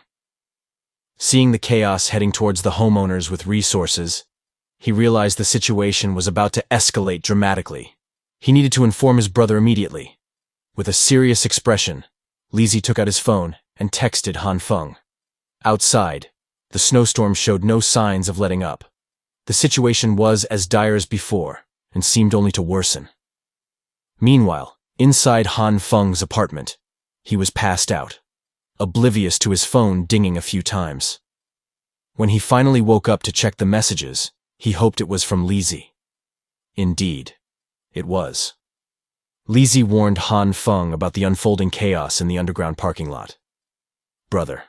Seeing the chaos heading towards the homeowners with resources, he realized the situation was about to escalate dramatically. He needed to inform his brother immediately. With a serious expression, Li Zi took out his phone and texted Han Feng. Outside, the snowstorm showed no signs of letting up. The situation was as dire as before and seemed only to worsen. Meanwhile, inside Han Feng's apartment, he was passed out, oblivious to his phone dinging a few times. When he finally woke up to check the messages, he hoped it was from Li Zi. Indeed, it was. Li Zi warned Han Feng about the unfolding chaos in the underground parking lot. Brother,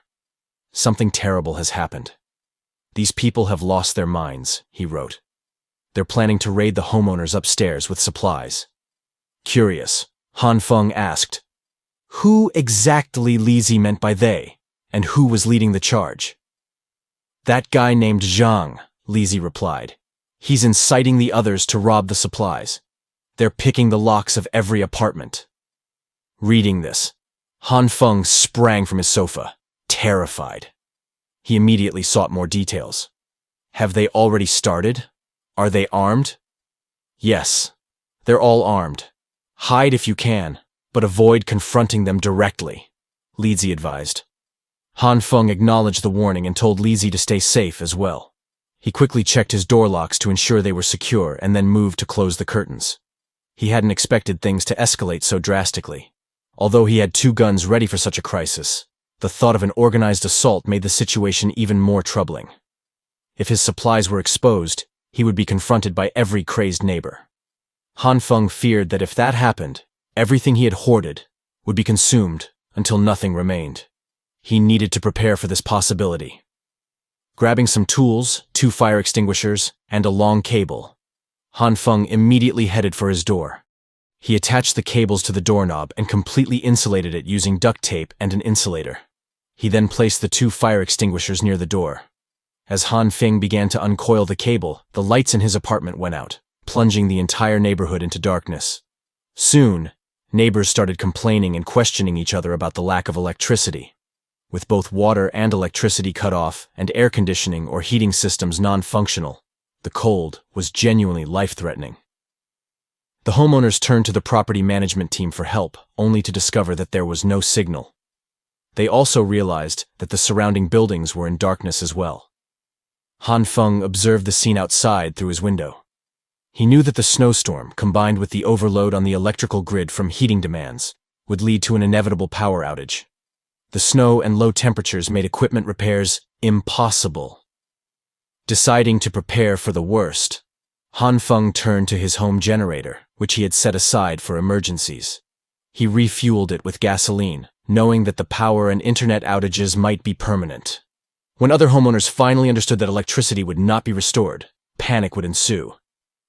something terrible has happened. These people have lost their minds, he wrote. They're planning to raid the homeowners upstairs with supplies. Curious, Han Feng asked, who exactly Li Zi meant by they, and who was leading the charge? That guy named Zhang, Li Zi replied. He's inciting the others to rob the supplies. They're picking the locks of every apartment. Reading this, Han Feng sprang from his sofa, terrified. He immediately sought more details. Have they already started? Are they armed? Yes, they're all armed. Hide if you can, but avoid confronting them directly, Li Zi advised. Han Feng acknowledged the warning and told Li Zi to stay safe as well. He quickly checked his door locks to ensure they were secure and then moved to close the curtains. He hadn't expected things to escalate so drastically. Although he had 2 guns ready for such a crisis, the thought of an organized assault made the situation even more troubling. If his supplies were exposed, he would be confronted by every crazed neighbor. Han Feng feared that if that happened, everything he had hoarded would be consumed until nothing remained. He needed to prepare for this possibility. Grabbing some tools, 2 fire extinguishers, and a long cable, Han Feng immediately headed for his door. He attached the cables to the doorknob and completely insulated it using duct tape and an insulator. He then placed the 2 fire extinguishers near the door. As Han Feng began to uncoil the cable, the lights in his apartment went out, plunging the entire neighborhood into darkness. Soon, neighbors started complaining and questioning each other about the lack of electricity. With both water and electricity cut off and air conditioning or heating systems non-functional, the cold was genuinely life-threatening. The homeowners turned to the property management team for help, only to discover that there was no signal. They also realized that the surrounding buildings were in darkness as well. Han Feng observed the scene outside through his window. He knew that the snowstorm, combined with the overload on the electrical grid from heating demands, would lead to an inevitable power outage. The snow and low temperatures made equipment repairs impossible. Deciding to prepare for the worst, Han Feng turned to his home generator, which he had set aside for emergencies. He refueled it with gasoline, knowing that the power and internet outages might be permanent. When other homeowners finally understood that electricity would not be restored, panic would ensue.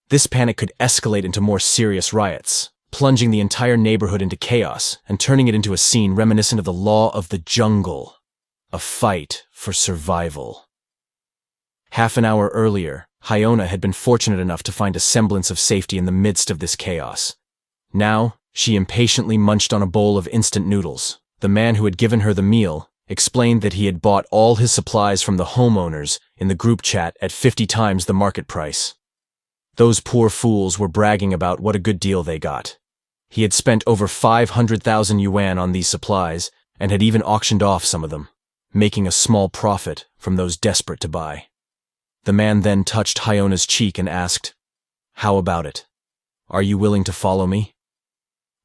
This panic could escalate into more serious riots, plunging the entire neighborhood into chaos and turning it into a scene reminiscent of the law of the jungle, a fight for survival. Half an hour earlier, Hyona had been fortunate enough to find a semblance of safety in the midst of this chaos. Now, she impatiently munched on a bowl of instant noodles. The man who had given her the meal explained that he had bought all his supplies from the homeowners in the group chat at 50 times the market price. Those poor fools were bragging about what a good deal they got. He had spent over 500,000 yuan on these supplies and had even auctioned off some of them, making a small profit from those desperate to buy. The man then touched Hyona's cheek and asked, "How about it? Are you willing to follow me?"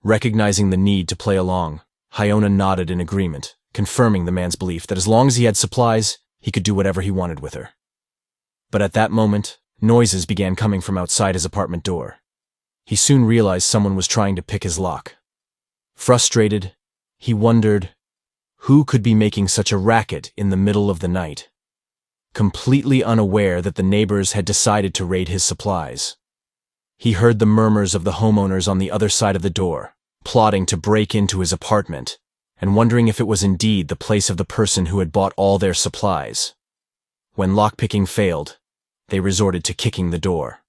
Recognizing the need to play along, Hyona nodded in agreement, confirming the man's belief that as long as he had supplies, he could do whatever he wanted with her. But at that moment, noises began coming from outside his apartment door. He soon realized someone was trying to pick his lock. Frustrated, he wondered, who could be making such a racket in the middle of the night? Completely unaware that the neighbors had decided to raid his supplies. He heard the murmurs of the homeowners on the other side of the door, plotting to break into his apartment, and wondering if it was indeed the place of the person who had bought all their supplies. When lockpicking failed, they resorted to kicking the door.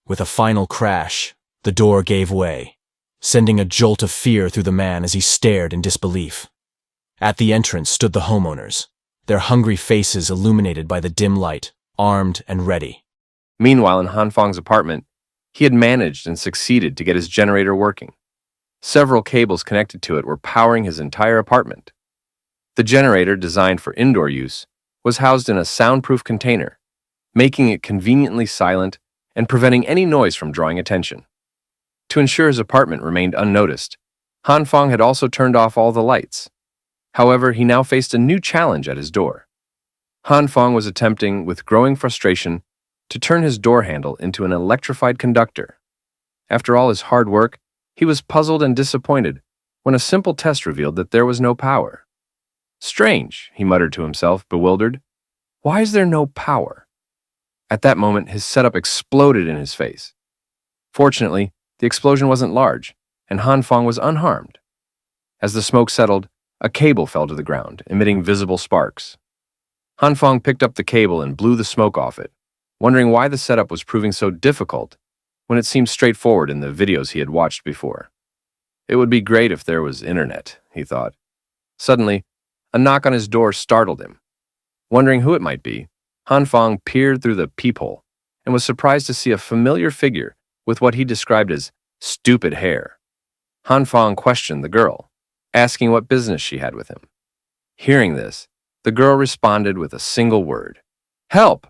With a final crash, the door gave way, sending a jolt of fear through the man as he stared in disbelief. At the entrance stood the homeowners, their hungry faces illuminated by the dim light, armed and ready. Meanwhile, in Han Feng's apartment, he had managed and succeeded to get his generator working. Several cables connected to it were powering his entire apartment. The generator, designed for indoor use, was housed in a soundproof container, making it conveniently silent and preventing any noise from drawing attention. To ensure his apartment remained unnoticed, Han Feng had also turned off all the lights. However, he now faced a new challenge at his door. Han Feng was attempting, with growing frustration, to turn his door handle into an electrified conductor. After all his hard work, he was puzzled and disappointed when a simple test revealed that there was no power. "Strange," he muttered to himself, bewildered. "Why is there no power?" At that moment, his setup exploded in his face. Fortunately, the explosion wasn't large, and Han Feng was unharmed. As the smoke settled, a cable fell to the ground, emitting visible sparks. Han Feng picked up the cable and blew the smoke off it, wondering why the setup was proving so difficult when it seemed straightforward in the videos he had watched before. It would be great if there was internet, he thought. Suddenly, a knock on his door startled him. Wondering who it might be, Han Feng peered through the peephole and was surprised to see a familiar figure with what he described as stupid hair. Han Feng questioned the girl, asking what business she had with him. Hearing this, the girl responded with a single word: "Help!"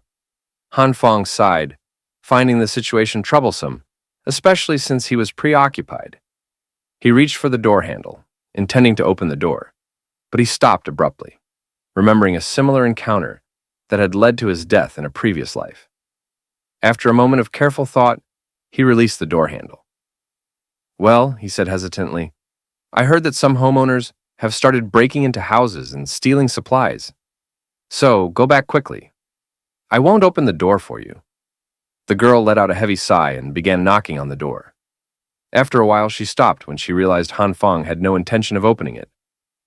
Han Feng sighed, finding the situation troublesome, especially since he was preoccupied. He reached for the door handle, intending to open the door, but he stopped abruptly, remembering a similar encounter that had led to his death in a previous life. After a moment of careful thought, he released the door handle. "Well," he said hesitantly, "I heard that some homeowners have started breaking into houses and stealing supplies. So, go back quickly. I won't open the door for you." The girl let out a heavy sigh and began knocking on the door. After a while, she stopped when she realized Han Feng had no intention of opening it.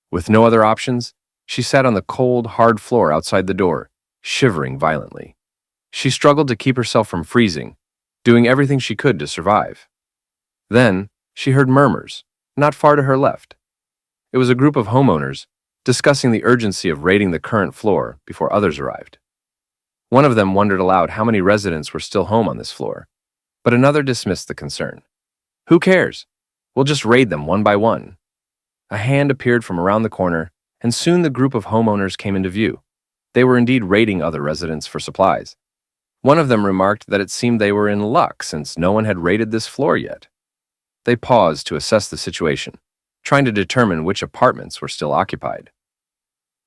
With no other options, she sat on the cold, hard floor outside the door, shivering violently. She struggled to keep herself from freezing, doing everything she could to survive. Then, she heard murmurs, not far to her left. It was a group of homeowners discussing the urgency of raiding the current floor before others arrived. One of them wondered aloud how many residents were still home on this floor, but another dismissed the concern. "Who cares? We'll just raid them one by one." A hand appeared from around the corner, and soon the group of homeowners came into view. They were indeed raiding other residents for supplies. One of them remarked that it seemed they were in luck since no one had raided this floor yet. They paused to assess the situation, trying to determine which apartments were still occupied.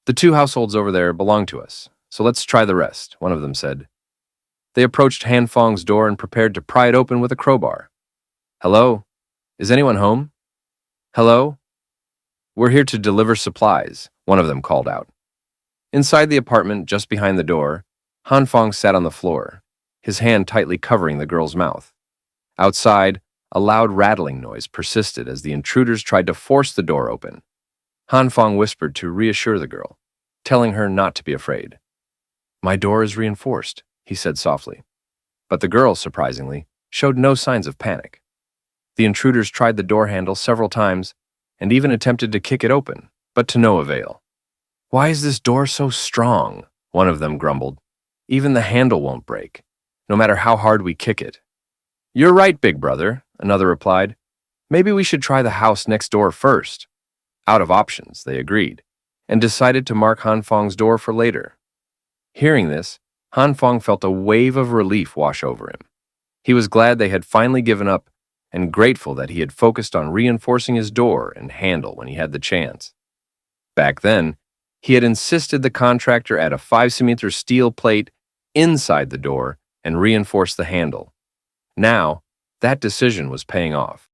"The two households over there belong to us, so let's try the rest," one of them said. They approached Han Fong's door and prepared to pry it open with a crowbar. "Hello? Is anyone home? Hello? We're here to deliver supplies," one of them called out. Inside the apartment, just behind the door, Han Fong sat on the floor, his hand tightly covering the girl's mouth. Outside, a loud rattling noise persisted as the intruders tried to force the door open. Han Fong whispered to reassure the girl, telling her not to be afraid. "My door is reinforced," he said softly. But the girl, surprisingly, showed no signs of panic. The intruders tried the door handle several times and even attempted to kick it open, but to no avail. "Why is this door so strong?" one of them grumbled. "Even the handle won't break, no matter how hard we kick it." "You're right, big brother," another replied. "Maybe we should try the house next door first." Out of options, they agreed, and decided to mark Han Fong's door for later. Hearing this, Han Fong felt a wave of relief wash over him. He was glad they had finally given up and grateful that he had focused on reinforcing his door and handle when he had the chance. Back then, he had insisted the contractor add a 5 cm steel plate inside the door and reinforce the handle. Now, that decision was paying off.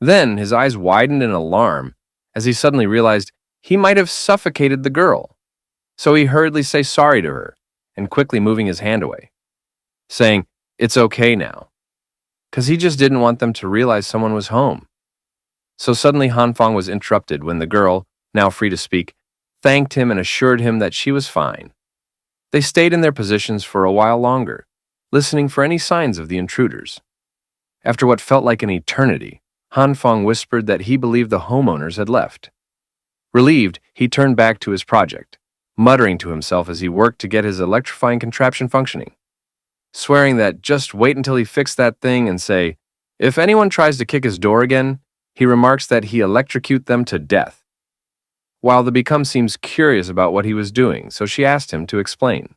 Then his eyes widened in alarm as he suddenly realized he might have suffocated the girl. So he hurriedly said sorry to her and quickly moving his hand away, saying, "It's okay now," because he just didn't want them to realize someone was home. So suddenly Han Fong was interrupted when the girl, now free to speak, thanked him and assured him that she was fine. They stayed in their positions for a while longer, listening for any signs of the intruders. After what felt like an eternity, Han Fong whispered that he believed the homeowners had left. Relieved, he turned back to his project, muttering to himself as he worked to get his electrifying contraption functioning, swearing that just wait until he fixed that thing and say, "If anyone tries to kick his door again," he remarks that he electrocute them to death. While the Become seems curious about what he was doing, so she asked him to explain.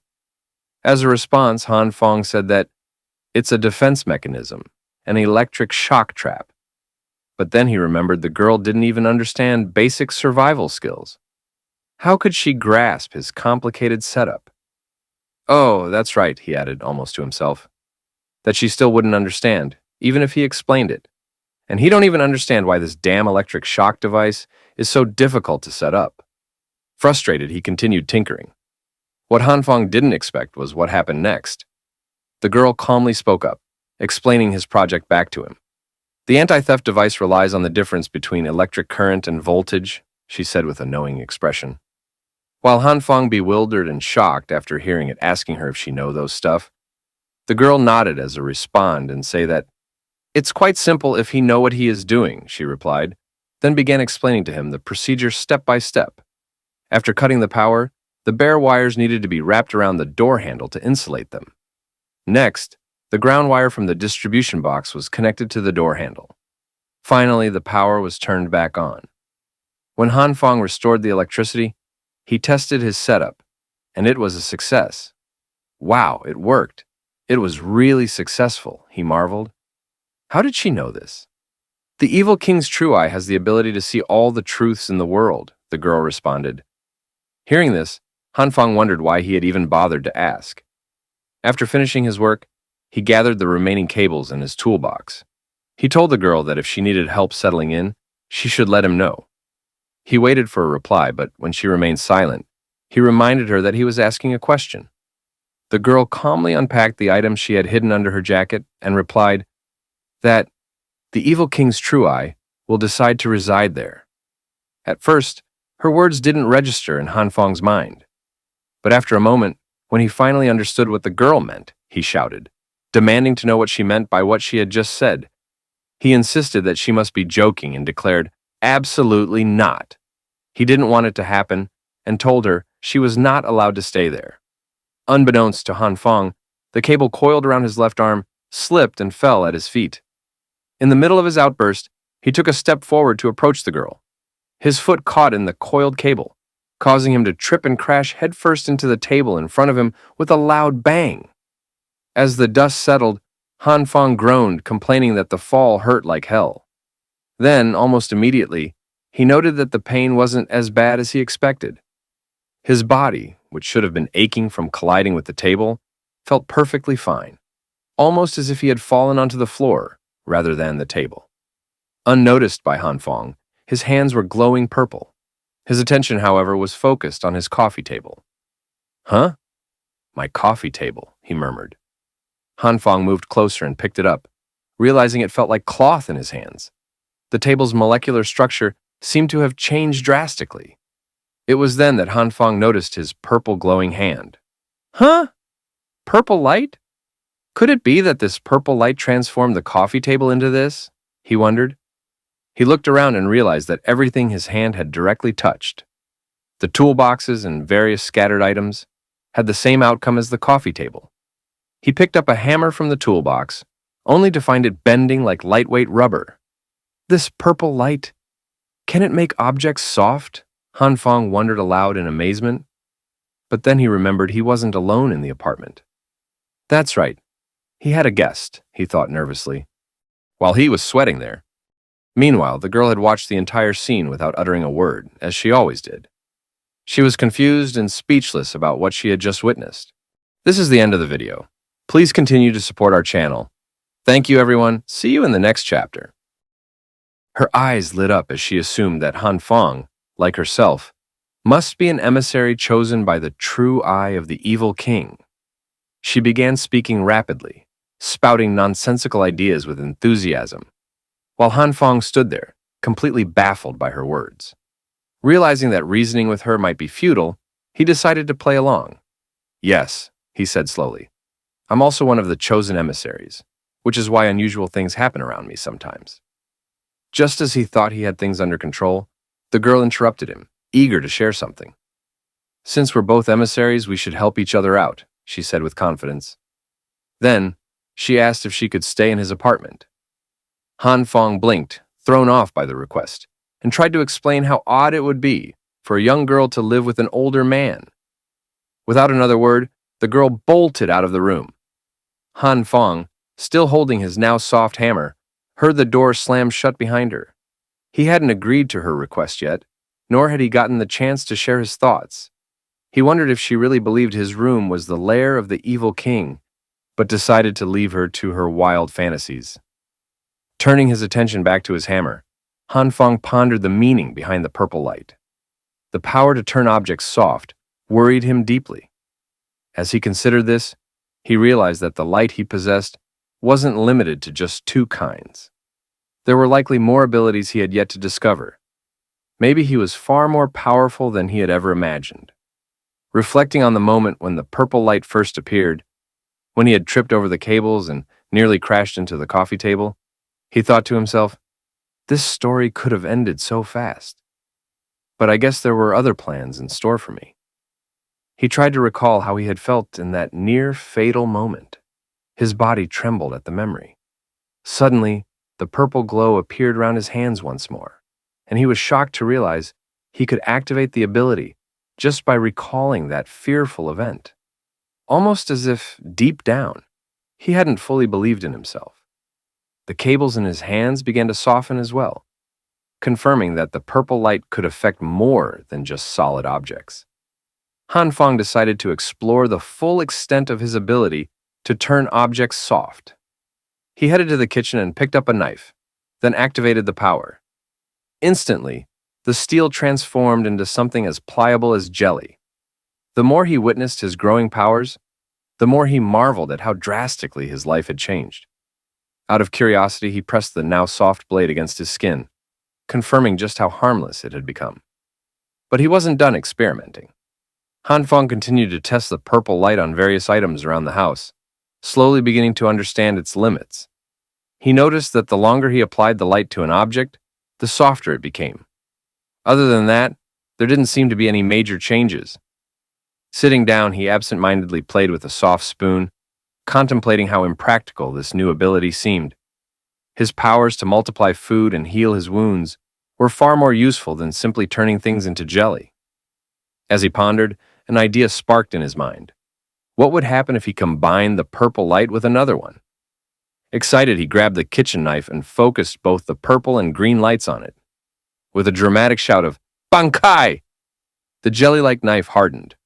As a response, Han Fong said that it's a defense mechanism, an electric shock trap. But then he remembered the girl didn't even understand basic survival skills. How could she grasp his complicated setup? "Oh, that's right," he added, almost to himself. That she still wouldn't understand, even if he explained it. And he don't even understand why this damn electric shock device is so difficult to set up. Frustrated, he continued tinkering. What Han Fong didn't expect was what happened next. The girl calmly spoke up, explaining his project back to him. "The anti-theft device relies on the difference between electric current and voltage," she said with a knowing expression. While Han Fong bewildered and shocked after hearing it asking her if she know those stuff, the girl nodded as a respond and say that, "It's quite simple if he know what he is doing," she replied, then began explaining to him the procedure step by step. After cutting the power, the bare wires needed to be wrapped around the door handle to insulate them. Next, the ground wire from the distribution box was connected to the door handle. Finally, the power was turned back on. When Han Fong restored the electricity, he tested his setup, and it was a success. Wow, it worked. It was really successful, he marveled. How did she know this? "The evil king's true eye has the ability to see all the truths in the world," the girl responded. Hearing this, Han Fong wondered why he had even bothered to ask. After finishing his work, he gathered the remaining cables in his toolbox. He told the girl that if she needed help settling in, she should let him know. He waited for a reply, but when she remained silent, he reminded her that he was asking a question. The girl calmly unpacked the items she had hidden under her jacket and replied that the evil king's true eye will decide to reside there. At first, her words didn't register in Han Fong's mind. But after a moment, when he finally understood what the girl meant, he shouted, demanding to know what she meant by what she had just said. He insisted that she must be joking and declared, "Absolutely not." He didn't want it to happen and told her she was not allowed to stay there. Unbeknownst to Han Fong, the cable coiled around his left arm, slipped and fell at his feet. In the middle of his outburst, he took a step forward to approach the girl. His foot caught in the coiled cable, causing him to trip and crash headfirst into the table in front of him with a loud bang. As the dust settled, Han Fong groaned, complaining that the fall hurt like hell. Then, almost immediately, he noted that the pain wasn't as bad as he expected. His body, which should have been aching from colliding with the table, felt perfectly fine, almost as if he had fallen onto the floor rather than the table. Unnoticed by Hanfang, his hands were glowing purple. His attention, however, was focused on his coffee table. Huh? My coffee table, he murmured. Hanfang moved closer and picked it up, realizing it felt like cloth in his hands. The table's molecular structure seemed to have changed drastically. It was then that Hanfang noticed his purple glowing hand. Huh? Purple light? Could it be that this purple light transformed the coffee table into this? He wondered. He looked around and realized that everything his hand had directly touched, the toolboxes and various scattered items, had the same outcome as the coffee table. He picked up a hammer from the toolbox, only to find it bending like lightweight rubber. This purple light, can it make objects soft? Hanfang wondered aloud in amazement. But then he remembered he wasn't alone in the apartment. That's right. He had a guest, he thought nervously, while he was sweating there. Meanwhile, the girl had watched the entire scene without uttering a word, as she always did. She was confused and speechless about what she had just witnessed. This is the end of the video. Please continue to support our channel. Thank you, everyone. See you in the next chapter. Her eyes lit up as she assumed that Hanfang, like herself, must be an emissary chosen by the true eye of the evil king. She began speaking rapidly, spouting nonsensical ideas with enthusiasm, while Hanfang stood there, completely baffled by her words. Realizing that reasoning with her might be futile, he decided to play along. Yes, he said slowly. I'm also one of the chosen emissaries, which is why unusual things happen around me sometimes. Just as he thought he had things under control, the girl interrupted him, eager to share something. Since we're both emissaries, we should help each other out, she said with confidence. Then, she asked if she could stay in his apartment. Hanfang blinked, thrown off by the request, and tried to explain how odd it would be for a young girl to live with an older man. Without another word, the girl bolted out of the room. Hanfang, still holding his now soft hammer, heard the door slam shut behind her. He hadn't agreed to her request yet, nor had he gotten the chance to share his thoughts. He wondered if she really believed his room was the lair of the evil king, but decided to leave her to her wild fantasies. Turning his attention back to his hammer, Hanfang pondered the meaning behind the purple light. The power to turn objects soft worried him deeply. As he considered this, he realized that the light he possessed wasn't limited to just two kinds. There were likely more abilities he had yet to discover. Maybe he was far more powerful than he had ever imagined. Reflecting on the moment when the purple light first appeared, when he had tripped over the cables and nearly crashed into the coffee table, he thought to himself, this story could have ended so fast. But I guess there were other plans in store for me. He tried to recall how he had felt in that near-fatal moment. His body trembled at the memory. Suddenly, the purple glow appeared around his hands once more, and he was shocked to realize he could activate the ability just by recalling that fearful event. Almost as if, deep down, he hadn't fully believed in himself. The cables in his hands began to soften as well, confirming that the purple light could affect more than just solid objects. Hanfang decided to explore the full extent of his ability to turn objects soft. He headed to the kitchen and picked up a knife, then activated the power. Instantly, the steel transformed into something as pliable as jelly. The more he witnessed his growing powers, the more he marveled at how drastically his life had changed. Out of curiosity, he pressed the now soft blade against his skin, confirming just how harmless it had become. But he wasn't done experimenting. Hanfang continued to test the purple light on various items around the house, slowly beginning to understand its limits. He noticed that the longer he applied the light to an object, the softer it became. Other than that, there didn't seem to be any major changes. Sitting down, he absent-mindedly played with a soft spoon, contemplating how impractical this new ability seemed. His powers to multiply food and heal his wounds were far more useful than simply turning things into jelly. As he pondered, an idea sparked in his mind. What would happen if he combined the purple light with another one? Excited, he grabbed the kitchen knife and focused both the purple and green lights on it. With a dramatic shout of, "Bankai!" the jelly-like knife hardened,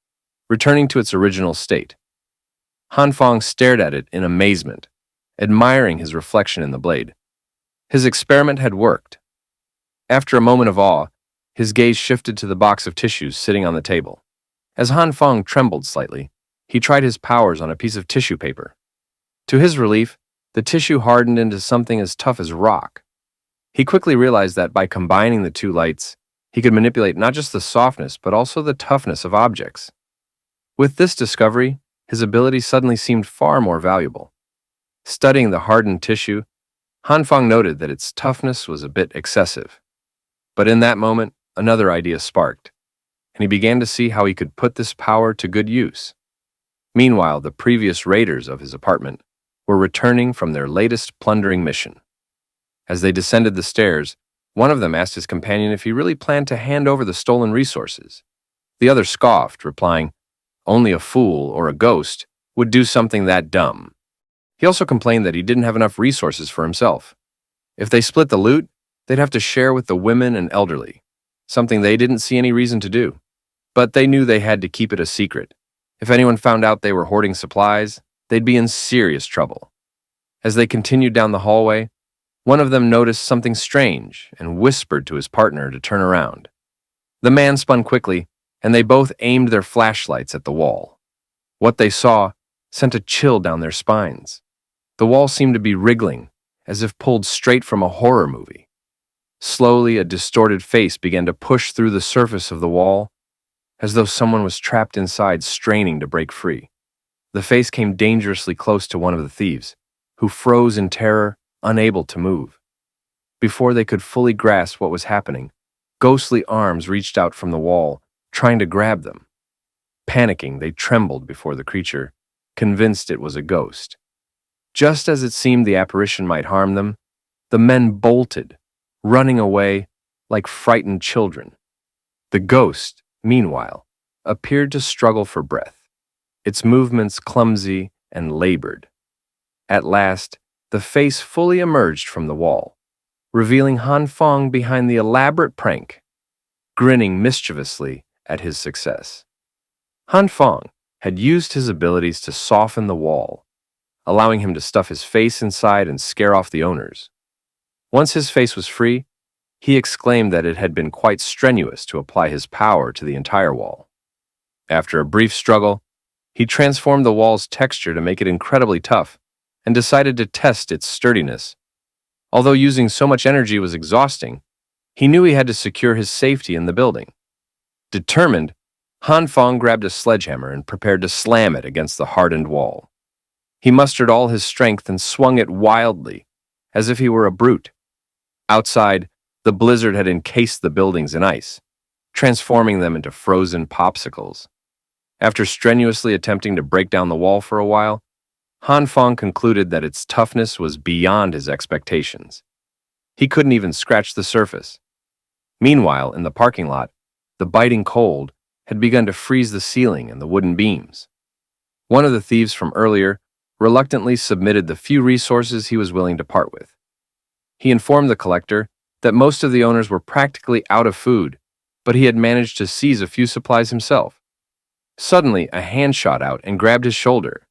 returning to its original state. Han Fong stared at it in amazement, admiring his reflection in the blade. His experiment had worked. After a moment of awe, his gaze shifted to the box of tissues sitting on the table. As Han Fong trembled slightly, he tried his powers on a piece of tissue paper. To his relief, the tissue hardened into something as tough as rock. He quickly realized that by combining the two lights, he could manipulate not just the softness but also the toughness of objects. With this discovery, his ability suddenly seemed far more valuable. Studying the hardened tissue, Han Fong noted that its toughness was a bit excessive. But in that moment, another idea sparked, and he began to see how he could put this power to good use. Meanwhile, the previous raiders of his apartment were returning from their latest plundering mission. As they descended the stairs, one of them asked his companion if he really planned to hand over the stolen resources. The other scoffed, replying, "Only a fool or a ghost would do something that dumb." He also complained that he didn't have enough resources for himself. If they split the loot, they'd have to share with the women and elderly, something they didn't see any reason to do. But they knew they had to keep it a secret. If anyone found out they were hoarding supplies, they'd be in serious trouble. As they continued down the hallway, one of them noticed something strange and whispered to his partner to turn around. The man spun quickly, and they both aimed their flashlights at the wall. What they saw sent a chill down their spines. The wall seemed to be wriggling, as if pulled straight from a horror movie. Slowly, a distorted face began to push through the surface of the wall, as though someone was trapped inside, straining to break free. The face came dangerously close to one of the thieves, who froze in terror, unable to move. Before they could fully grasp what was happening, ghostly arms reached out from the wall, trying to grab them. Panicking, they trembled before the creature, convinced it was a ghost. Just as it seemed the apparition might harm them, the men bolted, running away like frightened children. The ghost, meanwhile, appeared to struggle for breath, its movements clumsy and labored. At last, the face fully emerged from the wall, revealing Han Fong behind the elaborate prank, grinning mischievously at his success. Han Fong had used his abilities to soften the wall, allowing him to stuff his face inside and scare off the owners. Once his face was free, he exclaimed that it had been quite strenuous to apply his power to the entire wall. After a brief struggle, he transformed the wall's texture to make it incredibly tough and decided to test its sturdiness. Although using so much energy was exhausting, he knew he had to secure his safety in the building. Determined, Han Fong grabbed a sledgehammer and prepared to slam it against the hardened wall. He mustered all his strength and swung it wildly, as if he were a brute. Outside, the blizzard had encased the buildings in ice, transforming them into frozen popsicles. After strenuously attempting to break down the wall for a while, Han Fong concluded that its toughness was beyond his expectations. He couldn't even scratch the surface. Meanwhile, in the parking lot, the biting cold had begun to freeze the ceiling and the wooden beams. One of the thieves from earlier reluctantly submitted the few resources he was willing to part with. He informed the collector that most of the owners were practically out of food, but he had managed to seize a few supplies himself. Suddenly, a hand shot out and grabbed his shoulder.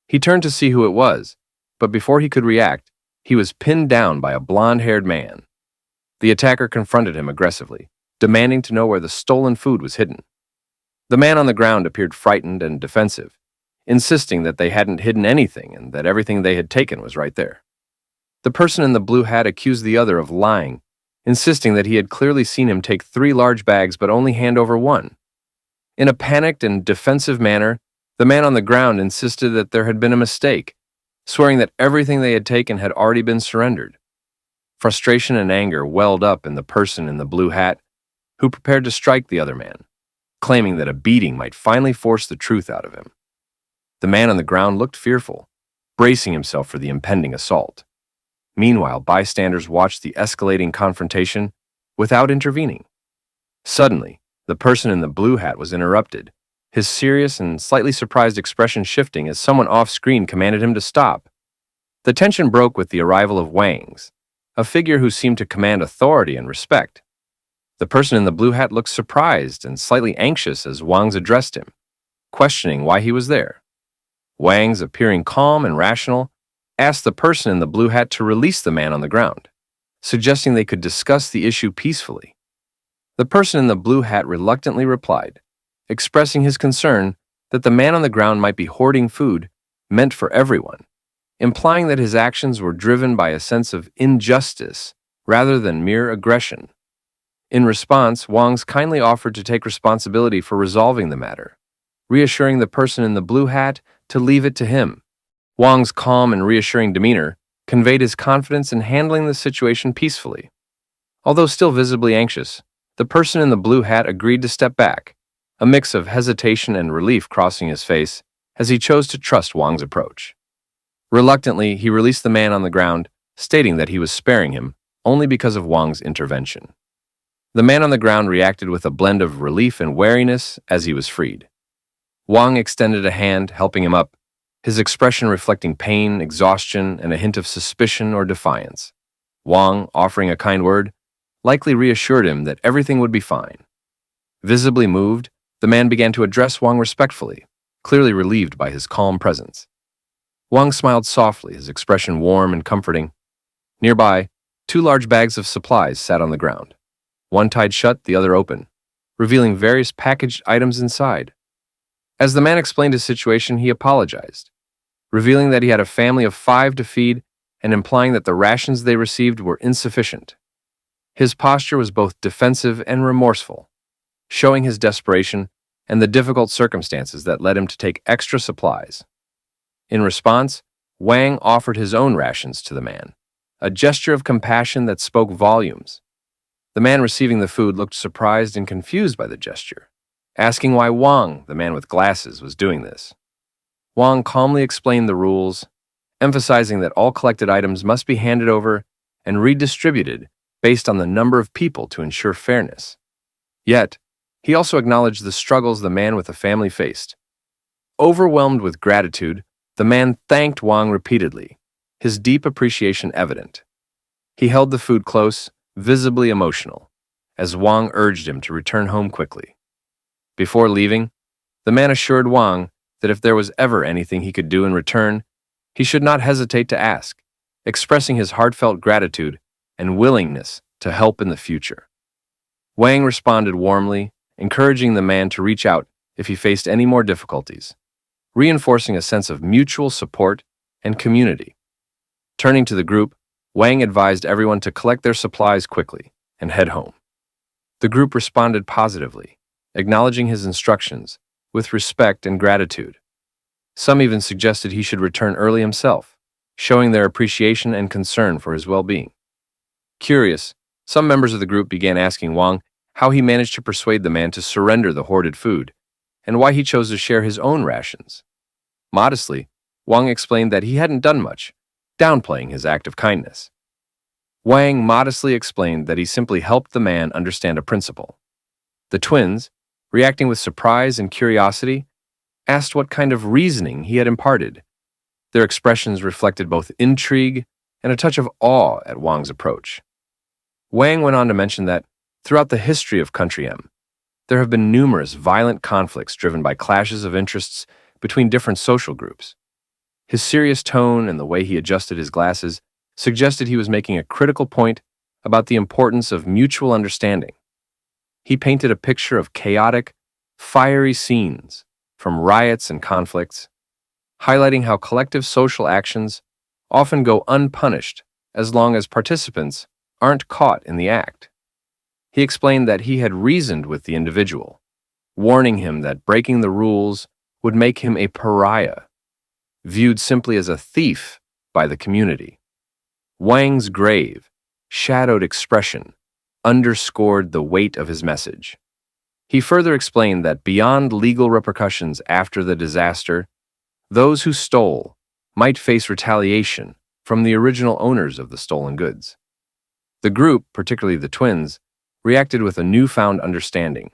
He turned to see who it was, but before he could react, he was pinned down by a blonde-haired man. The attacker confronted him aggressively, demanding to know where the stolen food was hidden. The man on the ground appeared frightened and defensive, insisting that they hadn't hidden anything and that everything they had taken was right there. The person in the blue hat accused the other of lying, insisting that he had clearly seen him take 3 large bags but only hand over 1. In a panicked and defensive manner, the man on the ground insisted that there had been a mistake, swearing that everything they had taken had already been surrendered. Frustration and anger welled up in the person in the blue hat, who prepared to strike the other man, claiming that a beating might finally force the truth out of him. The man on the ground looked fearful, bracing himself for the impending assault. Meanwhile, bystanders watched the escalating confrontation without intervening. Suddenly, the person in the blue hat was interrupted, his serious and slightly surprised expression shifting as someone off-screen commanded him to stop. The tension broke with the arrival of Wangs, a figure who seemed to command authority and respect. The person in the blue hat looked surprised and slightly anxious as Wangs addressed him, questioning why he was there. Wang's, appearing calm and rational, asked the person in the blue hat to release the man on the ground, suggesting they could discuss the issue peacefully. The person in the blue hat reluctantly replied, expressing his concern that the man on the ground might be hoarding food meant for everyone, implying that his actions were driven by a sense of injustice rather than mere aggression. In response, Wang's kindly offered to take responsibility for resolving the matter, reassuring the person in the blue hat to leave it to him. Wang's calm and reassuring demeanor conveyed his confidence in handling the situation peacefully. Although still visibly anxious, the person in the blue hat agreed to step back, a mix of hesitation and relief crossing his face as he chose to trust Wang's approach. Reluctantly, he released the man on the ground, stating that he was sparing him only because of Wang's intervention. The man on the ground reacted with a blend of relief and wariness as he was freed. Wang extended a hand, helping him up, his expression reflecting pain, exhaustion, and a hint of suspicion or defiance. Wang, offering a kind word, likely reassured him that everything would be fine. Visibly moved, the man began to address Wang respectfully, clearly relieved by his calm presence. Wang smiled softly, his expression warm and comforting. Nearby, 2 large bags of supplies sat on the ground, one tied shut, the other open, revealing various packaged items inside. As the man explained his situation, he apologized, revealing that he had a family of 5 to feed and implying that the rations they received were insufficient. His posture was both defensive and remorseful, showing his desperation and the difficult circumstances that led him to take extra supplies. In response, Wang offered his own rations to the man, a gesture of compassion that spoke volumes. The man receiving the food looked surprised and confused by the gesture, asking why Wang, the man with glasses, was doing this. Wang calmly explained the rules, emphasizing that all collected items must be handed over and redistributed based on the number of people to ensure fairness. Yet, he also acknowledged the struggles the man with a family faced. Overwhelmed with gratitude, the man thanked Wang repeatedly, his deep appreciation evident. He held the food close, visibly emotional, as Wang urged him to return home quickly. Before leaving, the man assured Wang that if there was ever anything he could do in return, he should not hesitate to ask, expressing his heartfelt gratitude and willingness to help in the future. Wang responded warmly, encouraging the man to reach out if he faced any more difficulties, reinforcing a sense of mutual support and community. Turning to the group, Wang advised everyone to collect their supplies quickly and head home. The group responded positively, acknowledging his instructions with respect and gratitude. Some even suggested he should return early himself, showing their appreciation and concern for his well-being. Curious, some members of the group began asking Wang how he managed to persuade the man to surrender the hoarded food, and why he chose to share his own rations. Modestly, Wang explained that he hadn't done much, downplaying his act of kindness. Wang modestly explained that he simply helped the man understand a principle. The twins, reacting with surprise and curiosity, asked what kind of reasoning he had imparted. Their expressions reflected both intrigue and a touch of awe at Wang's approach. Wang went on to mention that, throughout the history of Country M, there have been numerous violent conflicts driven by clashes of interests between different social groups. His serious tone and the way he adjusted his glasses suggested he was making a critical point about the importance of mutual understanding. He painted a picture of chaotic, fiery scenes from riots and conflicts, highlighting how collective social actions often go unpunished as long as participants aren't caught in the act. He explained that he had reasoned with the individual, warning him that breaking the rules would make him a pariah, viewed simply as a thief by the community. Wang's grave, shadowed expression underscored the weight of his message. He further explained that beyond legal repercussions after the disaster, those who stole might face retaliation from the original owners of the stolen goods. The group, particularly the twins, reacted with a newfound understanding,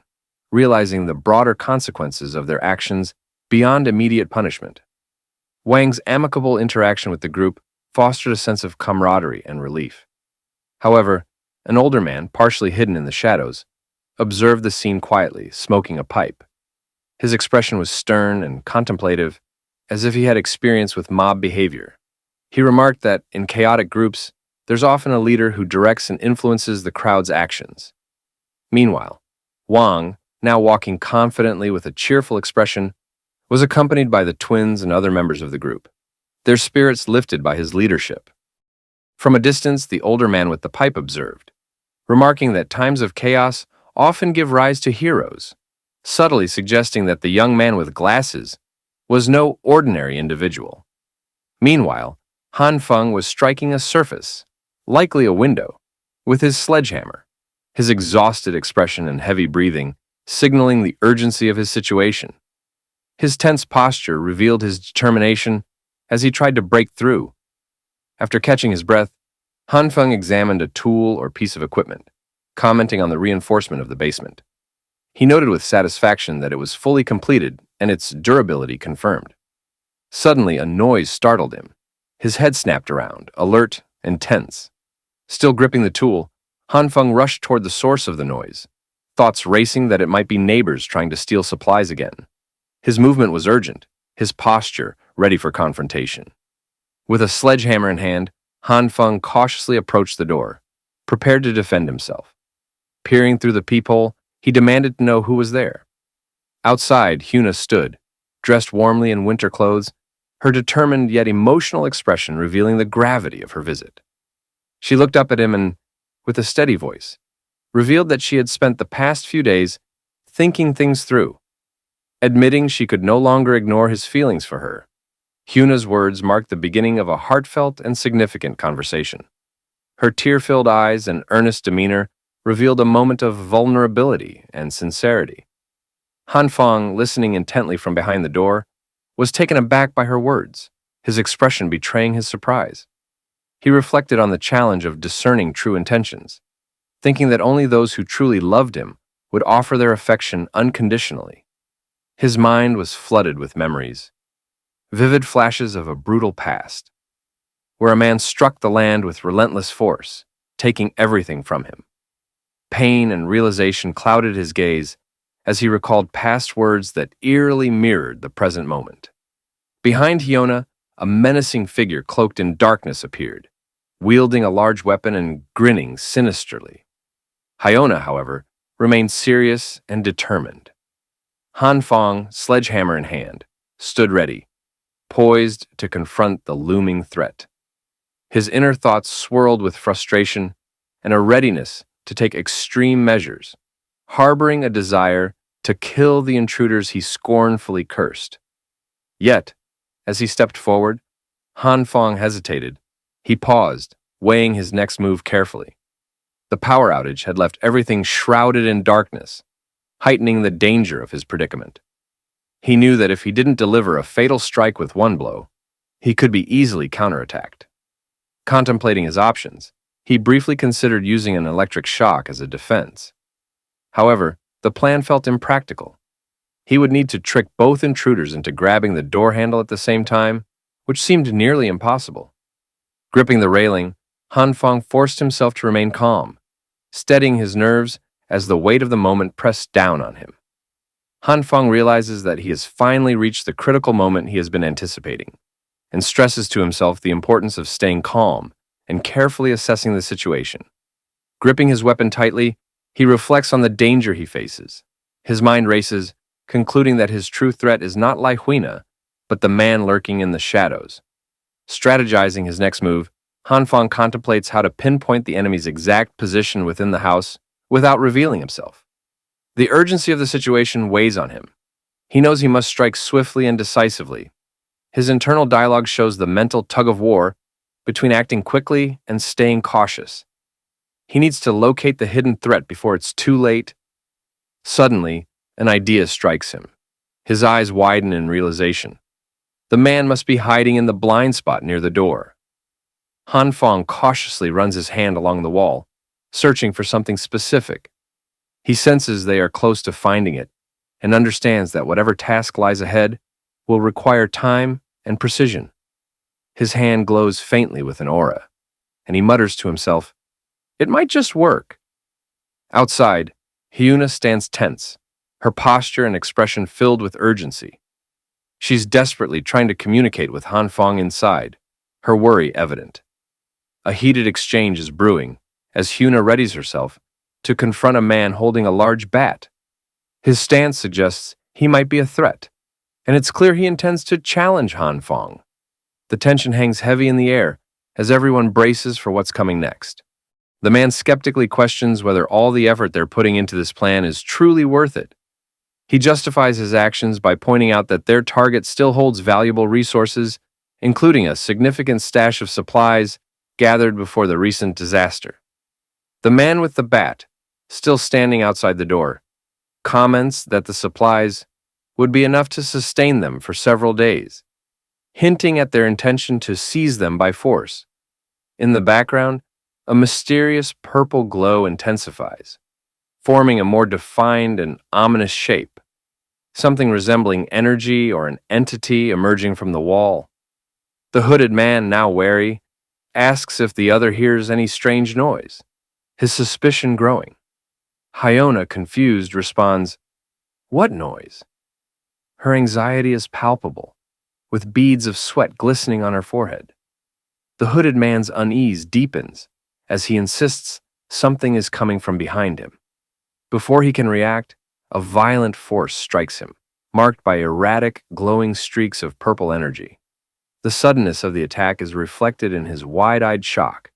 realizing the broader consequences of their actions beyond immediate punishment. Wang's amicable interaction with the group fostered a sense of camaraderie and relief. However, an older man, partially hidden in the shadows, observed the scene quietly, smoking a pipe. His expression was stern and contemplative, as if he had experience with mob behavior. He remarked that, in chaotic groups, there's often a leader who directs and influences the crowd's actions. Meanwhile, Wang, now walking confidently with a cheerful expression, was accompanied by the twins and other members of the group, their spirits lifted by his leadership. From a distance, the older man with the pipe observed, remarking that times of chaos often give rise to heroes, subtly suggesting that the young man with glasses was no ordinary individual. Meanwhile, Han Feng was striking a surface, likely a window, with his sledgehammer, his exhausted expression and heavy breathing signaling the urgency of his situation. His tense posture revealed his determination as he tried to break through. After catching his breath, Han Feng examined a tool or piece of equipment, commenting on the reinforcement of the basement. He noted with satisfaction that it was fully completed and its durability confirmed. Suddenly, a noise startled him. His head snapped around, alert and tense. Still gripping the tool, Han Feng rushed toward the source of the noise, thoughts racing that it might be neighbors trying to steal supplies again. His movement was urgent, his posture ready for confrontation. With a sledgehammer in hand, Han Feng cautiously approached the door, prepared to defend himself. Peering through the peephole, he demanded to know who was there. Outside, Hyona stood, dressed warmly in winter clothes, her determined yet emotional expression revealing the gravity of her visit. She looked up at him and, with a steady voice, revealed that she had spent the past few days thinking things through. Admitting she could no longer ignore his feelings for her, Hyona's words marked the beginning of a heartfelt and significant conversation. Her tear-filled eyes and earnest demeanor revealed a moment of vulnerability and sincerity. Han Feng, listening intently from behind the door, was taken aback by her words, his expression betraying his surprise. He reflected on the challenge of discerning true intentions, thinking that only those who truly loved him would offer their affection unconditionally. His mind was flooded with memories, vivid flashes of a brutal past, where a man struck the land with relentless force, taking everything from him. Pain and realization clouded his gaze as he recalled past words that eerily mirrored the present moment. Behind Hyona, a menacing figure cloaked in darkness appeared, wielding a large weapon and grinning sinisterly. Hyona, however, remained serious and determined. Han Feng, sledgehammer in hand, stood ready, poised to confront the looming threat. His inner thoughts swirled with frustration and a readiness to take extreme measures, harboring a desire to kill the intruders he scornfully cursed. Yet, as he stepped forward, Han Feng hesitated. He paused, weighing his next move carefully. The power outage had left everything shrouded in darkness, heightening the danger of his predicament. He knew that if he didn't deliver a fatal strike with one blow, he could be easily counterattacked. Contemplating his options, he briefly considered using an electric shock as a defense. However, the plan felt impractical. He would need to trick both intruders into grabbing the door handle at the same time, which seemed nearly impossible. Gripping the railing, Han Feng forced himself to remain calm, steadying his nerves as the weight of the moment pressed down on him. Han Feng realizes that he has finally reached the critical moment he has been anticipating, and stresses to himself the importance of staying calm and carefully assessing the situation. Gripping his weapon tightly, he reflects on the danger he faces. His mind races, concluding that his true threat is not Hyona, but the man lurking in the shadows. Strategizing his next move, Han Feng contemplates how to pinpoint the enemy's exact position within the house without revealing himself. The urgency of the situation weighs on him. He knows he must strike swiftly and decisively. His internal dialogue shows the mental tug-of-war between acting quickly and staying cautious. He needs to locate the hidden threat before it's too late. Suddenly, an idea strikes him. His eyes widen in realization. The man must be hiding in the blind spot near the door. Han Feng cautiously runs his hand along the wall, searching for something specific. He senses they are close to finding it and understands that whatever task lies ahead will require time and precision. His hand glows faintly with an aura, and he mutters to himself, "It might just work." Outside, Hyona stands tense, her posture and expression filled with urgency. She's desperately trying to communicate with Han Feng inside, her worry evident. A heated exchange is brewing as Hyuna readies herself to confront a man holding a large bat. His stance suggests he might be a threat, and it's clear he intends to challenge Han Feng. The tension hangs heavy in the air as everyone braces for what's coming next. The man skeptically questions whether all the effort they're putting into this plan is truly worth it. He justifies his actions by pointing out that their target still holds valuable resources, including a significant stash of supplies gathered before the recent disaster. The man with the bat, still standing outside the door, comments that the supplies would be enough to sustain them for several days, hinting at their intention to seize them by force. In the background, a mysterious purple glow intensifies, forming a more defined and ominous shape, something resembling energy or an entity emerging from the wall. The hooded man, now wary, asks if the other hears any strange noise, his suspicion growing. Hyona, confused, responds, "What noise?" Her anxiety is palpable, with beads of sweat glistening on her forehead. The hooded man's unease deepens as he insists something is coming from behind him. Before he can react, a violent force strikes him, marked by erratic, glowing streaks of purple energy. The suddenness of the attack is reflected in his wide-eyed shock.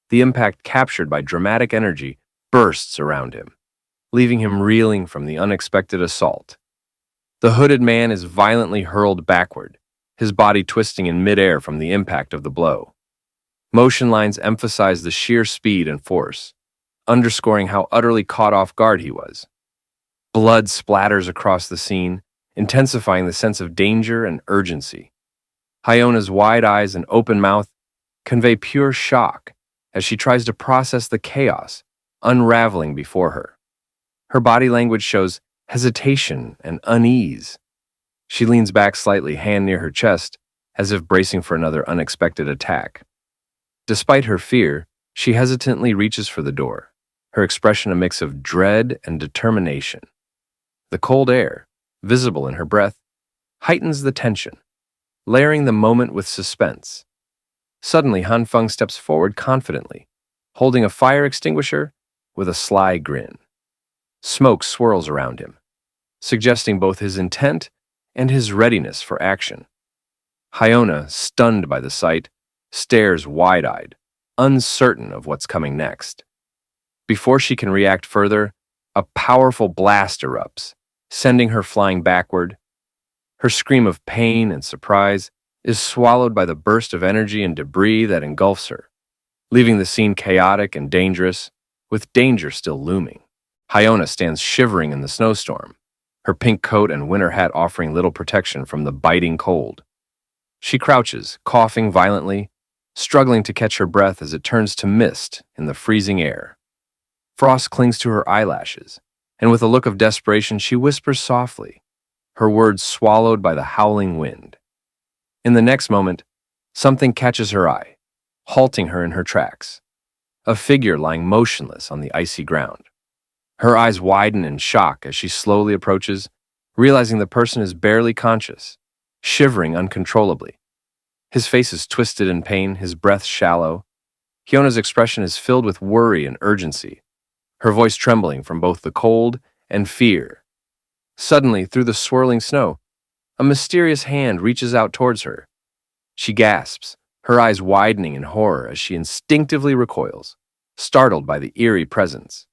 The impact, captured by dramatic energy, bursts around him, leaving him reeling from the unexpected assault. The hooded man is violently hurled backward, his body twisting in midair from the impact of the blow. Motion lines emphasize the sheer speed and force, underscoring how utterly caught off guard he was. Blood splatters across the scene, intensifying the sense of danger and urgency. Hyona's wide eyes and open mouth convey pure shock as she tries to process the chaos unraveling before her. Her body language shows hesitation and unease. She leans back slightly, hand near her chest, as if bracing for another unexpected attack. Despite her fear, she hesitantly reaches for the door, her expression a mix of dread and determination. The cold air, visible in her breath, heightens the tension, layering the moment with suspense. Suddenly, Han Feng steps forward confidently, holding a fire extinguisher with a sly grin. Smoke swirls around him, suggesting both his intent and his readiness for action. Hyona, stunned by the sight, stares wide-eyed, uncertain of what's coming next. Before she can react further, a powerful blast erupts, sending her flying backward. Her scream of pain and surprise is swallowed by the burst of energy and debris that engulfs her, leaving the scene chaotic and dangerous, with danger still looming. Hyona stands shivering in the snowstorm, her pink coat and winter hat offering little protection from the biting cold. She crouches, coughing violently, struggling to catch her breath as it turns to mist in the freezing air. Frost clings to her eyelashes, and with a look of desperation she whispers softly, her words swallowed by the howling wind. In the next moment, something catches her eye, halting her in her tracks. A figure lying motionless on the icy ground. Her eyes widen in shock as she slowly approaches, realizing the person is barely conscious, shivering uncontrollably. His face is twisted in pain, his breath shallow. Hyona's expression is filled with worry and urgency, her voice trembling from both the cold and fear. Suddenly, through the swirling snow, a mysterious hand reaches out towards her. She gasps, her eyes widening in horror as she instinctively recoils, startled by the eerie presence.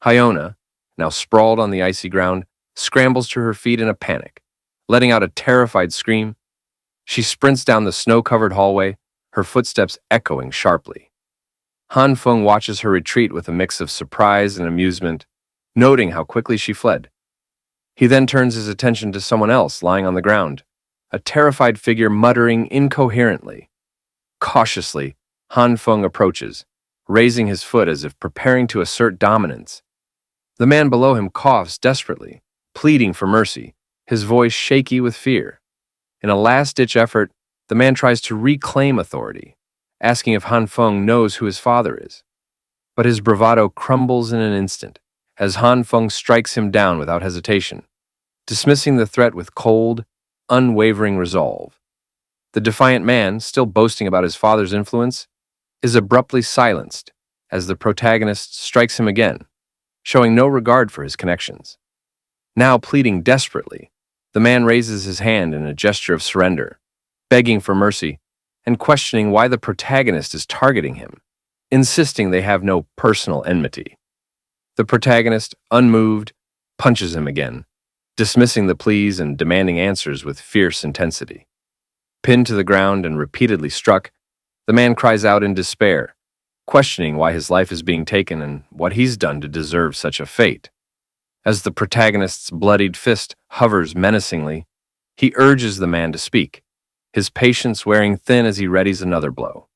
Hyona, now sprawled on the icy ground, scrambles to her feet in a panic, letting out a terrified scream. She sprints down the snow-covered hallway, her footsteps echoing sharply. Han Feng watches her retreat with a mix of surprise and amusement, noting how quickly she fled. He then turns his attention to someone else lying on the ground, a terrified figure muttering incoherently. Cautiously, Han Feng approaches, raising his foot as if preparing to assert dominance. The man below him coughs desperately, pleading for mercy, his voice shaky with fear. In a last-ditch effort, the man tries to reclaim authority, asking if Han Feng knows who his father is. But his bravado crumbles in an instant, as Han Feng strikes him down without hesitation, dismissing the threat with cold, unwavering resolve. The defiant man, still boasting about his father's influence, is abruptly silenced as the protagonist strikes him again, showing no regard for his connections. Now pleading desperately, the man raises his hand in a gesture of surrender, begging for mercy and questioning why the protagonist is targeting him, insisting they have no personal enmity. The protagonist, unmoved, punches him again, dismissing the pleas and demanding answers with fierce intensity. Pinned to the ground and repeatedly struck, the man cries out in despair, questioning why his life is being taken and what he's done to deserve such a fate. As the protagonist's bloodied fist hovers menacingly, he urges the man to speak, his patience wearing thin as he readies another blow.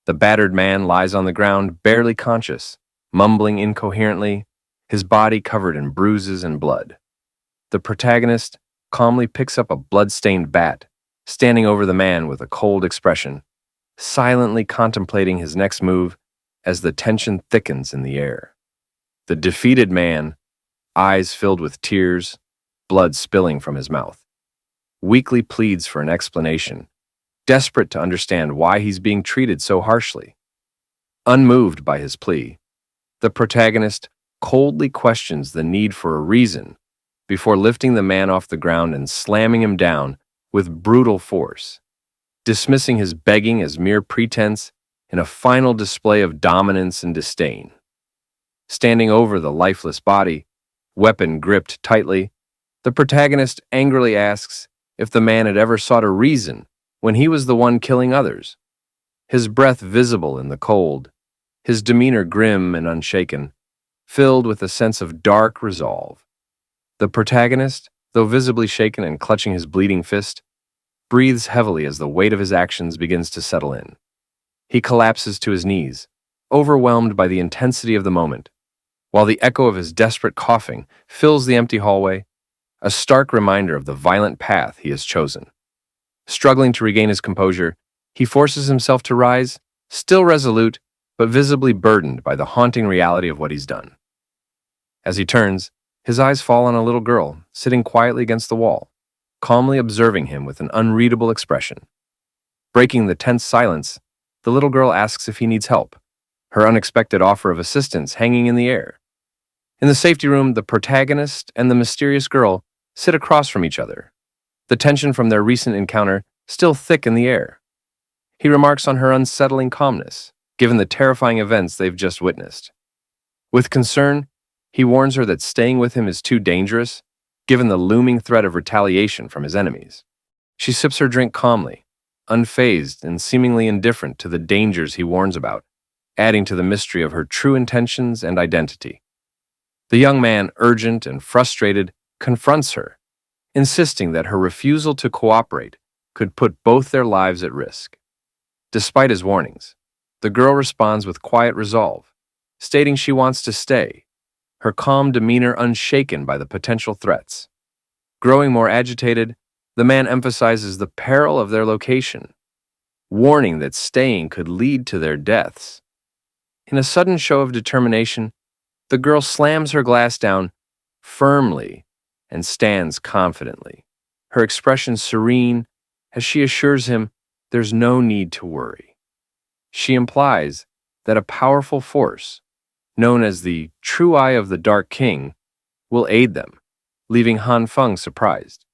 The battered man lies on the ground, barely conscious, mumbling incoherently, his body covered in bruises and blood. The protagonist calmly picks up a blood-stained bat, standing over the man with a cold expression, silently contemplating his next move as the tension thickens in the air. The defeated man, eyes filled with tears, blood spilling from his mouth, weakly pleads for an explanation, desperate to understand why he's being treated so harshly. Unmoved by his plea, the protagonist coldly questions the need for a reason before lifting the man off the ground and slamming him down with brutal force, dismissing his begging as mere pretense in a final display of dominance and disdain. Standing over the lifeless body, weapon gripped tightly, the protagonist angrily asks if the man had ever sought a reason when he was the one killing others. His breath visible in the cold, his demeanor grim and unshaken, filled with a sense of dark resolve. The protagonist, though visibly shaken and clutching his bleeding fist, breathes heavily as the weight of his actions begins to settle in. He collapses to his knees, overwhelmed by the intensity of the moment, while the echo of his desperate coughing fills the empty hallway, a stark reminder of the violent path he has chosen. Struggling to regain his composure, he forces himself to rise, still resolute, but visibly burdened by the haunting reality of what he's done. As he turns, his eyes fall on a little girl sitting quietly against the wall, calmly observing him with an unreadable expression. Breaking the tense silence, the little girl asks if he needs help, her unexpected offer of assistance hanging in the air. In the safety room, the protagonist and the mysterious girl sit across from each other, the tension from their recent encounter still thick in the air. He remarks on her unsettling calmness, given the terrifying events they've just witnessed. With concern, he warns her that staying with him is too dangerous, given the looming threat of retaliation from his enemies. She sips her drink calmly, unfazed and seemingly indifferent to the dangers he warns about, adding to the mystery of her true intentions and identity. The young man, urgent and frustrated, confronts her, insisting that her refusal to cooperate could put both their lives at risk. Despite his warnings, the girl responds with quiet resolve, stating she wants to stay, her calm demeanor unshaken by the potential threats. Growing more agitated, the man emphasizes the peril of their location, warning that staying could lead to their deaths. In a sudden show of determination, the girl slams her glass down firmly and stands confidently, her expression serene as she assures him there's no need to worry. She implies that a powerful force, known as the True Eye of the Dark King, will aid them, leaving Han Feng surprised.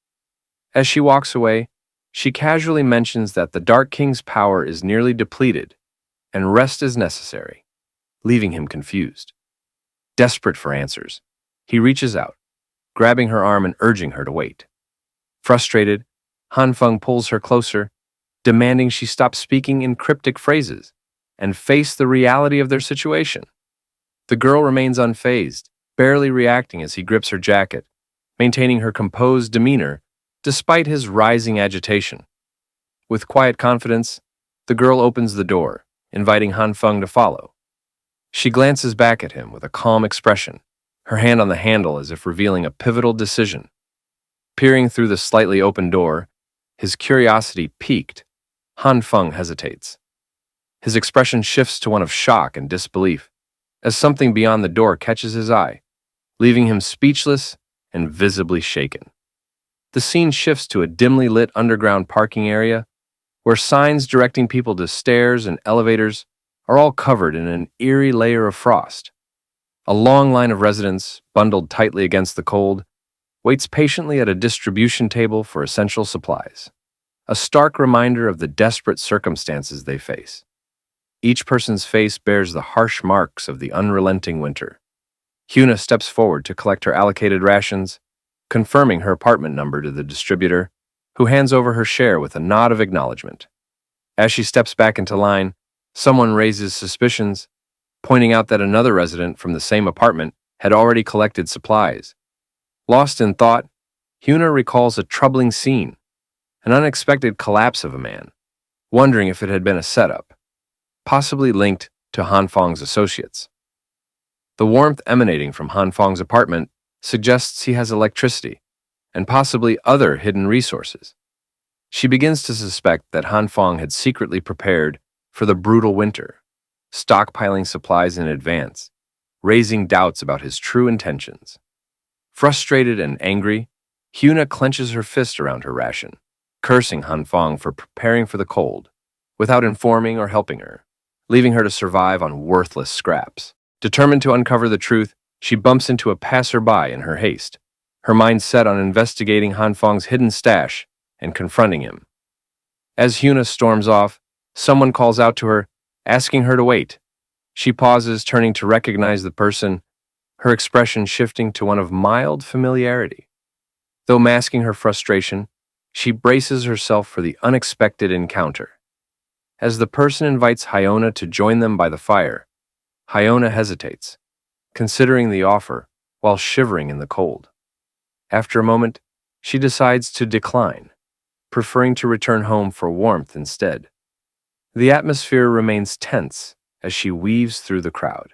As she walks away, she casually mentions that the Dark King's power is nearly depleted and rest is necessary, leaving him confused. Desperate for answers, he reaches out, grabbing her arm and urging her to wait. Frustrated, Han Feng pulls her closer, demanding she stop speaking in cryptic phrases and face the reality of their situation. The girl remains unfazed, barely reacting as he grips her jacket, maintaining her composed demeanor despite his rising agitation. With quiet confidence, the girl opens the door, inviting Han Feng to follow. She glances back at him with a calm expression, her hand on the handle as if revealing a pivotal decision. Peering through the slightly open door, his curiosity piqued, Han Feng hesitates. His expression shifts to one of shock and disbelief, as something beyond the door catches his eye, leaving him speechless and visibly shaken. The scene shifts to a dimly lit underground parking area where signs directing people to stairs and elevators are all covered in an eerie layer of frost. A long line of residents, bundled tightly against the cold, waits patiently at a distribution table for essential supplies, a stark reminder of the desperate circumstances they face. Each person's face bears the harsh marks of the unrelenting winter. Hyuna steps forward to collect her allocated rations, confirming her apartment number to the distributor, who hands over her share with a nod of acknowledgement. As she steps back into line, someone raises suspicions, pointing out that another resident from the same apartment had already collected supplies. Lost in thought, Hyuna recalls a troubling scene, an unexpected collapse of a man, wondering if it had been a setup, possibly linked to Han Fong's associates. The warmth emanating from Han Fong's apartment suggests he has electricity and possibly other hidden resources. She begins to suspect that Han Fong had secretly prepared for the brutal winter, stockpiling supplies in advance, raising doubts about his true intentions. Frustrated and angry, Hyuna clenches her fist around her ration, cursing Han Fong for preparing for the cold, without informing or helping her, leaving her to survive on worthless scraps. Determined to uncover the truth, she bumps into a passerby in her haste, her mind set on investigating Han Fong's hidden stash and confronting him. As Hyuna storms off, someone calls out to her, asking her to wait. She pauses, turning to recognize the person, her expression shifting to one of mild familiarity. Though masking her frustration, she braces herself for the unexpected encounter. As the person invites Hyona to join them by the fire, Hyona hesitates, considering the offer while shivering in the cold. After a moment, she decides to decline, preferring to return home for warmth instead. The atmosphere remains tense as she weaves through the crowd.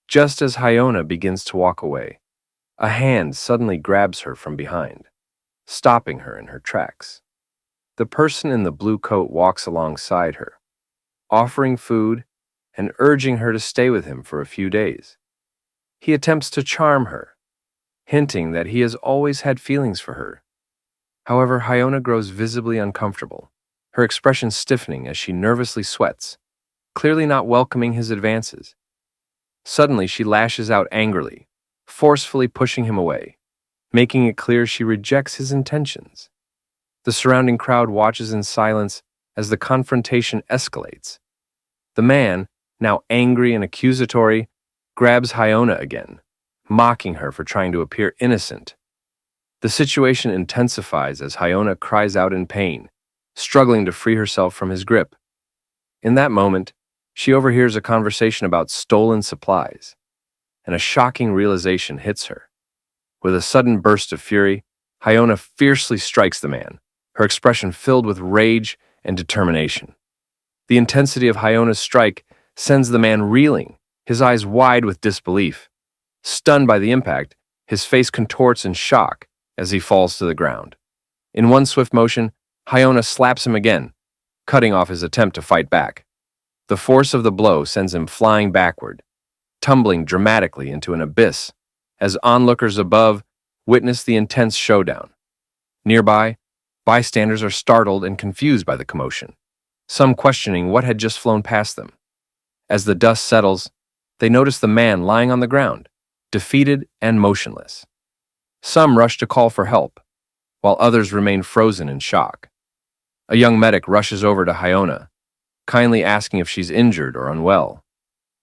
Just as Hyona begins to walk away, a hand suddenly grabs her from behind, stopping her in her tracks. The person in the blue coat walks alongside her, offering food and urging her to stay with him for a few days. He attempts to charm her, hinting that he has always had feelings for her. However, Hyona grows visibly uncomfortable, her expression stiffening as she nervously sweats, clearly not welcoming his advances. Suddenly, she lashes out angrily, forcefully pushing him away, making it clear she rejects his intentions. The surrounding crowd watches in silence as the confrontation escalates. The man, now angry and accusatory, grabs Hyona again, mocking her for trying to appear innocent. The situation intensifies as Hyona cries out in pain, struggling to free herself from his grip. In that moment, she overhears a conversation about stolen supplies, and a shocking realization hits her. With a sudden burst of fury, Hyona fiercely strikes the man, her expression filled with rage and determination. The intensity of Hyona's strike sends the man reeling, his eyes wide with disbelief. Stunned by the impact, his face contorts in shock as he falls to the ground. In one swift motion, Hyona slaps him again, cutting off his attempt to fight back. The force of the blow sends him flying backward, tumbling dramatically into an abyss as onlookers above witness the intense showdown. Nearby, bystanders are startled and confused by the commotion, some questioning what had just flown past them. As the dust settles, they notice the man lying on the ground, defeated and motionless. Some rush to call for help, while others remain frozen in shock. A young medic rushes over to Hyona, kindly asking if she's injured or unwell.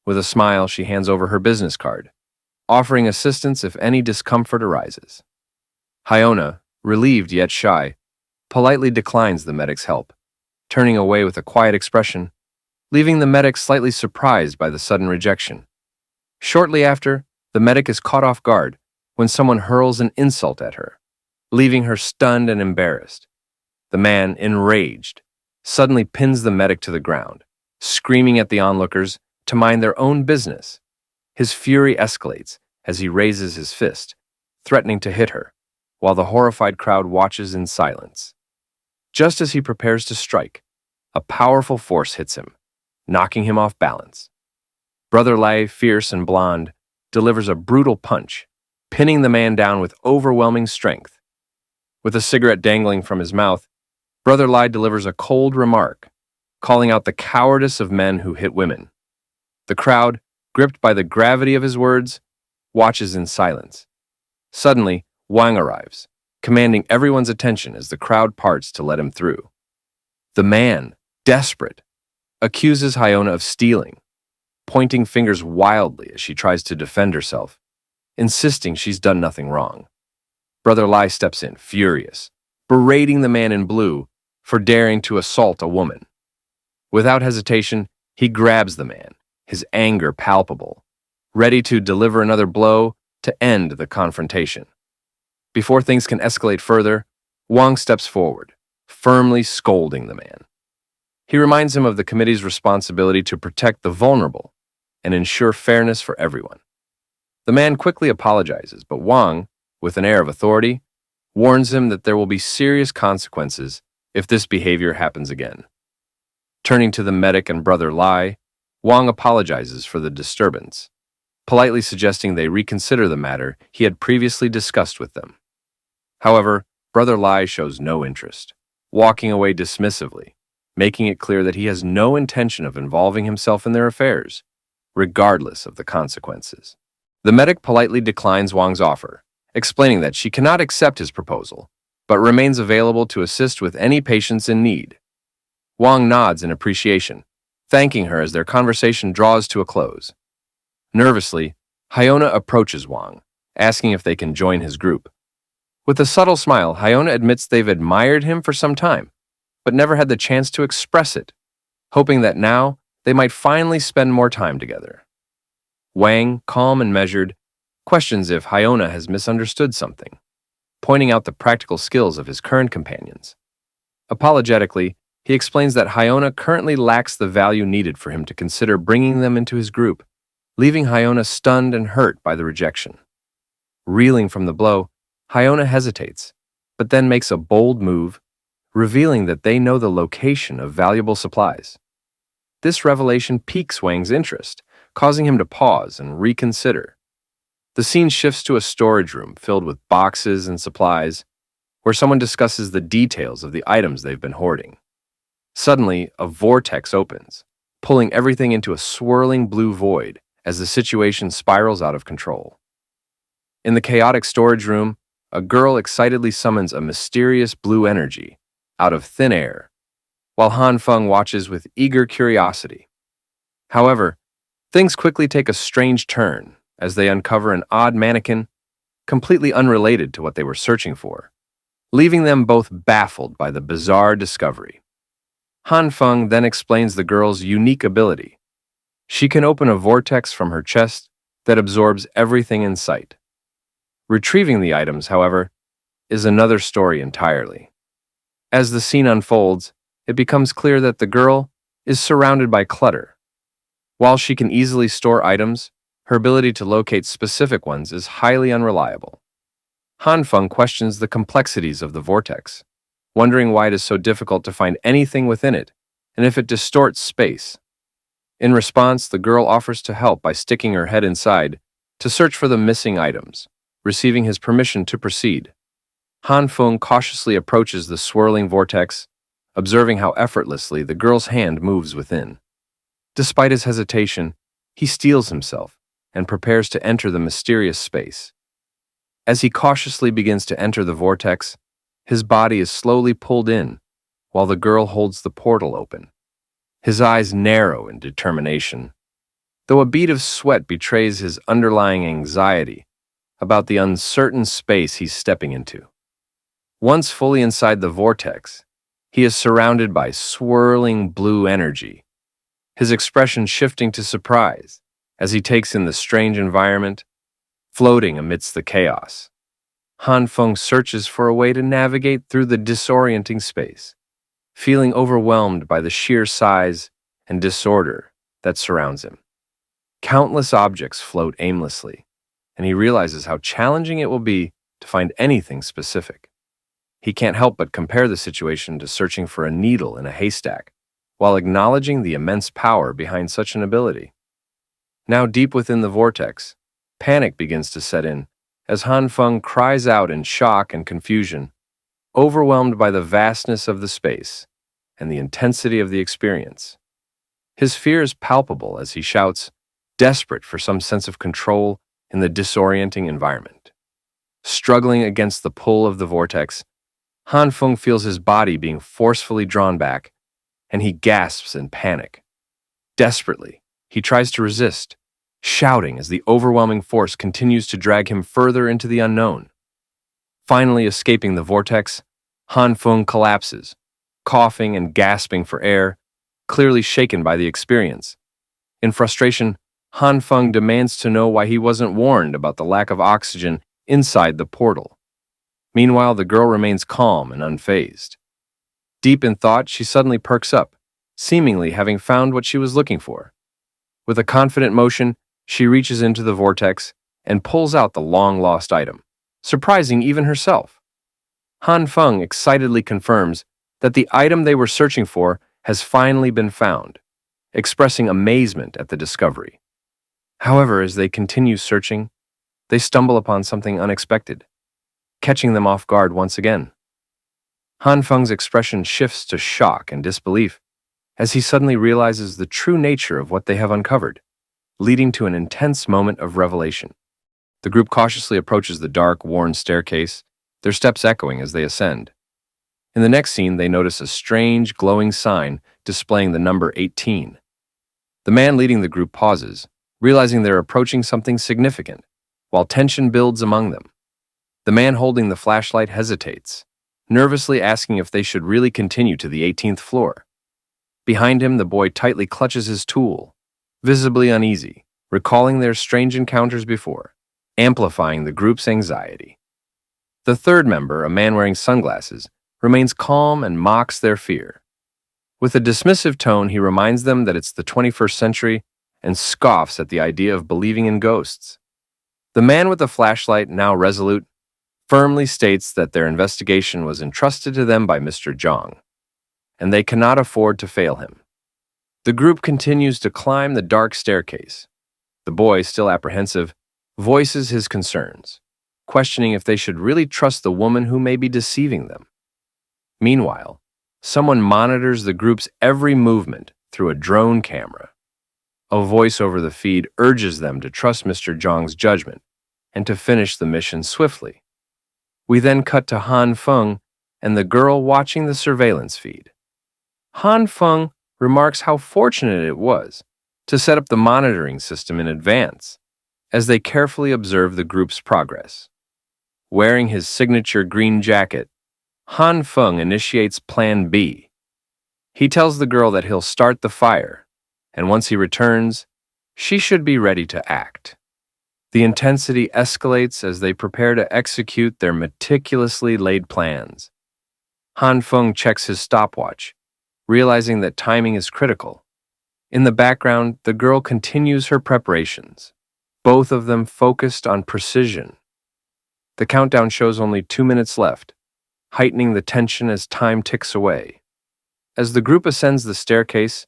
With a smile, she hands over her business card, offering assistance if any discomfort arises. Hyona, relieved yet shy, politely declines the medic's help, turning away with a quiet expression, leaving the medic slightly surprised by the sudden rejection. Shortly after, the medic is caught off guard when someone hurls an insult at her, leaving her stunned and embarrassed. The man, enraged, suddenly pins the medic to the ground, screaming at the onlookers to mind their own business. His fury escalates as he raises his fist, threatening to hit her, while the horrified crowd watches in silence. Just as he prepares to strike, a powerful force hits him, knocking him off balance. Brother Lai, fierce and blonde, delivers a brutal punch, pinning the man down with overwhelming strength. With a cigarette dangling from his mouth, Brother Lai delivers a cold remark, calling out the cowardice of men who hit women. The crowd, gripped by the gravity of his words, watches in silence. Suddenly, Wang arrives, commanding everyone's attention as the crowd parts to let him through. The man, desperate, accuses Hyona of stealing, pointing fingers wildly as she tries to defend herself, insisting she's done nothing wrong. Brother Lai steps in, furious, berating the man in blue for daring to assault a woman. Without hesitation, he grabs the man, his anger palpable, ready to deliver another blow to end the confrontation. Before things can escalate further, Wang steps forward, firmly scolding the man. He reminds him of the committee's responsibility to protect the vulnerable and ensure fairness for everyone. The man quickly apologizes, but Wang, with an air of authority, warns him that there will be serious consequences if this behavior happens again. Turning to the medic and Brother Lai, Wang apologizes for the disturbance, politely suggesting they reconsider the matter he had previously discussed with them. However, Brother Lai shows no interest, walking away dismissively, making it clear that he has no intention of involving himself in their affairs, regardless of the consequences. The medic politely declines Wang's offer, explaining that she cannot accept his proposal, but remains available to assist with any patients in need. Wang nods in appreciation, thanking her as their conversation draws to a close. Nervously, Hyona approaches Wang, asking if they can join his group. With a subtle smile, Hyona admits they've admired him for some time, but never had the chance to express it, hoping that now they might finally spend more time together. Wang, calm and measured, questions if Hyona has misunderstood something, pointing out the practical skills of his current companions. Apologetically, he explains that Hyona currently lacks the value needed for him to consider bringing them into his group, leaving Hyona stunned and hurt by the rejection. Reeling from the blow, Hyona hesitates, but then makes a bold move, revealing that they know the location of valuable supplies. This revelation piques Wang's interest, causing him to pause and reconsider. The scene shifts to a storage room filled with boxes and supplies, where someone discusses the details of the items they've been hoarding. Suddenly, a vortex opens, pulling everything into a swirling blue void as the situation spirals out of control. In the chaotic storage room, a girl excitedly summons a mysterious blue energy out of thin air, while Han Feng watches with eager curiosity. However, things quickly take a strange turn as they uncover an odd mannequin completely unrelated to what they were searching for, leaving them both baffled by the bizarre discovery. Han Feng then explains the girl's unique ability. She can open a vortex from her chest that absorbs everything in sight. Retrieving the items, however, is another story entirely. As the scene unfolds, it becomes clear that the girl is surrounded by clutter. While she can easily store items, her ability to locate specific ones is highly unreliable. Han Feng questions the complexities of the vortex, wondering why it is so difficult to find anything within it and if it distorts space. In response, the girl offers to help by sticking her head inside to search for the missing items, receiving his permission to proceed. Han Feng cautiously approaches the swirling vortex, observing how effortlessly the girl's hand moves within. Despite his hesitation, he steels himself and prepares to enter the mysterious space. As he cautiously begins to enter the vortex, his body is slowly pulled in, while the girl holds the portal open. His eyes narrow in determination, though a bead of sweat betrays his underlying anxiety about the uncertain space he's stepping into. Once fully inside the vortex, he is surrounded by swirling blue energy, his expression shifting to surprise as he takes in the strange environment, floating amidst the chaos. Han Feng searches for a way to navigate through the disorienting space, feeling overwhelmed by the sheer size and disorder that surrounds him. Countless objects float aimlessly, and he realizes how challenging it will be to find anything specific. He can't help but compare the situation to searching for a needle in a haystack, while acknowledging the immense power behind such an ability. Now deep within the vortex, panic begins to set in as Han Feng cries out in shock and confusion, overwhelmed by the vastness of the space and the intensity of the experience. His fear is palpable as he shouts, desperate for some sense of control in the disorienting environment. Struggling against the pull of the vortex, Han Feng feels his body being forcefully drawn back, and he gasps in panic. Desperately, he tries to resist, shouting as the overwhelming force continues to drag him further into the unknown. Finally escaping the vortex, Han Feng collapses, coughing and gasping for air, clearly shaken by the experience. In frustration, Han Feng demands to know why he wasn't warned about the lack of oxygen inside the portal. Meanwhile, the girl remains calm and unfazed. Deep in thought, she suddenly perks up, seemingly having found what she was looking for. With a confident motion, she reaches into the vortex and pulls out the long-lost item, surprising even herself. Han Feng excitedly confirms that the item they were searching for has finally been found, expressing amazement at the discovery. However, as they continue searching, they stumble upon something unexpected, catching them off guard once again. Han Feng's expression shifts to shock and disbelief as he suddenly realizes the true nature of what they have uncovered, leading to an intense moment of revelation. The group cautiously approaches the dark, worn staircase, their steps echoing as they ascend. In the next scene, they notice a strange, glowing sign displaying the number 18. The man leading the group pauses, realizing they're approaching something significant, while tension builds among them. The man holding the flashlight hesitates, nervously asking if they should really continue to the 18th floor. Behind him, the boy tightly clutches his tool, visibly uneasy, recalling their strange encounters before, amplifying the group's anxiety. The third member, a man wearing sunglasses, remains calm and mocks their fear. With a dismissive tone, he reminds them that it's the 21st century and scoffs at the idea of believing in ghosts. The man with the flashlight, now resolute, firmly states that their investigation was entrusted to them by Mr. Zhang, and they cannot afford to fail him. The group continues to climb the dark staircase. The boy, still apprehensive, voices his concerns, questioning if they should really trust the woman who may be deceiving them. Meanwhile, someone monitors the group's every movement through a drone camera. A voice over the feed urges them to trust Mr. Zhang's judgment and to finish the mission swiftly. We then cut to Han Feng and the girl watching the surveillance feed. Han Feng remarks how fortunate it was to set up the monitoring system in advance as they carefully observe the group's progress. Wearing his signature green jacket, Han Feng initiates Plan B. He tells the girl that he'll start the fire, and once he returns, she should be ready to act. The intensity escalates as they prepare to execute their meticulously laid plans. Han Feng checks his stopwatch, realizing that timing is critical. In the background, the girl continues her preparations, both of them focused on precision. The countdown shows only 2 minutes left, heightening the tension as time ticks away. As the group ascends the staircase,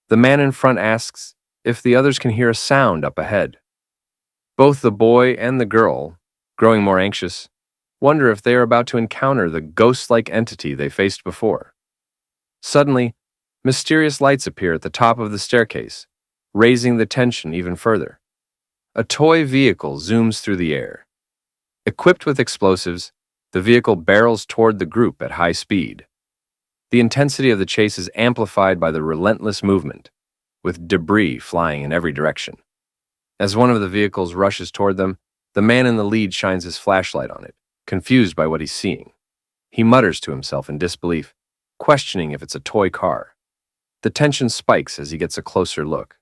the man in front asks if the others can hear a sound up ahead. Both the boy and the girl, growing more anxious, wonder if they are about to encounter the ghost-like entity they faced before. Suddenly, mysterious lights appear at the top of the staircase, raising the tension even further. A toy vehicle zooms through the air. Equipped with explosives, the vehicle barrels toward the group at high speed. The intensity of the chase is amplified by the relentless movement, with debris flying in every direction. As one of the vehicles rushes toward them, the man in the lead shines his flashlight on it, confused by what he's seeing. He mutters to himself in disbelief, questioning if it's a toy car. The tension spikes as he gets a closer look,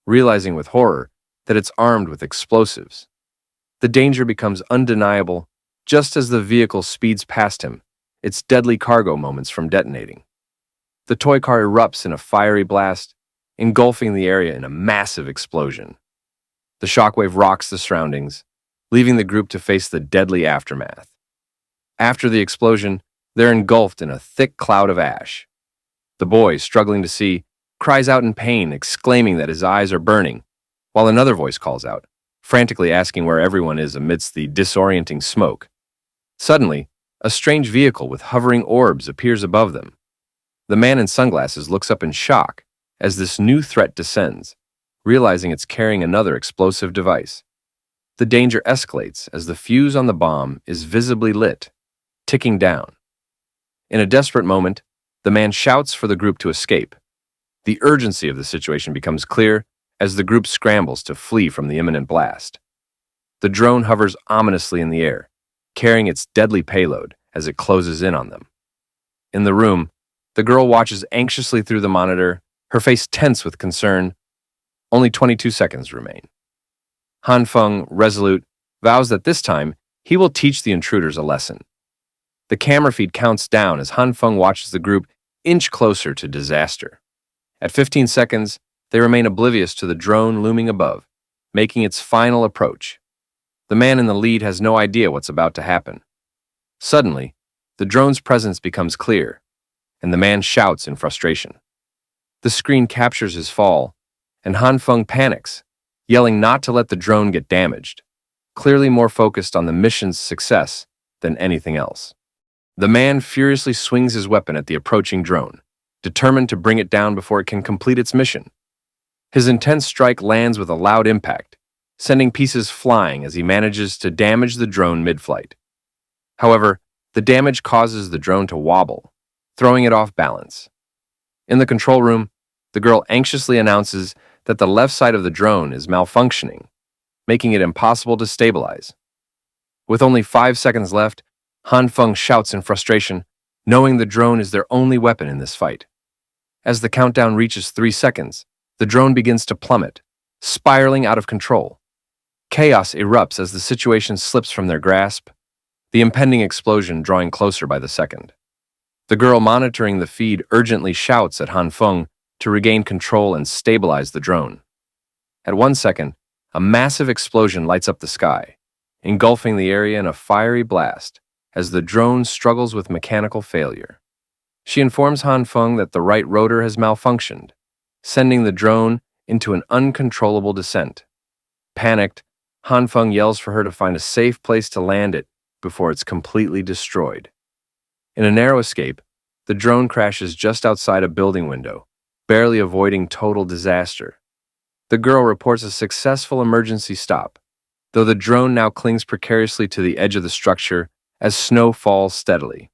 realizing with horror that it's armed with explosives. The danger becomes undeniable just as the vehicle speeds past him, its deadly cargo moments from detonating. The toy car erupts in a fiery blast, engulfing the area in a massive explosion. The shockwave rocks the surroundings, leaving the group to face the deadly aftermath. After the explosion, they're engulfed in a thick cloud of ash. The boy, struggling to see, cries out in pain, exclaiming that his eyes are burning, while another voice calls out, frantically asking where everyone is amidst the disorienting smoke. Suddenly, A strange vehicle with hovering orbs appears above them. The man in sunglasses looks up in shock as this new threat descends, realizing it's carrying another explosive device. The danger escalates as the fuse on the bomb is visibly lit, ticking down. In a desperate moment, the man shouts for the group to escape. The urgency of the situation becomes clear as the group scrambles to flee from the imminent blast. The drone hovers ominously in the air, carrying its deadly payload as it closes in on them. In the room, the girl watches anxiously through the monitor, her face tense with concern. Only 22 seconds remain. Han Feng, resolute, vows that this time he will teach the intruders a lesson. The camera feed counts down as Han Feng watches the group inch closer to disaster. At 15 seconds, they remain oblivious to the drone looming above, making its final approach. The man in the lead has no idea what's about to happen. Suddenly, the drone's presence becomes clear, and the man shouts in frustration. The screen captures his fall, and Han Feng panics, yelling not to let the drone get damaged, clearly more focused on the mission's success than anything else. The man furiously swings his weapon at the approaching drone, determined to bring it down before it can complete its mission. His intense strike lands with a loud impact, sending pieces flying as he manages to damage the drone mid-flight. However, the damage causes the drone to wobble, throwing it off balance. In the control room, the girl anxiously announces that the left side of the drone is malfunctioning, making it impossible to stabilize. With only 5 seconds left, Han Feng shouts in frustration, knowing the drone is their only weapon in this fight. As the countdown reaches 3 seconds, the drone begins to plummet, spiraling out of control. Chaos erupts as the situation slips from their grasp, the impending explosion drawing closer by the second. The girl monitoring the feed urgently shouts at Han Feng to regain control and stabilize the drone. At 1 second, a massive explosion lights up the sky, engulfing the area in a fiery blast as the drone struggles with mechanical failure. She informs Han Feng that the right rotor has malfunctioned, sending the drone into an uncontrollable descent. Panicked, Han Feng yells for her to find a safe place to land it before it's completely destroyed. In a narrow escape, the drone crashes just outside a building window, barely avoiding total disaster. The girl reports a successful emergency stop, though the drone now clings precariously to the edge of the structure as snow falls steadily.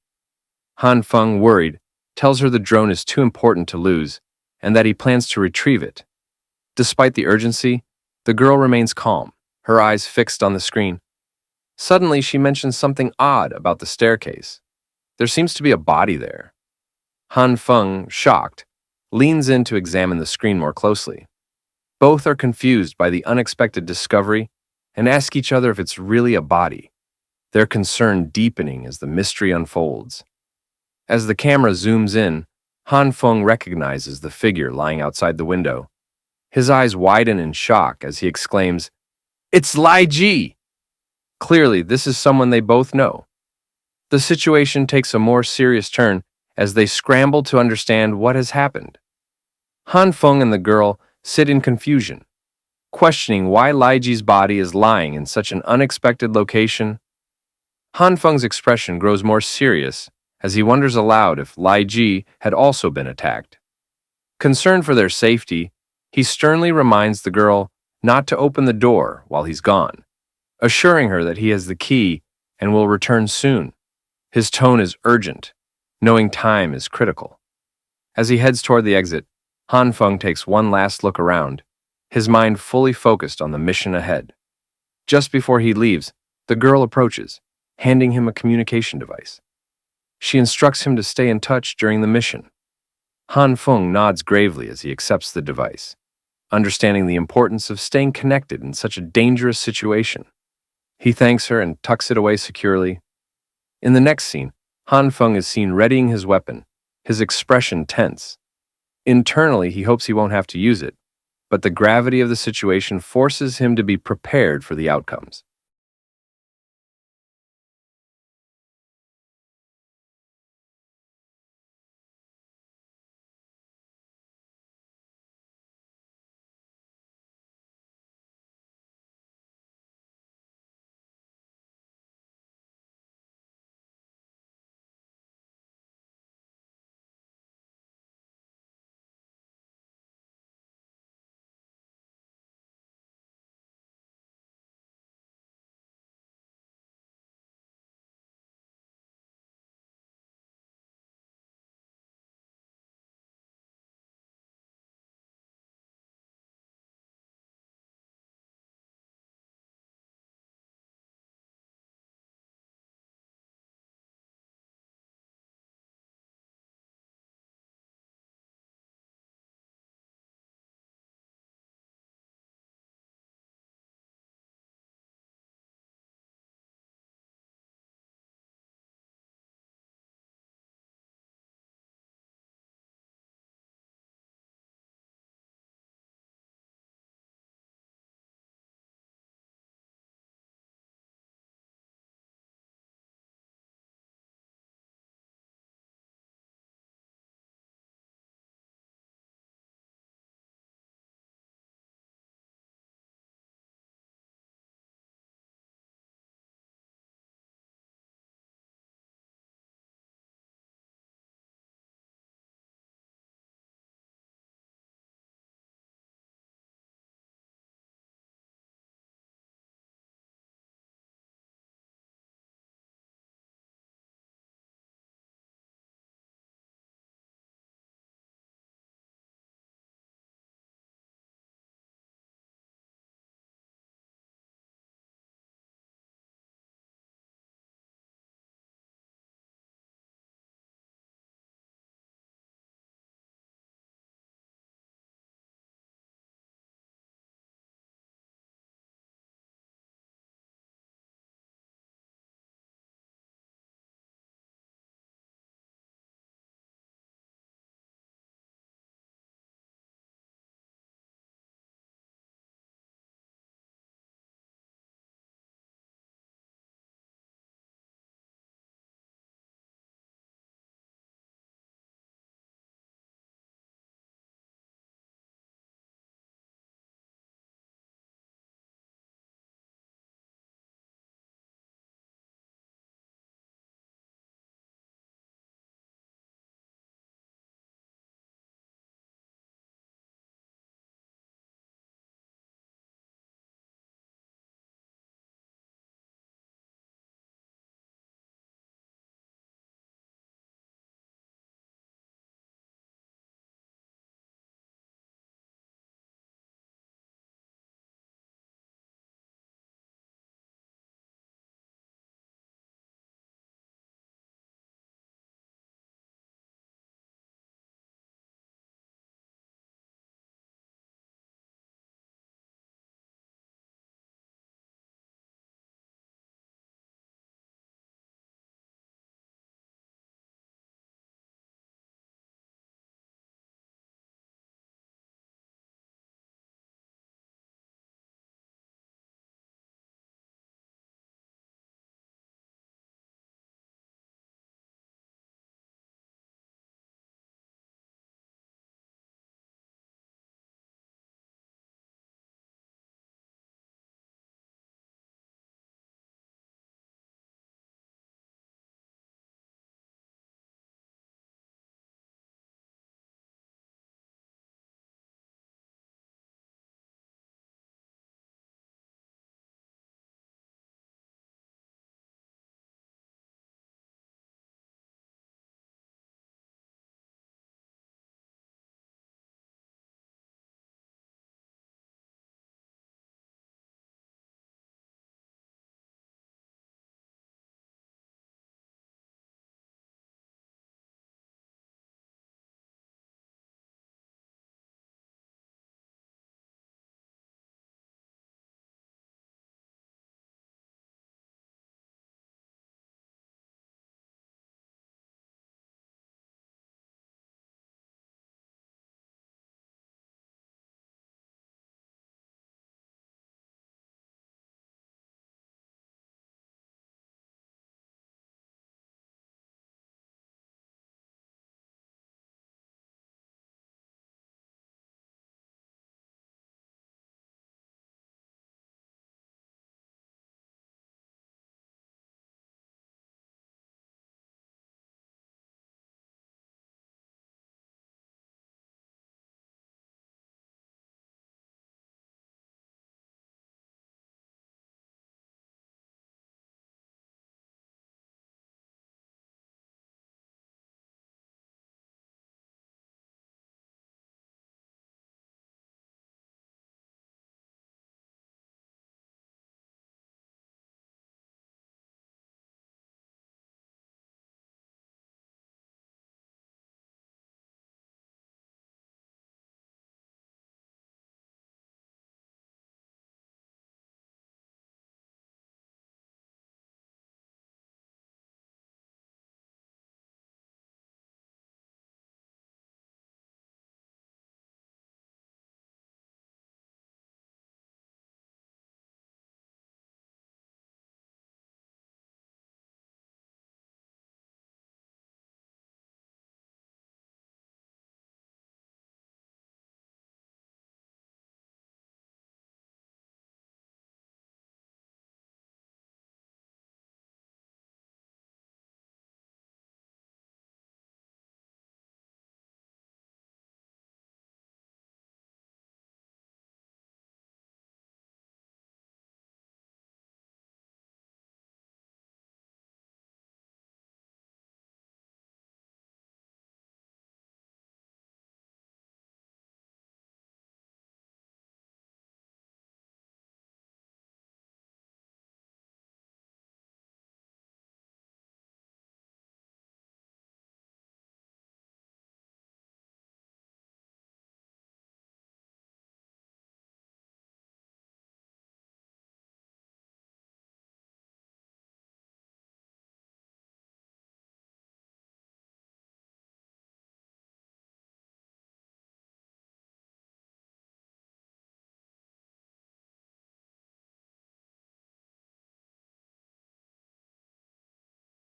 Han Feng, worried, tells her the drone is too important to lose and that he plans to retrieve it. Despite the urgency, the girl remains calm, her eyes fixed on the screen. Suddenly, she mentions something odd about the staircase. There seems to be a body there. Han Feng, shocked, leans in to examine the screen more closely. Both are confused by the unexpected discovery and ask each other if it's really a body, their concern deepening as the mystery unfolds. As the camera zooms in, Han Feng recognizes the figure lying outside the window. His eyes widen in shock as he exclaims, "It's Lai Ji!" Clearly, this is someone they both know. The situation takes a more serious turn as they scramble to understand what has happened. Han Feng and the girl sit in confusion, questioning why Lai Ji's body is lying in such an unexpected location. Han Feng's expression grows more serious as he wonders aloud if Lai Ji had also been attacked. Concerned for their safety, he sternly reminds the girl not to open the door while he's gone, assuring her that he has the key and will return soon. His tone is urgent, knowing time is critical. As he heads toward the exit, Han Feng takes one last look around, his mind fully focused on the mission ahead. Just before he leaves, the girl approaches, handing him a communication device. She instructs him to stay in touch during the mission. Han Feng nods gravely as he accepts the device, understanding the importance of staying connected in such a dangerous situation. He thanks her and tucks it away securely. In the next scene, Han Feng is seen readying his weapon, his expression tense. Internally, he hopes he won't have to use it, but the gravity of the situation forces him to be prepared for the outcomes.